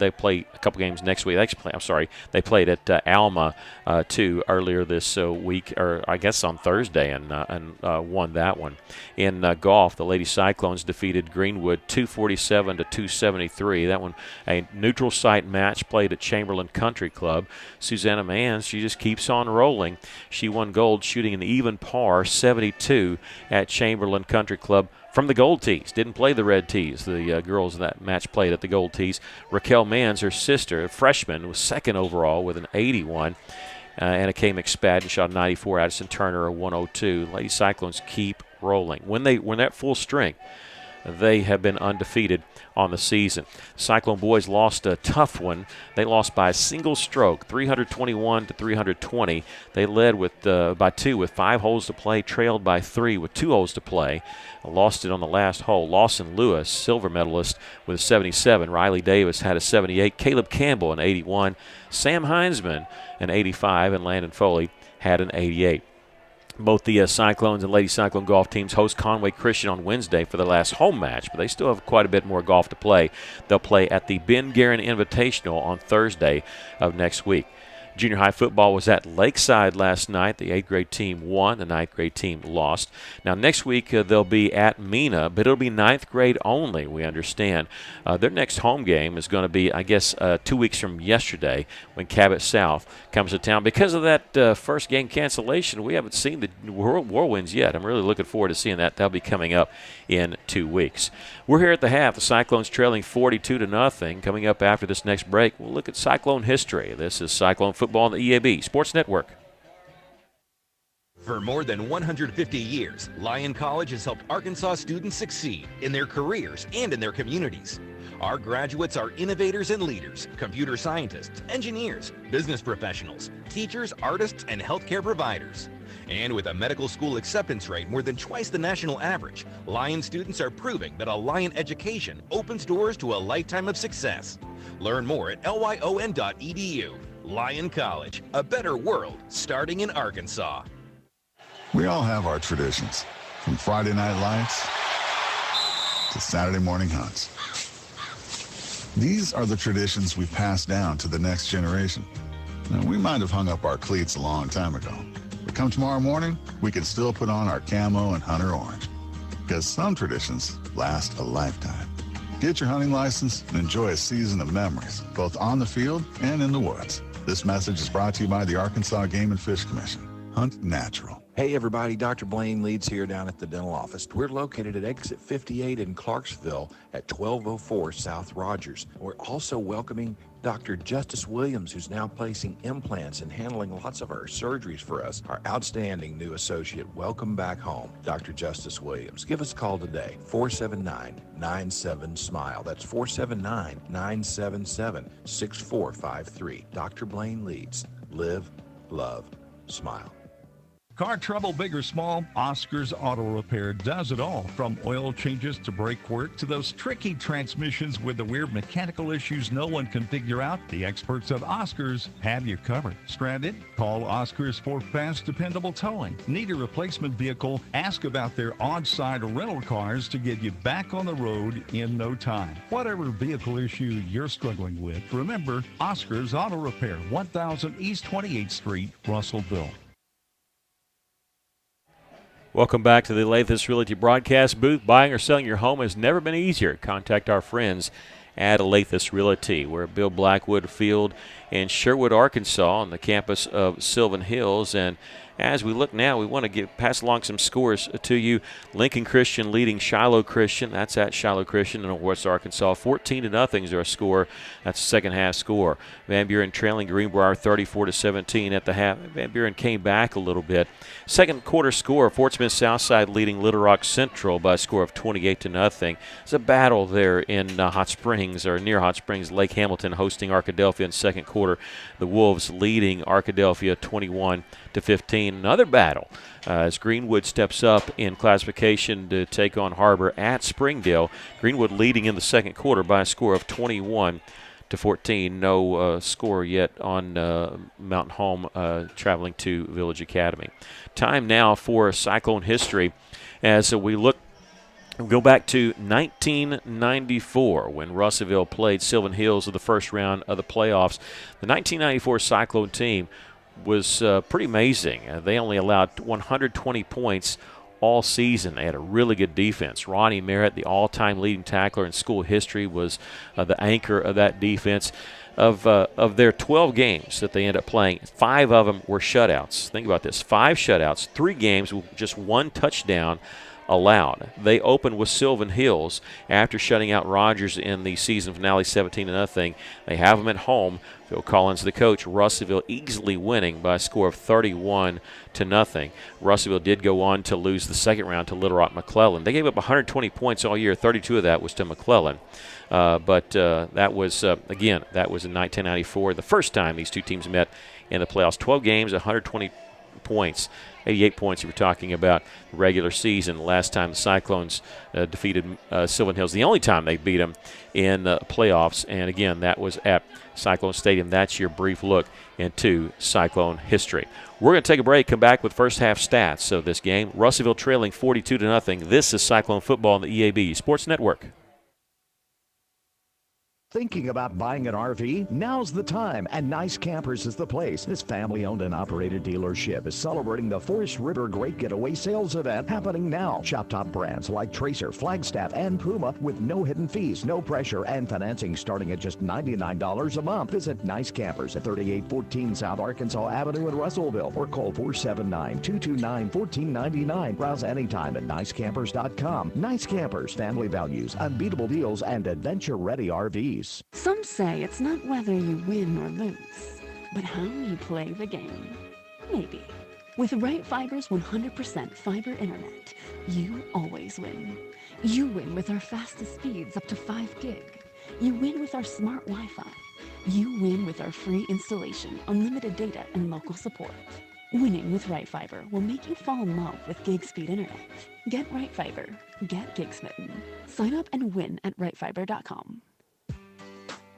couple games next week. They played at Alma too earlier this week, or I guess on Thursday, and won that one. In golf, the Lady Cyclones defeated Greenwood 247-273. That one a neutral site match played at Chamberlain Country Club. Susanna Manns, she just keeps on rolling. She won gold shooting an even par 72 at Chamberlain Country Club from the gold tees. Didn't play the red tees. The girls in that match played at the gold tees. Raquel Manns, her sister, a freshman, was second overall with an 81. Anna K. McSpadden shot a 94. Addison Turner a 102. Lady Cyclones keep rolling. When they're at full strength, they have been undefeated on the season. Cyclone boys lost a tough one. They lost by a single stroke, 321-320. They led by 2 with 5 holes to play, trailed by 3 with 2 holes to play. Lost it on the last hole. Lawson Lewis, silver medalist, with a 77. Riley Davis had a 78. Caleb Campbell, an 81. Sam Heinzman, an 85. And Landon Foley had an 88. Both the Cyclones and Lady Cyclone golf teams host Conway Christian on Wednesday for their last home match, but they still have quite a bit more golf to play. They'll play at the Ben Guerin Invitational on Thursday of next week. Junior high football was at Lakeside last night. The 8th grade team won. The 9th grade team lost. Now, next week they'll be at Mena, but it'll be 9th grade only, we understand. Their next home game is going to be, 2 weeks from yesterday when Cabot South comes to town. Because of that first game cancellation, we haven't seen the Whirlwinds yet. I'm really looking forward to seeing that. That'll be coming up in 2 weeks. We're here at the half. The Cyclones trailing 42-0. Coming up after this next break, we'll look at Cyclone history. This is Cyclone football on the EAB Sports Network. For more than 150 years, Lyon College has helped Arkansas students succeed in their careers and in their communities. Our graduates are innovators and leaders, computer scientists, engineers, business professionals, teachers, artists, and healthcare providers. And with a medical school acceptance rate more than twice the national average, Lyon students are proving that a Lyon education opens doors to a lifetime of success. Learn more at lyon.edu. Lyon College, a better world starting in Arkansas. We all have our traditions, from Friday night lights to Saturday morning hunts. These are the traditions we pass down to the next generation. Now, we might have hung up our cleats a long time ago, but come tomorrow morning, we can still put on our camo and hunter orange, because some traditions last a lifetime. Get your hunting license and enjoy a season of memories, both on the field and in the woods. This message is brought to you by the Arkansas Game and Fish Commission. Hunt natural. Hey everybody, Dr. Blaine Leeds here down at the dental office. We're located at exit 58 in Clarksville at 1204 South Rogers. We're also welcoming Dr. Justice Williams, who's now placing implants and handling lots of our surgeries for us. Our outstanding new associate. Welcome back home, Dr. Justice Williams. Give us a call today, 479-97-SMILE. That's 479-977-6453. Dr. Blaine Leeds. Live, love, smile. Car trouble, big or small, Oscar's Auto Repair does it all. From oil changes to brake work to those tricky transmissions with the weird mechanical issues no one can figure out, the experts at Oscar's have you covered. Stranded? Call Oscar's for fast, dependable towing. Need a replacement vehicle? Ask about their on-site rental cars to get you back on the road in no time. Whatever vehicle issue you're struggling with, remember Oscar's Auto Repair, 1000 East 28th Street, Russellville. Welcome back to the Lathis Realty broadcast booth. Buying or selling your home has never been easier. Contact our friends at Lathis Realty. We're at Bill Blackwood Field in Sherwood, Arkansas, on the campus of Sylvan Hills. And as we look now, we want to pass along some scores to you. Lincoln Christian leading Shiloh Christian. That's at Shiloh Christian in West Arkansas. 14-0 is our score. That's the second half score. Van Buren trailing Greenbrier 34-17 at the half. Van Buren came back a little bit. Second quarter score, Fort Smith Southside leading Little Rock Central by a score of 28-0. It's a battle there in Hot Springs, or near Hot Springs. Lake Hamilton hosting Arkadelphia in second quarter. The Wolves leading Arkadelphia 21-15. Another battle as Greenwood steps up in classification to take on Harbor at Springdale. Greenwood leading in the second quarter by a score of 21-14. No score yet on Mountain Home traveling to Village Academy. Time now for Cyclone history as we go back to 1994 when Russellville played Sylvan Hills in the first round of the playoffs. The 1994 Cyclone team was pretty amazing. They only allowed 120 points all season. They had a really good defense. Ronnie Merritt, the all-time leading tackler in school history, was the anchor of that defense. Of their 12 games that they ended up playing, 5 of them were shutouts. Think about this, 5 shutouts, 3 games with just 1 touchdown allowed. They opened with Sylvan Hills after shutting out Rogers in the season finale 17-0. They have them at home. Phil Collins, the coach. Russellville easily winning by a score of 31-0. Russellville did go on to lose the second round to Little Rock McClellan. They gave up 120 points all year. 32 of that was to McClellan. But that was, again, that was in 1994, the first time these two teams met in the playoffs. 12 games, 120 points. 88 points you were talking about regular season. Last time the Cyclones defeated Sylvan Hills, the only time they beat them in the playoffs. And again, that was at Cyclone Stadium. That's your brief look into Cyclone history. We're going to take a break, come back with first half stats of this game. Russellville trailing 42-0. This is Cyclone football on the EAB Sports Network. Thinking about buying an RV? Now's the time, and Nice Campers is the place. This family-owned and operated dealership is celebrating the Forest River Great Getaway Sales event happening now. Shop top brands like Tracer, Flagstaff, and Puma with no hidden fees, no pressure, and financing starting at just $99 a month. Visit Nice Campers at 3814 South Arkansas Avenue in Russellville or call 479-229-1499. Browse anytime at nicecampers.com. Nice Campers, family values, unbeatable deals, and adventure-ready RVs. Some say it's not whether you win or lose, but how you play the game. Maybe. With Right Fiber's 100% fiber internet, you always win. You win with our fastest speeds up to 5 gig. You win with our smart Wi-Fi. You win with our free installation, unlimited data, and local support. Winning with Right Fiber will make you fall in love with gig speed internet. Get Right Fiber. Get gig smitten. Sign up and win at rightfiber.com.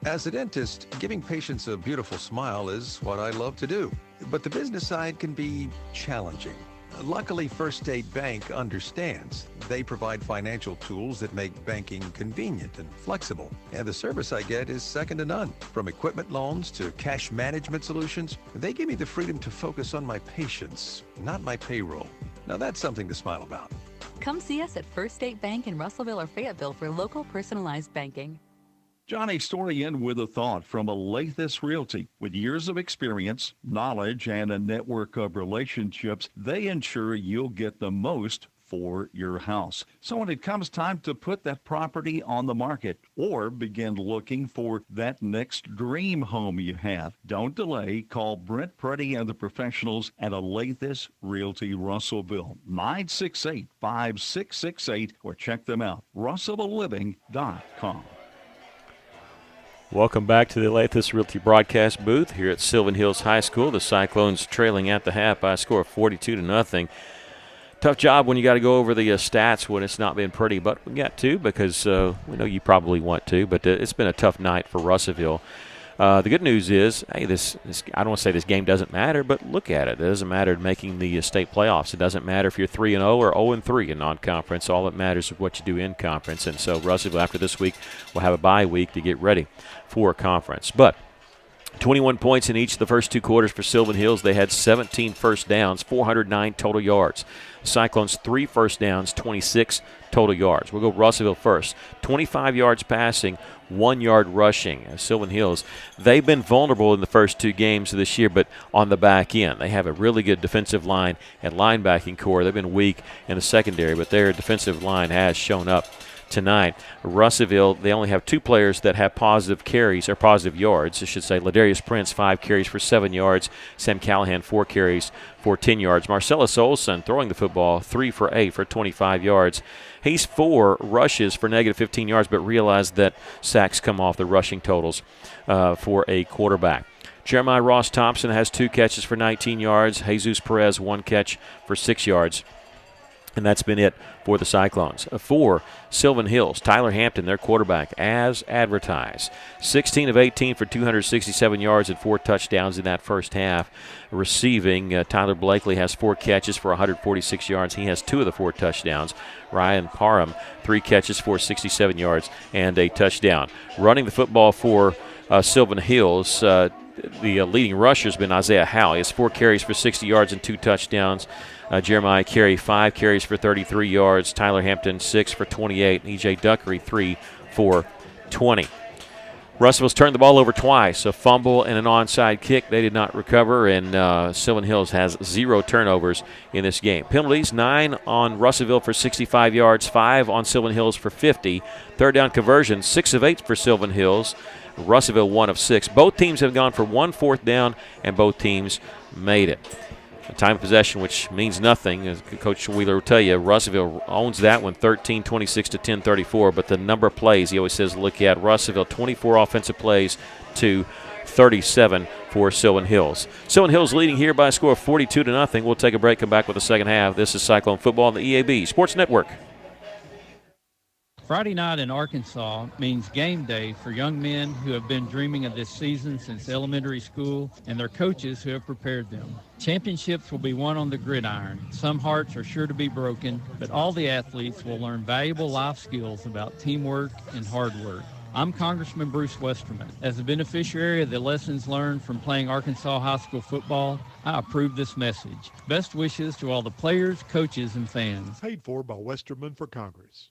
As a dentist, giving patients a beautiful smile is what I love to do. But the business side can be challenging. Luckily, First State Bank understands. They provide financial tools that make banking convenient and flexible. And the service I get is second to none. From equipment loans to cash management solutions, they give me the freedom to focus on my patients, not my payroll. Now that's something to smile about. Come see us at First State Bank in Russellville or Fayetteville for local personalized banking. Johnny Storian with a thought from Alathus Realty. With years of experience, knowledge, and a network of relationships, they ensure you'll get the most for your house. So when it comes time to put that property on the market or begin looking for that next dream home you have, don't delay. Call Brent Preddy and the professionals at Alathus Realty Russellville, 968-5668, or check them out, russellvilleliving.com. Welcome back to the Alathus Realty broadcast booth here at Sylvan Hills High School. The Cyclones trailing at the half by a score of 42-0. Tough job when you got to go over the stats when it's not been pretty, but we got to because we know you probably want to, but it's been a tough night for Russellville. The good news is, hey, this I don't want to say this game doesn't matter, but look at it. It doesn't matter making the state playoffs. It doesn't matter if you're 3-0 or 0-3 in non-conference. All that matters is what you do in conference. And so Russellville, after this week, will have a bye week to get ready for conference. But 21 points in each of the first 2 quarters for Sylvan Hills. They had 17 first downs, 409 total yards. Cyclones 3 first downs, 26 total yards. We'll go Russellville first. 25 yards passing, 1 yard rushing. Sylvan Hills, they've been vulnerable in the first 2 games of this year, but on the back end. They have a really good defensive line and linebacking core. They've been weak in the secondary, but their defensive line has shown up tonight. Russellville, they only have 2 players that have positive carries, or positive yards, I should say. Ladarius Prince, 5 carries for 7 yards. Sam Callahan, 4 carries for 10 yards. Marcellus Olson throwing the football, 3 for 8 for 25 yards. He's 4 rushes for negative 15 yards, but realized that sacks come off the rushing totals for a quarterback. Jeremiah Ross Thompson has 2 catches for 19 yards. Jesus Perez, 1 catch for 6 yards. And that's been it for the Cyclones. For Sylvan Hills, Tyler Hampton, their quarterback, as advertised. 16 of 18 for 267 yards and 4 touchdowns in that first half. Receiving, Tyler Blakely has 4 catches for 146 yards. He has 2 of the 4 touchdowns. Ryan Parham, 3 catches for 67 yards and a touchdown. Running the football for Sylvan Hills, the leading rusher has been Isaiah Howe. He has 4 carries for 60 yards and 2 touchdowns. Jeremiah Carey, 5 carries for 33 yards. Tyler Hampton, 6 for 28. E.J. Duckery, 3 for 20. Russellville's turned the ball over twice, a fumble and an onside kick. They did not recover, and Sylvan Hills has 0 turnovers in this game. Penalties, 9 on Russellville for 65 yards, 5 on Sylvan Hills for 50. Third down conversion, 6 of 8 for Sylvan Hills. Russellville, 1 of 6. Both teams have gone for 1 fourth down, and both teams made it. Time of possession, which means nothing, as Coach Wheeler will tell you. Russellville owns that one, 13-26 to 10-34. But the number of plays, he always says, look at Russellville, 24 offensive plays to 37 for Sylvan Hills. Sylvan Hills leading here by a score of 42-0. We'll take a break, come back with the second half. This is Cyclone Football on the EAB Sports Network. Friday night in Arkansas means game day for young men who have been dreaming of this season since elementary school and their coaches who have prepared them. Championships will be won on the gridiron. Some hearts are sure to be broken, but all the athletes will learn valuable life skills about teamwork and hard work. I'm Congressman Bruce Westerman. As a beneficiary of the lessons learned from playing Arkansas high school football, I approve this message. Best wishes to all the players, coaches, and fans. Paid for by Westerman for Congress.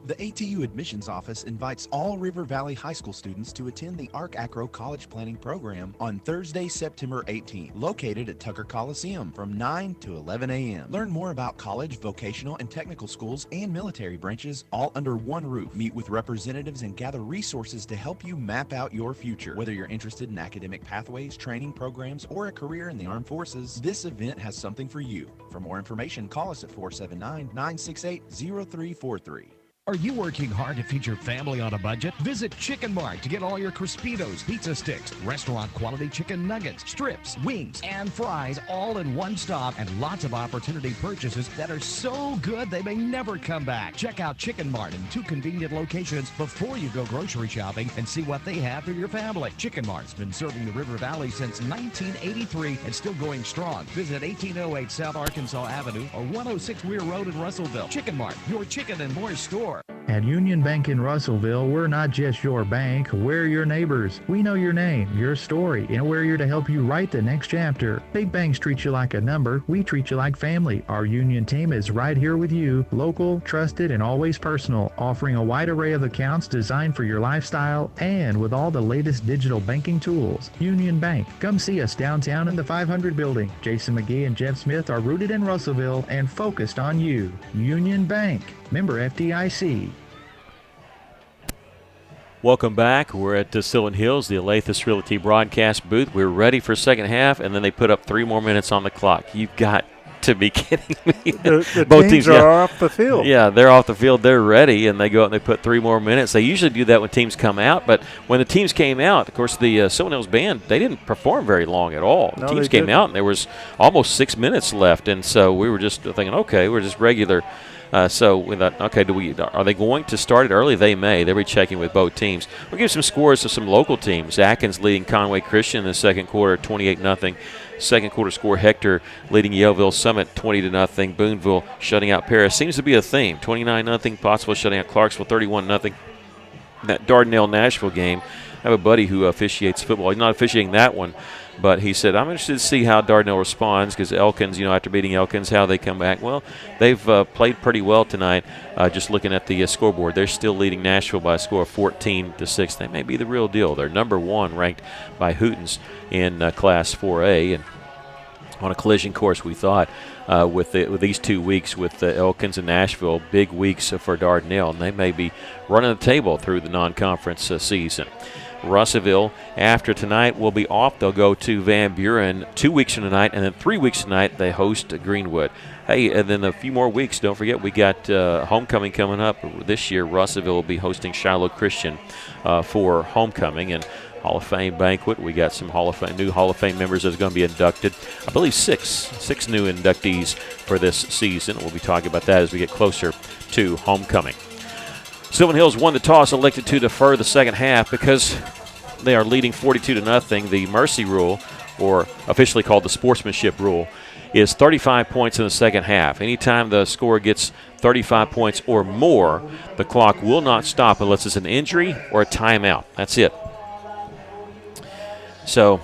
The ATU Admissions Office invites all River Valley High School students to attend the Arc Acro College Planning Program on Thursday, September 18th, located at Tucker Coliseum from 9 to 11 a.m. Learn more about college, vocational, and technical schools and military branches all under one roof. Meet with representatives and gather resources to help you map out your future. Whether you're interested in academic pathways, training programs, or a career in the armed forces, this event has something for you. For more information, call us at 479-968-0343. Are you working hard to feed your family on a budget? Visit Chicken Mart to get all your Crispitos, pizza sticks, restaurant quality chicken nuggets, strips, wings, and fries all in one stop, and lots of opportunity purchases that are so good they may never come back. Check out Chicken Mart in 2 convenient locations before you go grocery shopping and see what they have for your family. Chicken Mart's been serving the River Valley since 1983 and still going strong. Visit 1808 South Arkansas Avenue or 106 Weir Road in Russellville. Chicken Mart, your chicken and more store. At Union Bank in Russellville, we're not just your bank, we're your neighbors. We know your name, your story, and we're here to help you write the next chapter. Big banks treat you like a number, we treat you like family. Our Union team is right here with you, local, trusted, and always personal, offering a wide array of accounts designed for your lifestyle and with all the latest digital banking tools. Union Bank, come see us downtown in the 500 building. Jason McGee and Jeff Smith are rooted in Russellville and focused on you. Union Bank, member FDIC. Welcome back. We're at Sylvan Hills, the Alathus Realty broadcast booth. We're ready for second half, and then they put up 3 more minutes on the clock. You've got to be kidding me. The Both teams are off the field. Yeah, they're off the field. They're ready, and they go out and they put 3 more minutes. They usually do that when teams come out, but when the teams came out, of course, the Sylvan Hills band, they didn't perform very long at all. The teams came out, and there was almost 6 minutes left, and so we were just thinking, okay, we're just regular. So we thought, okay, are they going to start it early? They may. They'll be checking with both teams. We'll give some scores to some local teams. Atkins leading Conway Christian in the second quarter, 28-0. Second quarter score, Hector leading Yaleville Summit 20-0. Boonville shutting out Paris. Seems to be a theme. 29-0. Pottsville shutting out Clarksville 31-0. That Dardanelle-Nashville game, I have a buddy who officiates football. He's not officiating that one, but he said, I'm interested to see how Dardanelle responds because Elkins, after beating Elkins, how they come back. Well, they've played pretty well tonight. Just looking at the scoreboard, they're still leading Nashville by a score of 14-6. They may be the real deal. They're number 1 ranked by Hootens in Class 4A. And on a collision course, we thought, with these 2 weeks with Elkins and Nashville, big weeks for Dardanelle, and they may be running the table through the non-conference season. Russellville, after tonight, will be off. They'll go to Van Buren 2 weeks from tonight, and then 3 weeks tonight they host Greenwood. Hey, and then a few more weeks. Don't forget, we got homecoming coming up. This year, Russellville will be hosting Shiloh Christian for homecoming and Hall of Fame banquet. We got some new Hall of Fame members that's going to be inducted. I believe six new inductees for this season. We'll be talking about that as we get closer to homecoming. Sylvan Hills won the toss, elected to defer the second half because they are leading 42-0. The mercy rule, or officially called the sportsmanship rule, is 35 points in the second half. Anytime the score gets 35 points or more, the clock will not stop unless it's an injury or a timeout. That's it. So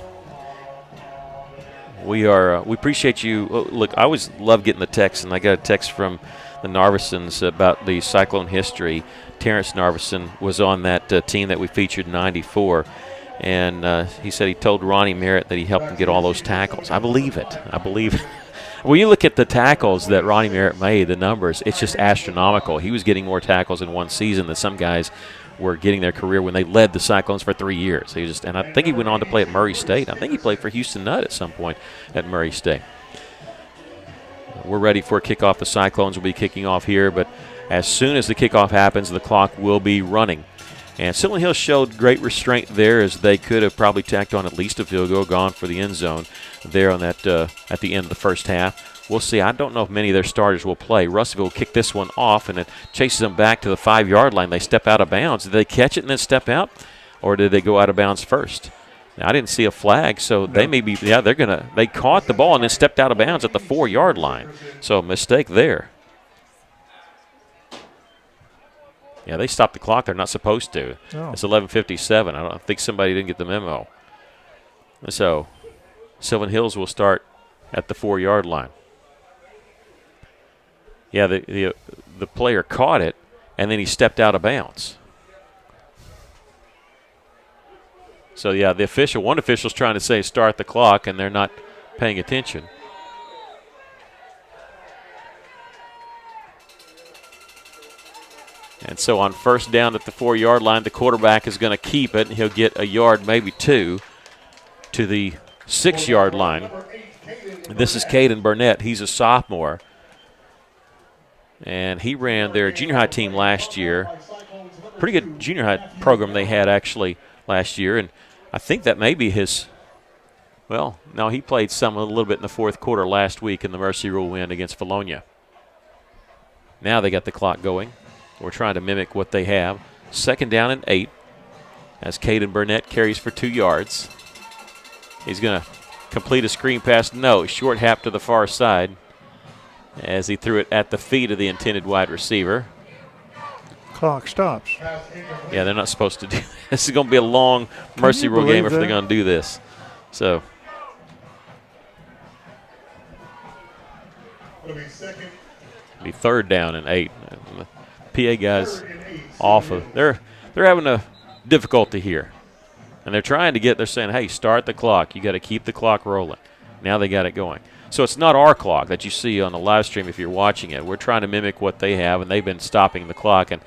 we appreciate you. Look, I always love getting the text, and I got a text from the Narvisons about the Cyclone history. Terrence Narvison was on that team that we featured in '94, and he said he told Ronnie Merritt that he helped him get all those tackles. I believe it. When you look at the tackles that Ronnie Merritt made, the numbers, it's just astronomical. He was getting more tackles in one season than some guys were getting their career when they led the Cyclones for 3 years. And I think he went on to play at Murray State. I think he played for Houston Nutt at some point at Murray State. We're ready for a kickoff. The Cyclones will be kicking off here, but as soon as the kickoff happens, the clock will be running. And Sylvan Hills showed great restraint there, as they could have probably tacked on at least a field goal, gone for the end zone there on that at the end of the first half. We'll see. I don't know if many of their starters will play. Russellville will kick this one off, and it chases them back to the 5-yard line. They step out of bounds. Did they catch it and then step out, or did they go out of bounds first? Now, I didn't see a flag, so they may be. Yeah, they caught the ball and then stepped out of bounds at the 4-yard line. So a mistake there. Yeah, they stopped the clock. They're not supposed to. Oh. It's 11:57. I don't think somebody didn't get the memo. So Sylvan Hills will start at the 4-yard line. Yeah, the player caught it, and then he stepped out of bounds. So, yeah, one official's trying to say start the clock, and they're not paying attention. And so on first down at the 4-yard line, the quarterback is going to keep it, and he'll get a yard, maybe two, to the 6-yard line. And this is Caden Burnett. He's a sophomore. And he ran their junior high team last year. Pretty good junior high program they had actually last year. And I think that may be his, well, no, he played a little bit in the fourth quarter last week in the Mercy Rule win against Bologna. Now they got the clock going. We're trying to mimic what they have. 2nd down and 8 as Caden Burnett carries for 2 yards. He's going to complete a screen pass. No, short hap to the far side as he threw it at the feet of the intended wide receiver. Clock stops. Yeah, they're not supposed to do this. Is going to be a long Mercy Rule game if they're going to do this. So. Be 3rd down and 8. PA guys off of they're having a difficulty here, and they're saying, hey, start the clock. You got to keep the clock rolling. Now they got it going. So it's not our clock that you see on the live stream if you're watching it. We're trying to mimic what they have, and they've been stopping the clock. And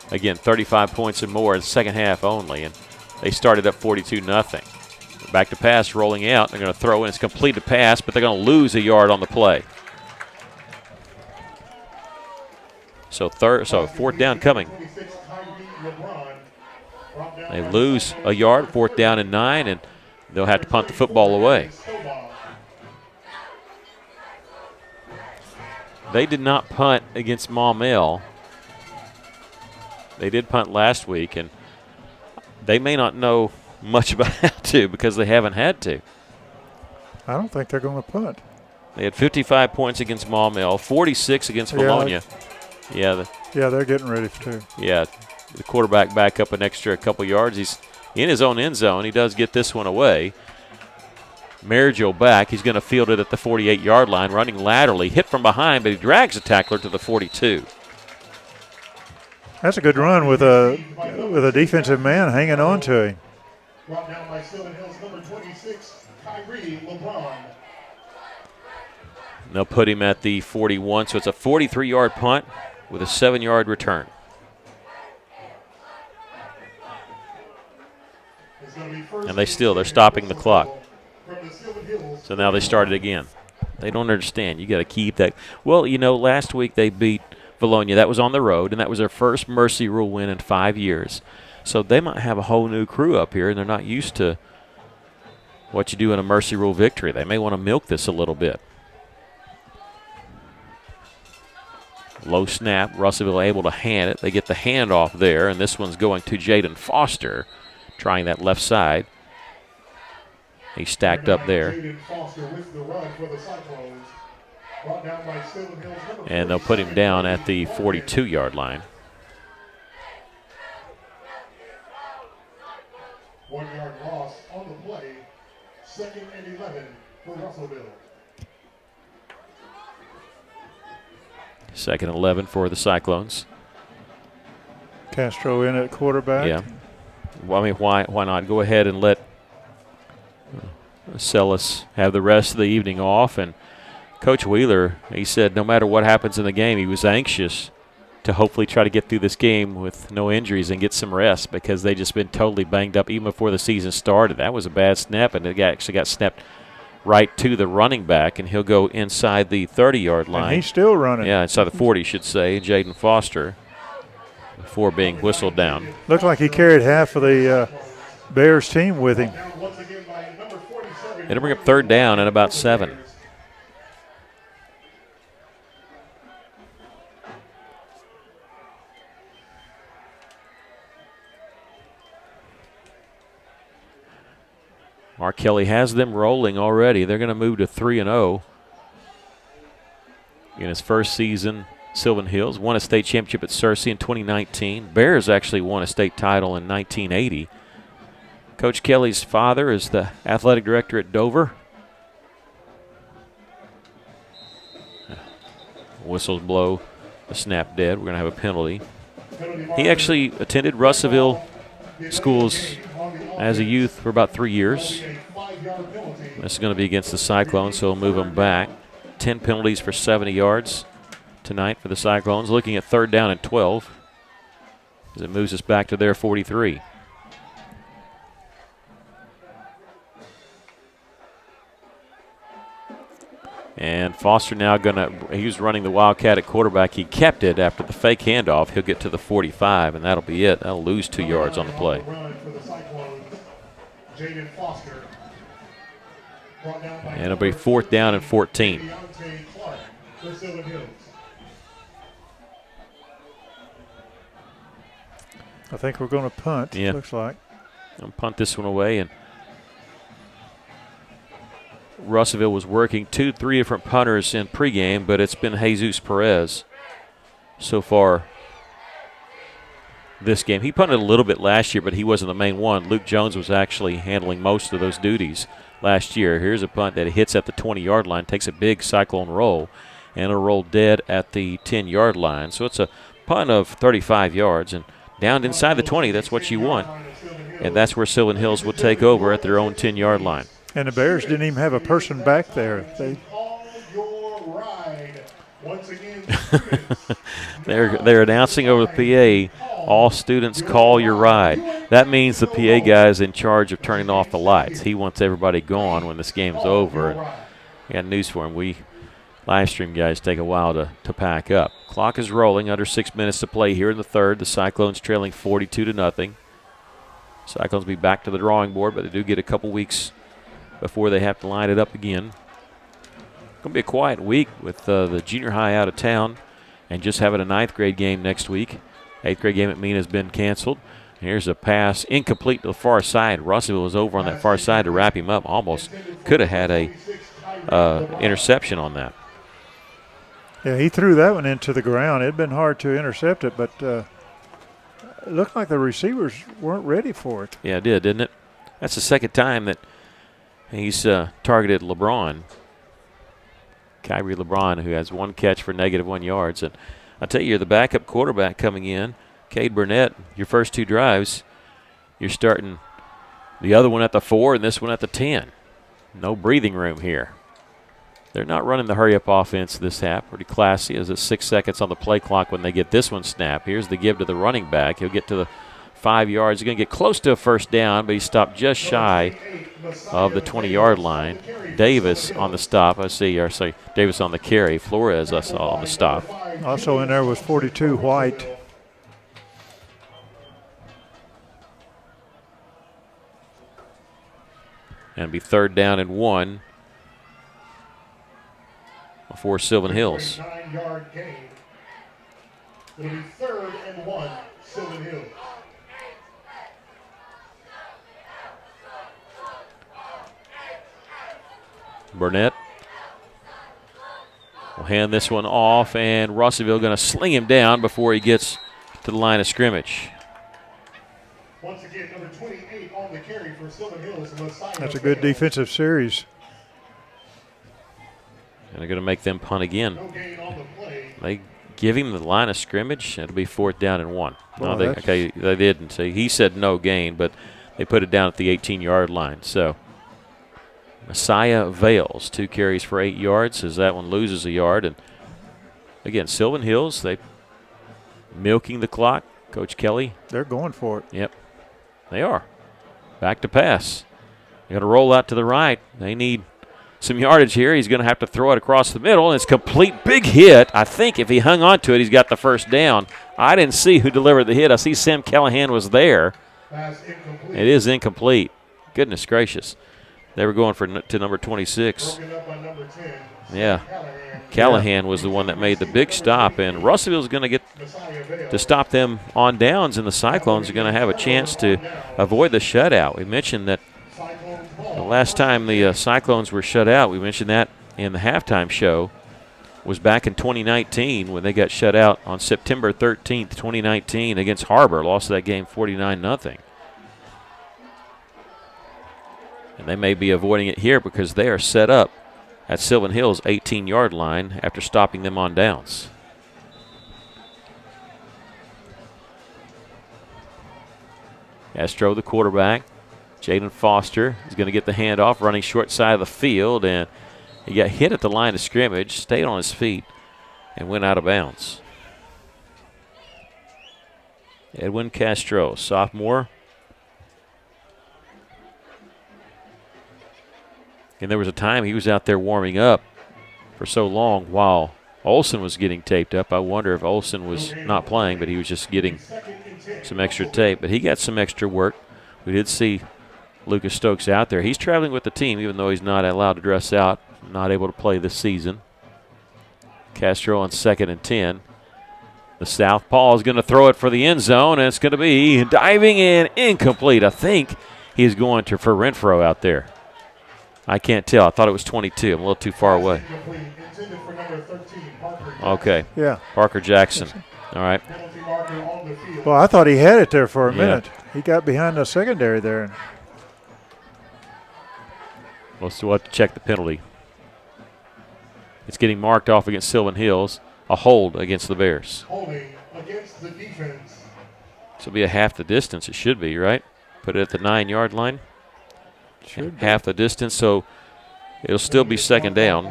again, 35 points and more in the second half only, and they started up 42-0. Back to pass, rolling out. They're going to throw in. It's completed pass, but they're going to lose a yard on the play. So 4th down coming. They lose a yard, 4th down and 9, and they'll have to punt the football away. They did not punt against Maumelle. They did punt last week, and they may not know much about how to because they haven't had to. I don't think they're going to punt. They had 55 points against Maumelle, 46 against Bologna. Yeah, they're getting ready to. Yeah, the quarterback back up an extra couple yards. He's in his own end zone. He does get this one away. Marigil back. He's going to field it at the 48-yard line, running laterally, hit from behind, but he drags a tackler to the 42. That's a good run with a defensive man hanging on to him. Brought down by Sylvan Hills, number 26, Kyrie LeBron. They'll put him at the 41, so it's a 43-yard punt with a 7-yard return. And they're stopping the clock. So now they start it again. They don't understand. You got to keep that. Well, last week they beat Bologna. That was on the road, and that was their first Mercy Rule win in 5 years. So they might have a whole new crew up here, and they're not used to what you do in a Mercy Rule victory. They may want to milk this a little bit. Low snap. Russellville able to hand it. They get the handoff there, and this one's going to Jaden Foster, trying that left side. He's stacked up there. And they'll put him down at the 42-yard line. 1 yard loss on the play. 2nd and 11 for Russellville. 2nd and 11 for the Cyclones. Castro in at quarterback. Yeah. Well, I mean, why not? Go ahead and let Celis have the rest of the evening off. And Coach Wheeler, he said no matter what happens in the game, he was anxious to hopefully try to get through this game with no injuries and get some rest because they just been totally banged up even before the season started. That was a bad snap, and it actually got snapped right to the running back, and he'll go inside the 30-yard line. And he's still running. Yeah, inside the 40, should say, Jaden Foster, before being whistled down. Looked like he carried half of the Bears team with him. It'll bring up 3rd down and about 7. Mark Kelly has them rolling already. They're going to move to 3-0 in his first season. Sylvan Hills won a state championship at Searcy in 2019. Bears actually won a state title in 1980. Coach Kelly's father is the athletic director at Dover. Whistles blow, the snap dead. We're going to have a penalty. He actually attended Russellville schools as a youth for about 3 years. This is going to be against the Cyclones, so we'll move him back. 10 penalties for 70 yards tonight for the Cyclones. Looking at 3rd down and 12 as it moves us back to their 43. And Foster now he was running the Wildcat at quarterback. He kept it after the fake handoff. He'll get to the 45, and that'll be it. That'll lose 2 yards on the play. And it'll be 4th down and 14. I think we're going to punt, yeah. Looks like. I'll punt this one away. And Russellville was working 2-3 different punters in pregame, but it's been Jesus Perez so far this game. He punted a little bit last year, but he wasn't the main one. Luke Jones was actually handling most of those duties last year. Here's a punt that hits at the 20-yard line, takes a big Cyclone roll, and it'll roll dead at the 10-yard line. So it's a punt of 35 yards, and down inside the 20, that's what you want. And that's where Sylvan Hills will take over at their own 10-yard line. And the Bears didn't even have a person back there. They're announcing over the PA, all students call your ride. That means the PA guy is in charge of turning off the lights. He wants everybody gone when this game's over. And I got news for him. We live stream guys take a while to pack up. Clock is rolling, under 6 minutes to play here in the 3rd. The Cyclones trailing 42-0. Cyclones be back to the drawing board, but they do get a couple weeks before they have to line it up again. Going to be a quiet week with the junior high out of town and just having a 9th grade game next week. 8th grade game at Mean has been canceled. Here's a pass incomplete to the far side. Russellville was over on that far side to wrap him up. Almost could have had a interception on that. Yeah, he threw that one into the ground. It'd been hard to intercept it, but it looked like the receivers weren't ready for it. Yeah, it did, didn't it? That's the second time that he's targeted LeBron. Kyrie LeBron, who has 1 catch for -1 yards. And I tell you, you're the backup quarterback coming in. Cade Burnett, your first 2 drives, you're starting the other one at the 4 and this one at the 10. No breathing room here. They're not running the hurry-up offense this half. Pretty classy as it's 6 seconds on the play clock when they get this one snapped. Here's the give to the running back. He'll get to the 5 yards. He's going to get close to a 1st down, but he stopped just shy of the 20-yard line. Davis on the stop. Davis on the carry. Flores I saw on the stop. Also in there was 42 White. And it'll be 3rd down and 1 for Sylvan Hills. 9-yard gain. It'll be 3rd and 1, Sylvan Hills. Burnett will hand this one off, and Russellville going to sling him down before he gets to the line of scrimmage. Once again, number 28 on the carry for Sylvan Hills. That's a good defensive series. And they're going to make them punt again. They give him the line of scrimmage. It'll be 4th down and 1. Well, no, they didn't. So he said no gain, but they put it down at the 18-yard line. So Messiah Vales, 2 carries for 8 yards as that one loses a yard. And again, Sylvan Hills, they milking the clock. Coach Kelly. They're going for it. Yep, they are. Back to pass. They're going to roll out to the right. They need some yardage here. He's going to have to throw it across the middle, and it's complete. Big hit. I think if he hung on to it, he's got the 1st down. I didn't see who delivered the hit. I see Sam Callahan was there. It is incomplete. Goodness gracious. They were going to number 26. Yeah. Callahan was the one that made the big stop, and Russellville's going to get to stop them on downs, and the Cyclones are going to have a chance to avoid the shutout. We mentioned that the last time the Cyclones were shut out, we mentioned that in the halftime show, was back in 2019 when they got shut out on September 13th, 2019 against Harbor. Lost that game 49-0. And they may be avoiding it here because they are set up at Sylvan Hills' 18-yard line after stopping them on downs. Castro, the quarterback. Jaden Foster is going to get the handoff, running short side of the field, and he got hit at the line of scrimmage, stayed on his feet, and went out of bounds. Edwin Castro, sophomore. And there was a time he was out there warming up for so long while Olsen was getting taped up. I wonder if Olsen was not playing, but he was just getting some extra tape. But he got some extra work. We did see Lucas Stokes out there. He's traveling with the team, even though he's not allowed to dress out, not able to play this season. Castro on 2nd and 10. The southpaw is going to throw it for the end zone, and it's going to be diving in, incomplete. I think he's going to for Renfro out there. I can't tell. I thought it was 22. I'm a little too far away. Okay. Yeah. Parker Jackson. All right. Well, I thought he had it there for a minute. He got behind the secondary there. We'll have to check the penalty. It's getting marked off against Sylvan Hills. A hold against the Bears. Holding against the defense. This will be a half the distance. It should be, right? Put it at the 9-yard line. Half the distance, so it'll still be 2nd down.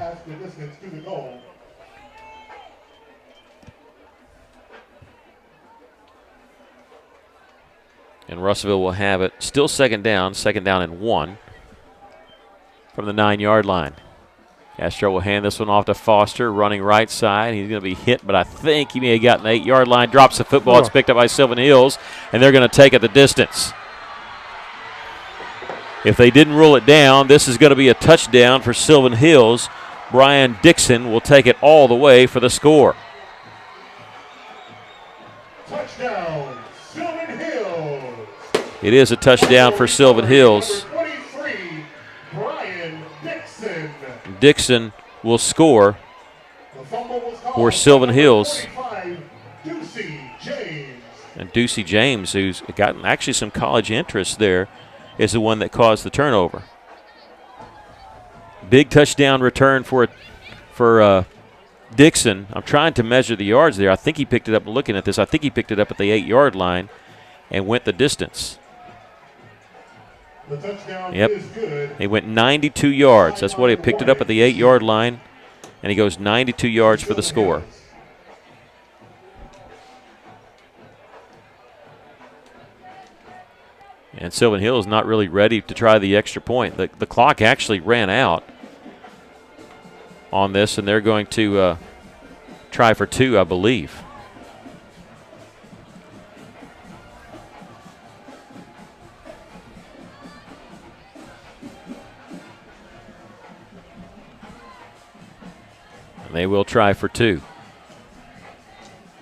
And Russellville will have it. Still 2nd down and 1 from the 9-yard line. Castro will hand this one off to Foster, running right side. He's going to be hit, but I think he may have gotten the 8-yard line. Drops the football. It's picked up by Sylvan Hills, and they're going to take it the distance. If they didn't rule it down, this is going to be a touchdown for Sylvan Hills. Brian Dixon will take it all the way for the score. Touchdown, Sylvan Hills. It is a touchdown for Sylvan Hills. 23, Brian Dixon. Dixon will score for Sylvan Hills. And Ducey James, who's gotten actually some college interest there, is the one that caused the turnover. Big touchdown return for Dixon. I'm trying to measure the yards there. I think he picked it up, looking at this, I think he picked it up at the 8-yard line and went the distance. The touchdown Yep. is good. He went 92 yards. That's what he picked it up at the 8-yard line, and he goes 92 yards for the score. And Sylvan Hill is not really ready to try the extra point. The clock actually ran out on this, and they're going to try for 2, I believe. And they will try for 2.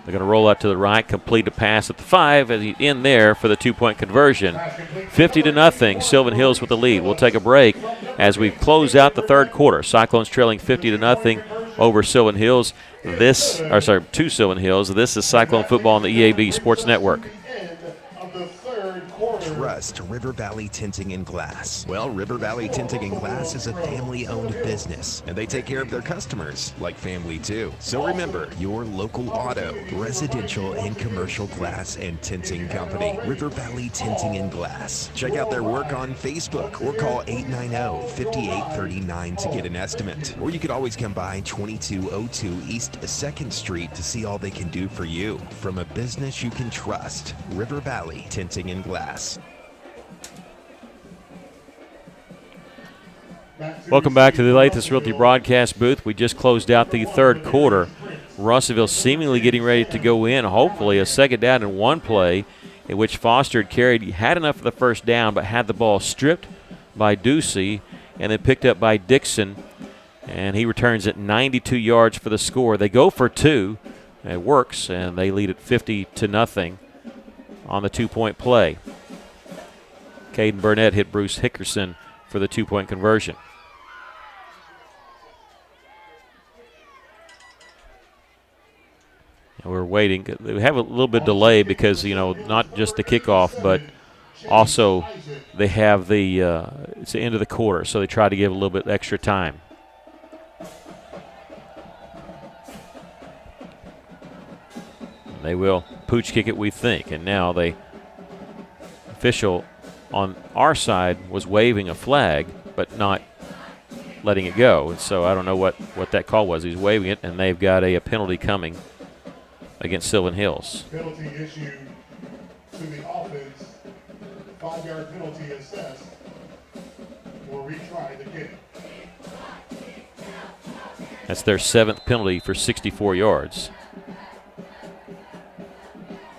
They're going to roll out to the right, complete a pass at the 5, and he's in there for the 2-point conversion. 50-0, Sylvan Hills with the lead. We'll take a break as we close out the third quarter. Cyclones trailing 50-0 over Sylvan Hills. To Sylvan Hills. This is Cyclone football on the EAB Sports Network. Trust River Valley Tinting and Glass. Well, River Valley Tinting and Glass is a family-owned business, and they take care of their customers like family too. So remember, your local auto, residential, and commercial glass and tinting company, River Valley Tinting and Glass. Check out their work on Facebook or call 890-5839 to get an estimate. Or you could always come by 2202 East 2nd Street to see all they can do for you. From a business you can trust, River Valley Tinting and Glass. Welcome back to the Lathis Realty broadcast booth. We just closed out the third quarter. Russellville seemingly getting ready to go in, hopefully a 2nd down and 1 play in which Foster had carried. He had enough for the first down, but had the ball stripped by Ducey and then picked up by Dixon, and he returns at 92 yards for the score. They go for 2. It works, and they lead at 50-0 on the 2-point play. Caden Burnett hit Bruce Hickerson for the 2-point conversion. And we're waiting. We have a little bit of delay because, not just the kickoff, but also they have it's the end of the quarter, so they try to give a little bit extra time. They will pooch kick it, we think, and now they official on our side was waving a flag, but not letting it go. And so I don't know what that call was. He's waving it, and they've got a penalty coming against Sylvan Hills. Penalty issued to the offense. 5-yard penalty assessed. We'll retry the kick. That's their 7th penalty for 64 yards.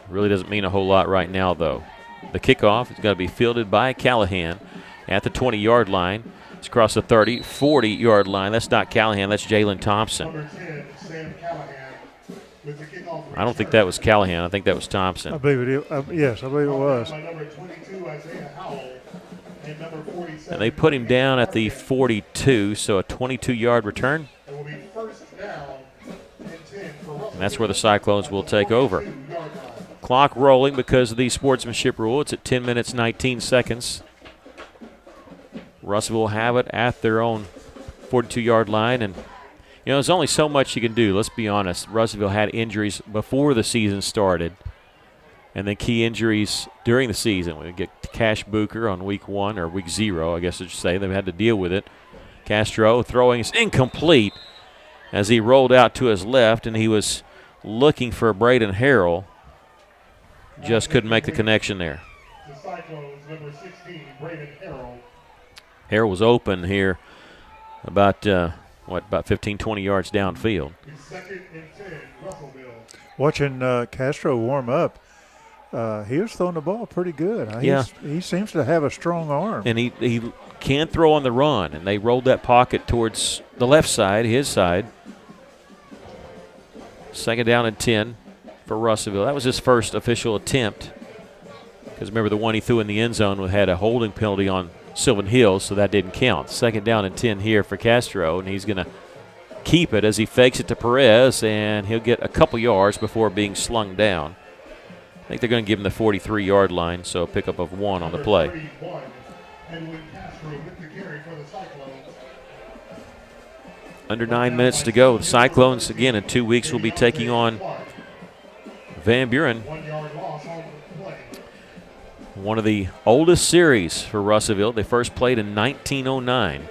Really doesn't mean a whole lot right now, though. The kickoff is going to be fielded by Callahan at the 20-yard line. It's across the 30, 40-yard line. That's not Callahan. That's Jalen Thompson. Number 10, Sam Callahan, with the kickoff. I don't think that was Callahan. I think that was Thompson. I believe it. Yes, I believe it was. Number 22, Isaiah Howell, and number 47. And they put him down at the 42, so a 22-yard return. It will be first down and 10 for Russell. And that's where the Cyclones will take over. Clock rolling because of the sportsmanship rule. It's at 10 minutes, 19 seconds. Russell will have it at their own 42-yard line. And, you know, there's only so much you can do. Let's be honest. Russellville had injuries before the season started, and then key injuries during the season. We get Cash Booker on week 1, or week 0, I guess I should say. They've had to deal with it. Castro throwing is incomplete as he rolled out to his left, and he was looking for Braden Harrell. Just couldn't make the connection there. The Cyclones, number 16, Braden Harrell. Harrell was open here about, about 15, 20 yards downfield. Second and 10, Russellville. Watching Castro warm up, he was throwing the ball pretty good. Yeah. He seems to have a strong arm. And he can throw on the run, and they rolled that pocket towards the left side, his side. Second down and 10 for Russellville. That was his first official attempt, because remember the one he threw in the end zone had a holding penalty on Sylvan Hills, so that didn't count. Second down and 10 here for Castro, and he's going to keep it as he fakes it to Perez, and he'll get a couple yards before being slung down. I think they're going to give him the 43-yard line, so a pickup of 1 on the play. Under 9 minutes to go. The Cyclones, again, in 2 weeks will be taking on Van Buren. One of the oldest series for Russellville. They first played in 1909.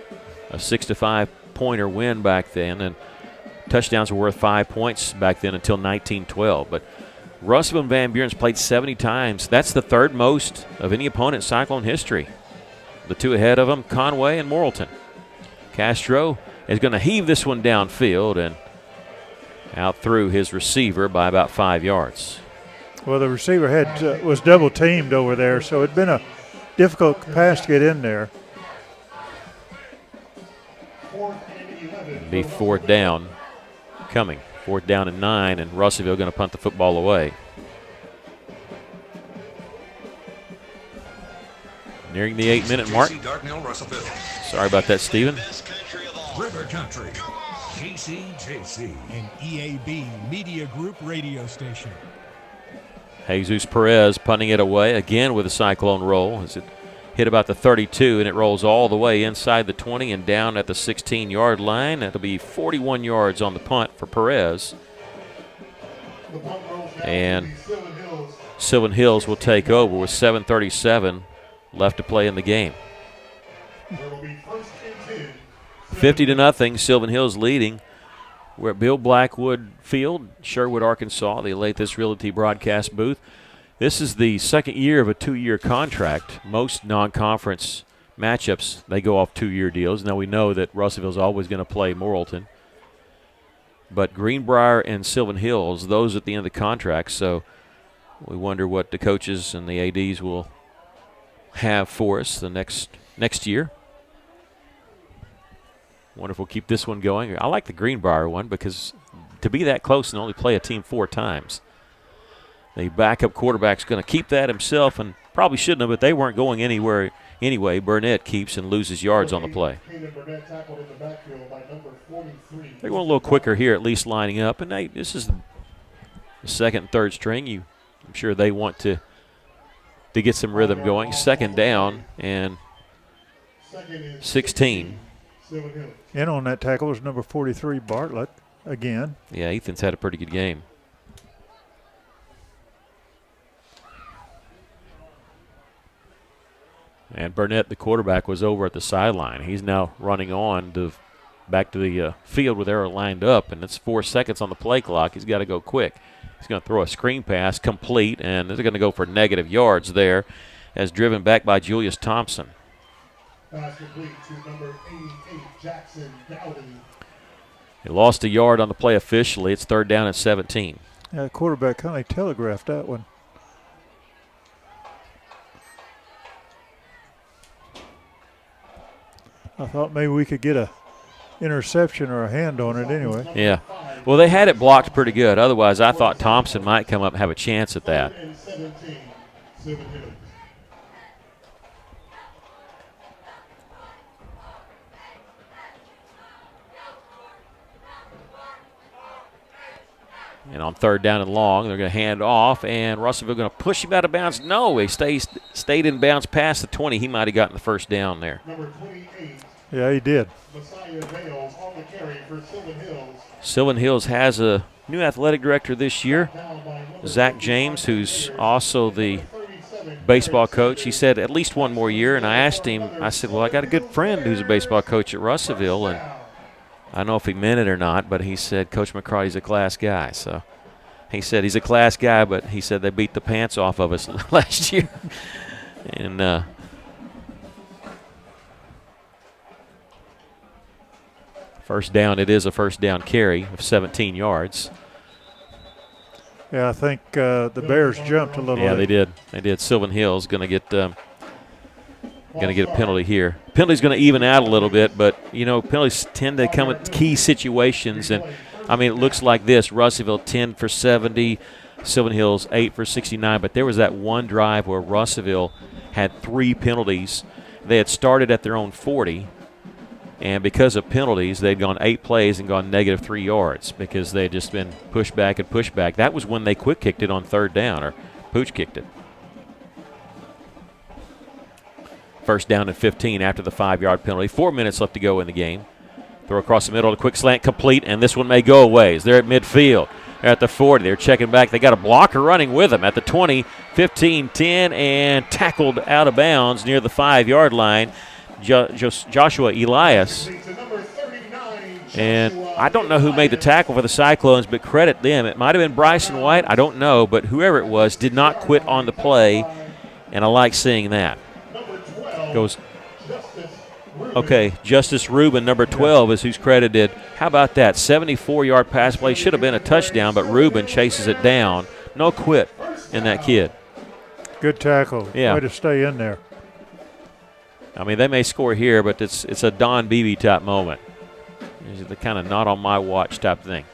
A 6-5 pointer win back then, and touchdowns were worth 5 points back then until 1912. But Russellville and Van Buren's played 70 times. That's the third most of any opponent in Cyclone history. The two ahead of them, Conway and Morrilton. Castro is going to heave this one downfield and out through his receiver by about 5 yards. Well, the receiver was double teamed over there, so it'd been a difficult pass to get in there. Be fourth down coming. 4th down and 9, and Russellville going to punt the football away. Nearing the 8-minute mark. Sorry about that, Stephen. River Country, KCJC, and EAB Media Group radio station. Jesus Perez punting it away again with a cyclone roll as it hit about the 32, and it rolls all the way inside the 20 and down at the 16-yard line. That'll be 41 yards on the punt for Perez. And Sylvan Hills will take over with 7:37 left to play in the game. 50-0, Sylvan Hills leading. We're at Bill Blackwood Field, Sherwood, Arkansas, the Alathus Realty broadcast booth. This is the second year of a 2-year contract. Most non-conference matchups, they go off 2-year deals. Now we know that Russellville's always going to play Morrilton. But Greenbrier and Sylvan Hills, those at the end of the contract, so we wonder what the coaches and the ADs will have for us the next year. Wonder if we'll keep this one going. I like the Greenbrier one because to be that close and only play a team 4 times. The backup quarterback's going to keep that himself, and probably shouldn't have, but they weren't going anywhere anyway. Burnett keeps and loses yards on the play. They're going a little quicker here, at least lining up. And this is the second and third string. I'm sure they want to get some rhythm going. Second down and 16. In on that tackle was number 43, Bartlett, again. Yeah, Ethan's had a pretty good game. And Burnett, the quarterback, was over at the sideline. He's now running on back to the field with arrow lined up, and it's 4 seconds on the play clock. He's got to go quick. He's going to throw a screen pass, complete, and they're going to go for negative yards there as driven back by Julius Thompson. Pass complete to number 88, Jackson Dowdy. He lost a yard on the play officially. It's 3rd down and 17. Yeah, the quarterback kind of telegraphed that one. I thought maybe we could get a interception or a hand on it anyway. Yeah. Well, they had it blocked pretty good. Otherwise, I thought Thompson might come up and have a chance at that. And on 3rd down and long, they're going to hand off, and Russellville going to push him out of bounds. No, he stayed in bounds past the 20. He might have gotten the first down there. Number 28. Yeah, he did. Messiah Bales on the carry for Sylvan Hills. Sylvan Hills has a new athletic director this year, Zach James, who's also the baseball coach. He said at least one more year, and I asked him, I said, well, I got a good friend who's a baseball coach at Russellville, and I don't know if he meant it or not, but he said Coach McCarty's a class guy. So he said he's a class guy, but he said they beat the pants off of us last year. And first down, it is a first down carry of 17 yards. Yeah, I think the Bears jumped a little bit. Yeah, they did. They did. Sylvan Hills going to get a penalty here. Penalty's going to even out a little bit, but, you know, penalties tend to come at key situations. And, I mean, it looks like this. Russellville 10 for 70, Sylvan Hills 8 for 69. But there was that one drive where Russellville had 3 penalties. They had started at their own 40, and because of penalties, they'd gone 8 plays and gone negative 3 yards because they had just been pushed back and pushed back. That was when they quick kicked it on 3rd down, or Pooch kicked it. First down and 15 after the 5-yard penalty. 4 minutes left to go in the game. Throw across the middle, a quick slant, complete, and this one may go away. They're at midfield. They're at the 40. They're checking back. They got a blocker running with them at the 20, 15, 10, and tackled out of bounds near the 5-yard line. Joshua Elias. And I don't know who made the tackle for the Cyclones, but credit them. It might have been Bryson White. I don't know, but whoever it was did not quit on the play, and I like seeing that. Goes, okay, Justice Rubin, number 12, is who's credited. How about that? 74-yard pass play. Should have been a touchdown, but Rubin chases it down. No quit in that kid. Good tackle. Yeah. Way to stay in there. I mean, they may score here, but it's a Don Beebe type moment. It's the kind of not on my watch type thing.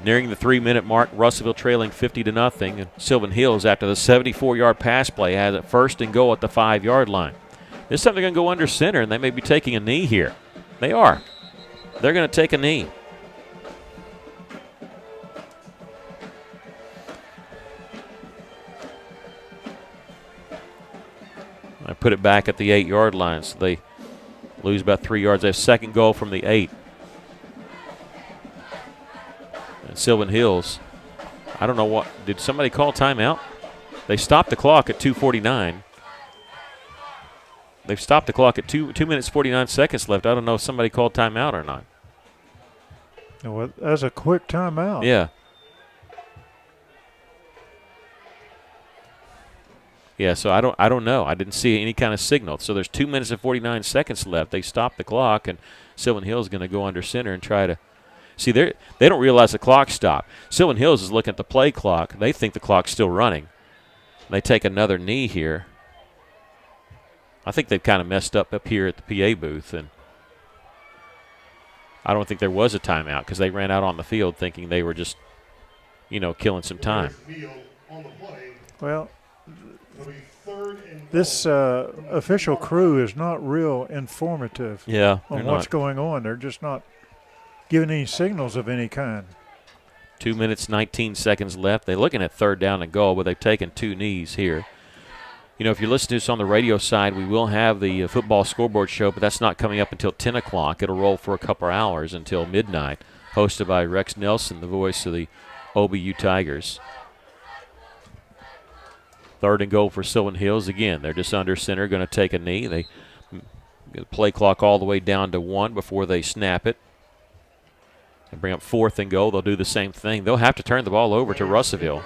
Nearing the 3-minute mark, Russellville trailing 50-0, and Sylvan Hills, after the 74-yard pass play, has it 1st and goal at the 5-yard line. This time they're going to go under center, and they may be taking a knee here. They are. They're going to take a knee. I put it back at the 8-yard line, so they lose about 3 yards. They have 2nd goal from the 8. And Sylvan Hills, I don't know what, did somebody call timeout? They stopped the clock at 2:49. They've stopped the clock at 2 minutes 49 seconds left. I don't know if somebody called timeout or not. Well, that's a quick timeout. Yeah. Yeah, so I don't know. I didn't see any kind of signal. So there's 2 minutes and 49 seconds left. They stopped the clock, and Sylvan Hills is going to go under center and try to see. They don't realize the clock stopped. Sylvan Hills is looking at the play clock. They think the clock's still running. They take another knee here. I think they've kind of messed up here at the PA booth, and I don't think there was a timeout because they ran out on the field thinking they were just, killing some time. Well, this official crew is not real informative on what's going on. They're just not giving any signals of any kind. 2 minutes, 19 seconds left. They're looking at 3rd down and goal, but they've taken 2 knees here. If you're listening to us on the radio side, we will have the football scoreboard show, but that's not coming up until 10 o'clock. It'll roll for a couple hours until midnight, hosted by Rex Nelson, the voice of the OBU Tigers. 3rd and goal for Sylvan Hills. Again, they're just under center, going to take a knee. They get the play clock all the way down to 1 before they snap it. And bring up 4th and goal. They'll do the same thing. They'll have to turn the ball over to Russellville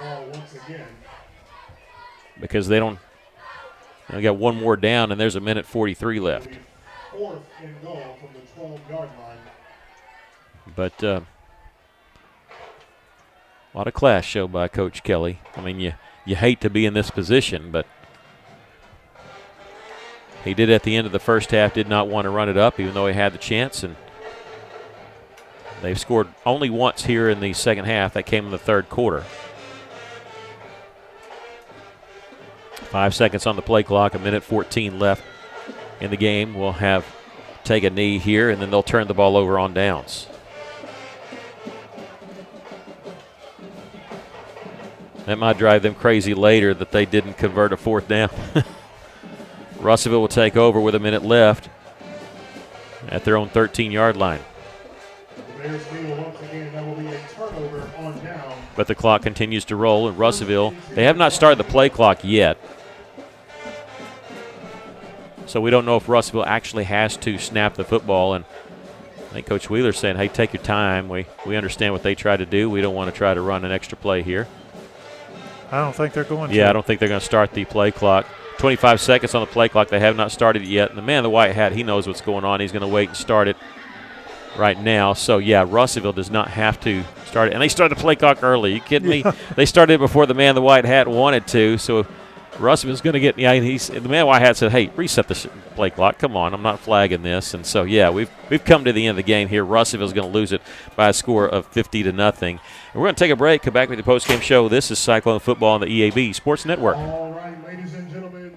because they got one more down, and there's a minute 43 left. 4th and goal from the 12-yard line. But a lot of class shown by Coach Kelly. I mean, you hate to be in this position, but he did at the end of the first half, did not want to run it up, even though he had the chance. And they've scored only once here in the second half. That came in the 3rd quarter. 5 seconds on the play clock, a minute 14 left in the game. We'll take a knee here, and then they'll turn the ball over on downs. That might drive them crazy later that they didn't convert a 4th down. Russellville will take over with a minute left at their own 13-yard line. But the clock continues to roll, and Russellville, they have not started the play clock yet. So we don't know if Russellville actually has to snap the football. And I think Coach Wheeler's saying, hey, take your time. We understand what they try to do. We don't want to try to run an extra play here. I don't think they're going to. Yeah, I don't think they're going to start the play clock. 25 seconds on the play clock. They have not started it yet. And the man in the white hat, he knows what's going on. He's going to wait and start it right now. So, yeah, Russellville does not have to start it. And they started the play clock early. You kidding me? They started it before the man in the white hat wanted to. So Russellville's going to get – the man in the white hat said, hey, reset the play clock. Come on, I'm not flagging this. And so, yeah, we've come to the end of the game here. Russellville's going to lose it by a score of 50-0. And we're going to take a break, come back with the postgame show. This is Cyclone Football on the EAB Sports Network. All right, ladies and gentlemen,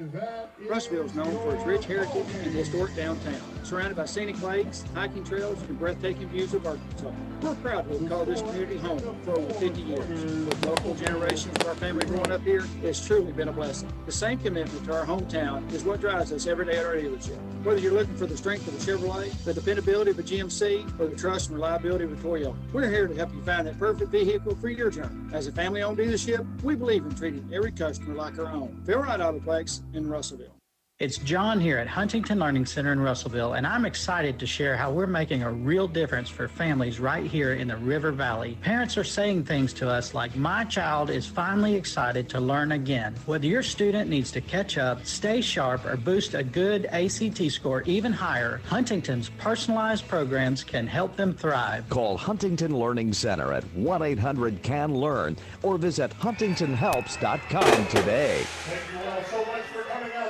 Russellville is known for its rich heritage and historic downtown, surrounded by scenic lakes, hiking trails, and breathtaking views of Arkansas. We're proud to have called this community home for over 50 years. With multiple generations of our family growing up here, it's truly been a blessing. The same commitment to our hometown is what drives us every day at our dealership. Whether you're looking for the strength of a Chevrolet, the dependability of a GMC, or the trust and reliability of a Toyota, we're here to help you find that perfect vehicle for your journey. As a family-owned dealership, we believe in treating every customer like our own. Phil Wright Autoplex in Russellville. It's John here at Huntington Learning Center in Russellville, and I'm excited to share how we're making a real difference for families right here in the River Valley. Parents are saying things to us like, my child is finally excited to learn again. Whether your student needs to catch up, stay sharp, or boost a good ACT score even higher, Huntington's personalized programs can help them thrive. Call Huntington Learning Center at 1-800-CAN-LEARN or visit huntingtonhelps.com today.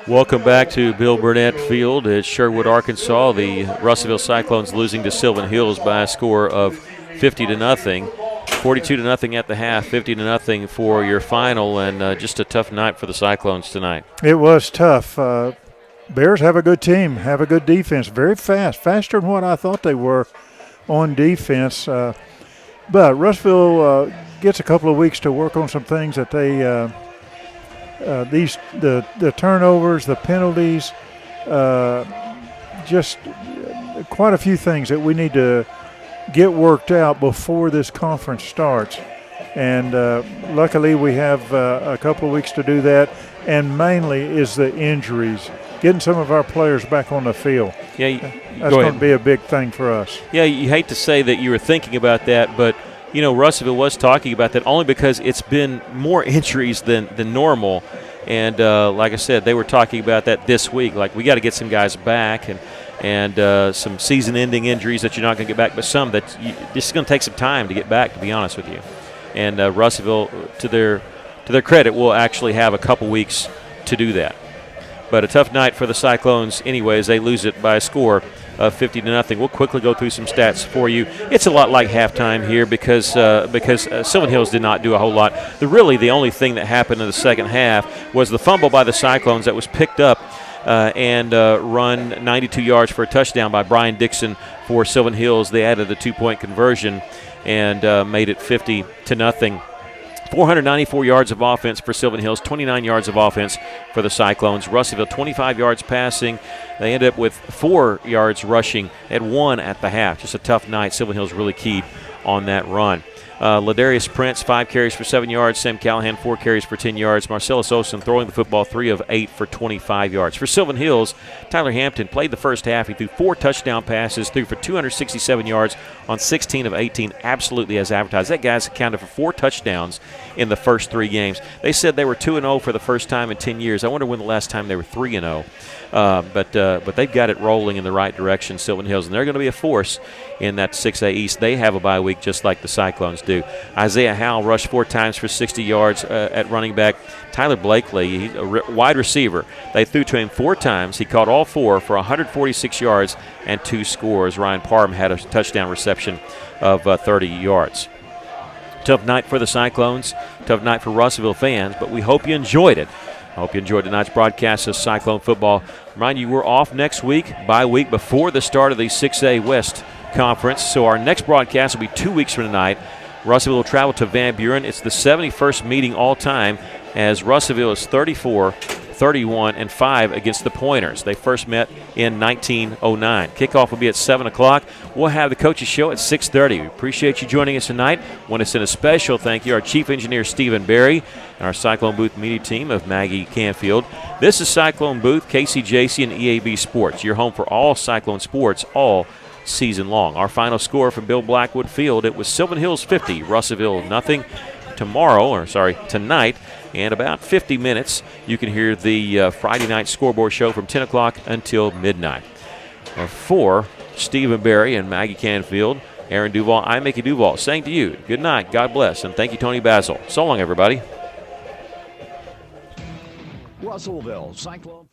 Welcome back to Bill Burnett Field at Sherwood, Arkansas. The Russellville Cyclones losing to Sylvan Hills by a score of 50-0. 42-0 at the half, 50-0 for your final, and just a tough night for the Cyclones tonight. It was tough. Bears have a good team, have a good defense, very fast, faster than what I thought they were on defense. But Russellville gets a couple of weeks to work on some things that they the turnovers, the penalties, just quite a few things that we need to get worked out before this conference starts. And luckily we have a couple of weeks to do that, and mainly is the injuries, getting some of our players back on the field. Yeah, that's going to be a big thing for us. Yeah, you hate to say that you were thinking about that, but you know, Russellville was talking about that only because it's been more injuries than normal. And like I said, they were talking about that this week. Like, we got to get some guys back and some season-ending injuries that you're not going to get back, but some that this is going to take some time to get back, to be honest with you. And Russellville, to their credit, will actually have a couple weeks to do that. But a tough night for the Cyclones anyways. They lose it by a score of 50-0. We'll quickly go through some stats for you. It's a lot like halftime here because Sylvan Hills did not do a whole lot. The only thing that happened in the second half was the fumble by the Cyclones that was picked up and run 92 yards for a touchdown by Brian Dixon for Sylvan Hills. They added a 2-point conversion and made it 50-0. 494 yards of offense for Sylvan Hills, 29 yards of offense for the Cyclones. Russellville, 25 yards passing. They ended up with 4 yards rushing at 1 at the half. Just a tough night. Sylvan Hills really keyed on that run. Ladarius Prince, 5 carries for 7 yards. Sam Callahan, 4 carries for 10 yards. Marcellus Olsen throwing the football 3 of 8 for 25 yards. For Sylvan Hills, Tyler Hampton played the first half. He threw 4 touchdown passes, threw for 267 yards on 16 of 18, absolutely as advertised. That guy's accounted for 4 touchdowns in the first 3 games. They said they were 2-0 for the first time in 10 years. I wonder when the last time they were 3-0. But they've got it rolling in the right direction, Sylvan Hills, and they're going to be a force in that 6A East. They have a bye week just like the Cyclones do. Isaiah Howell rushed 4 times for 60 yards at running back. Tyler Blakely, he's a wide receiver. They threw to him 4 times. He caught all 4 for 146 yards and 2 scores. Ryan Parham had a touchdown reception of 30 yards. Tough night for the Cyclones, tough night for Russellville fans, but we hope you enjoyed it. I hope you enjoyed tonight's broadcast of Cyclone football. Remind you, we're off next week, bye week, before the start of the 6A West Conference. So our next broadcast will be 2 weeks from tonight. Russellville will travel to Van Buren. It's the 71st meeting all time, as Russellville is 34-31-5 against the Pointers. They first met in 1909. Kickoff will be at 7 o'clock. We'll have the coaches show at 6:30. We appreciate you joining us tonight. Want to send a special thank you to our Chief Engineer Stephen Berry and our Cyclone Booth media team of Maggie Canfield. This is Cyclone Booth, KCJC, and EAB Sports, your home for all Cyclone sports all season long. Our final score from Bill Blackwood Field, it was Sylvan Hills 50, Russellville nothing. Tonight, in about 50 minutes, you can hear the Friday night scoreboard show from 10 o'clock until midnight. For Stephen Berry and Maggie Canfield, Aaron Duval, I'm Mickey Duval, saying to you, good night, God bless, and thank you, Tony Basil. So long, everybody. Russellville Cyclone.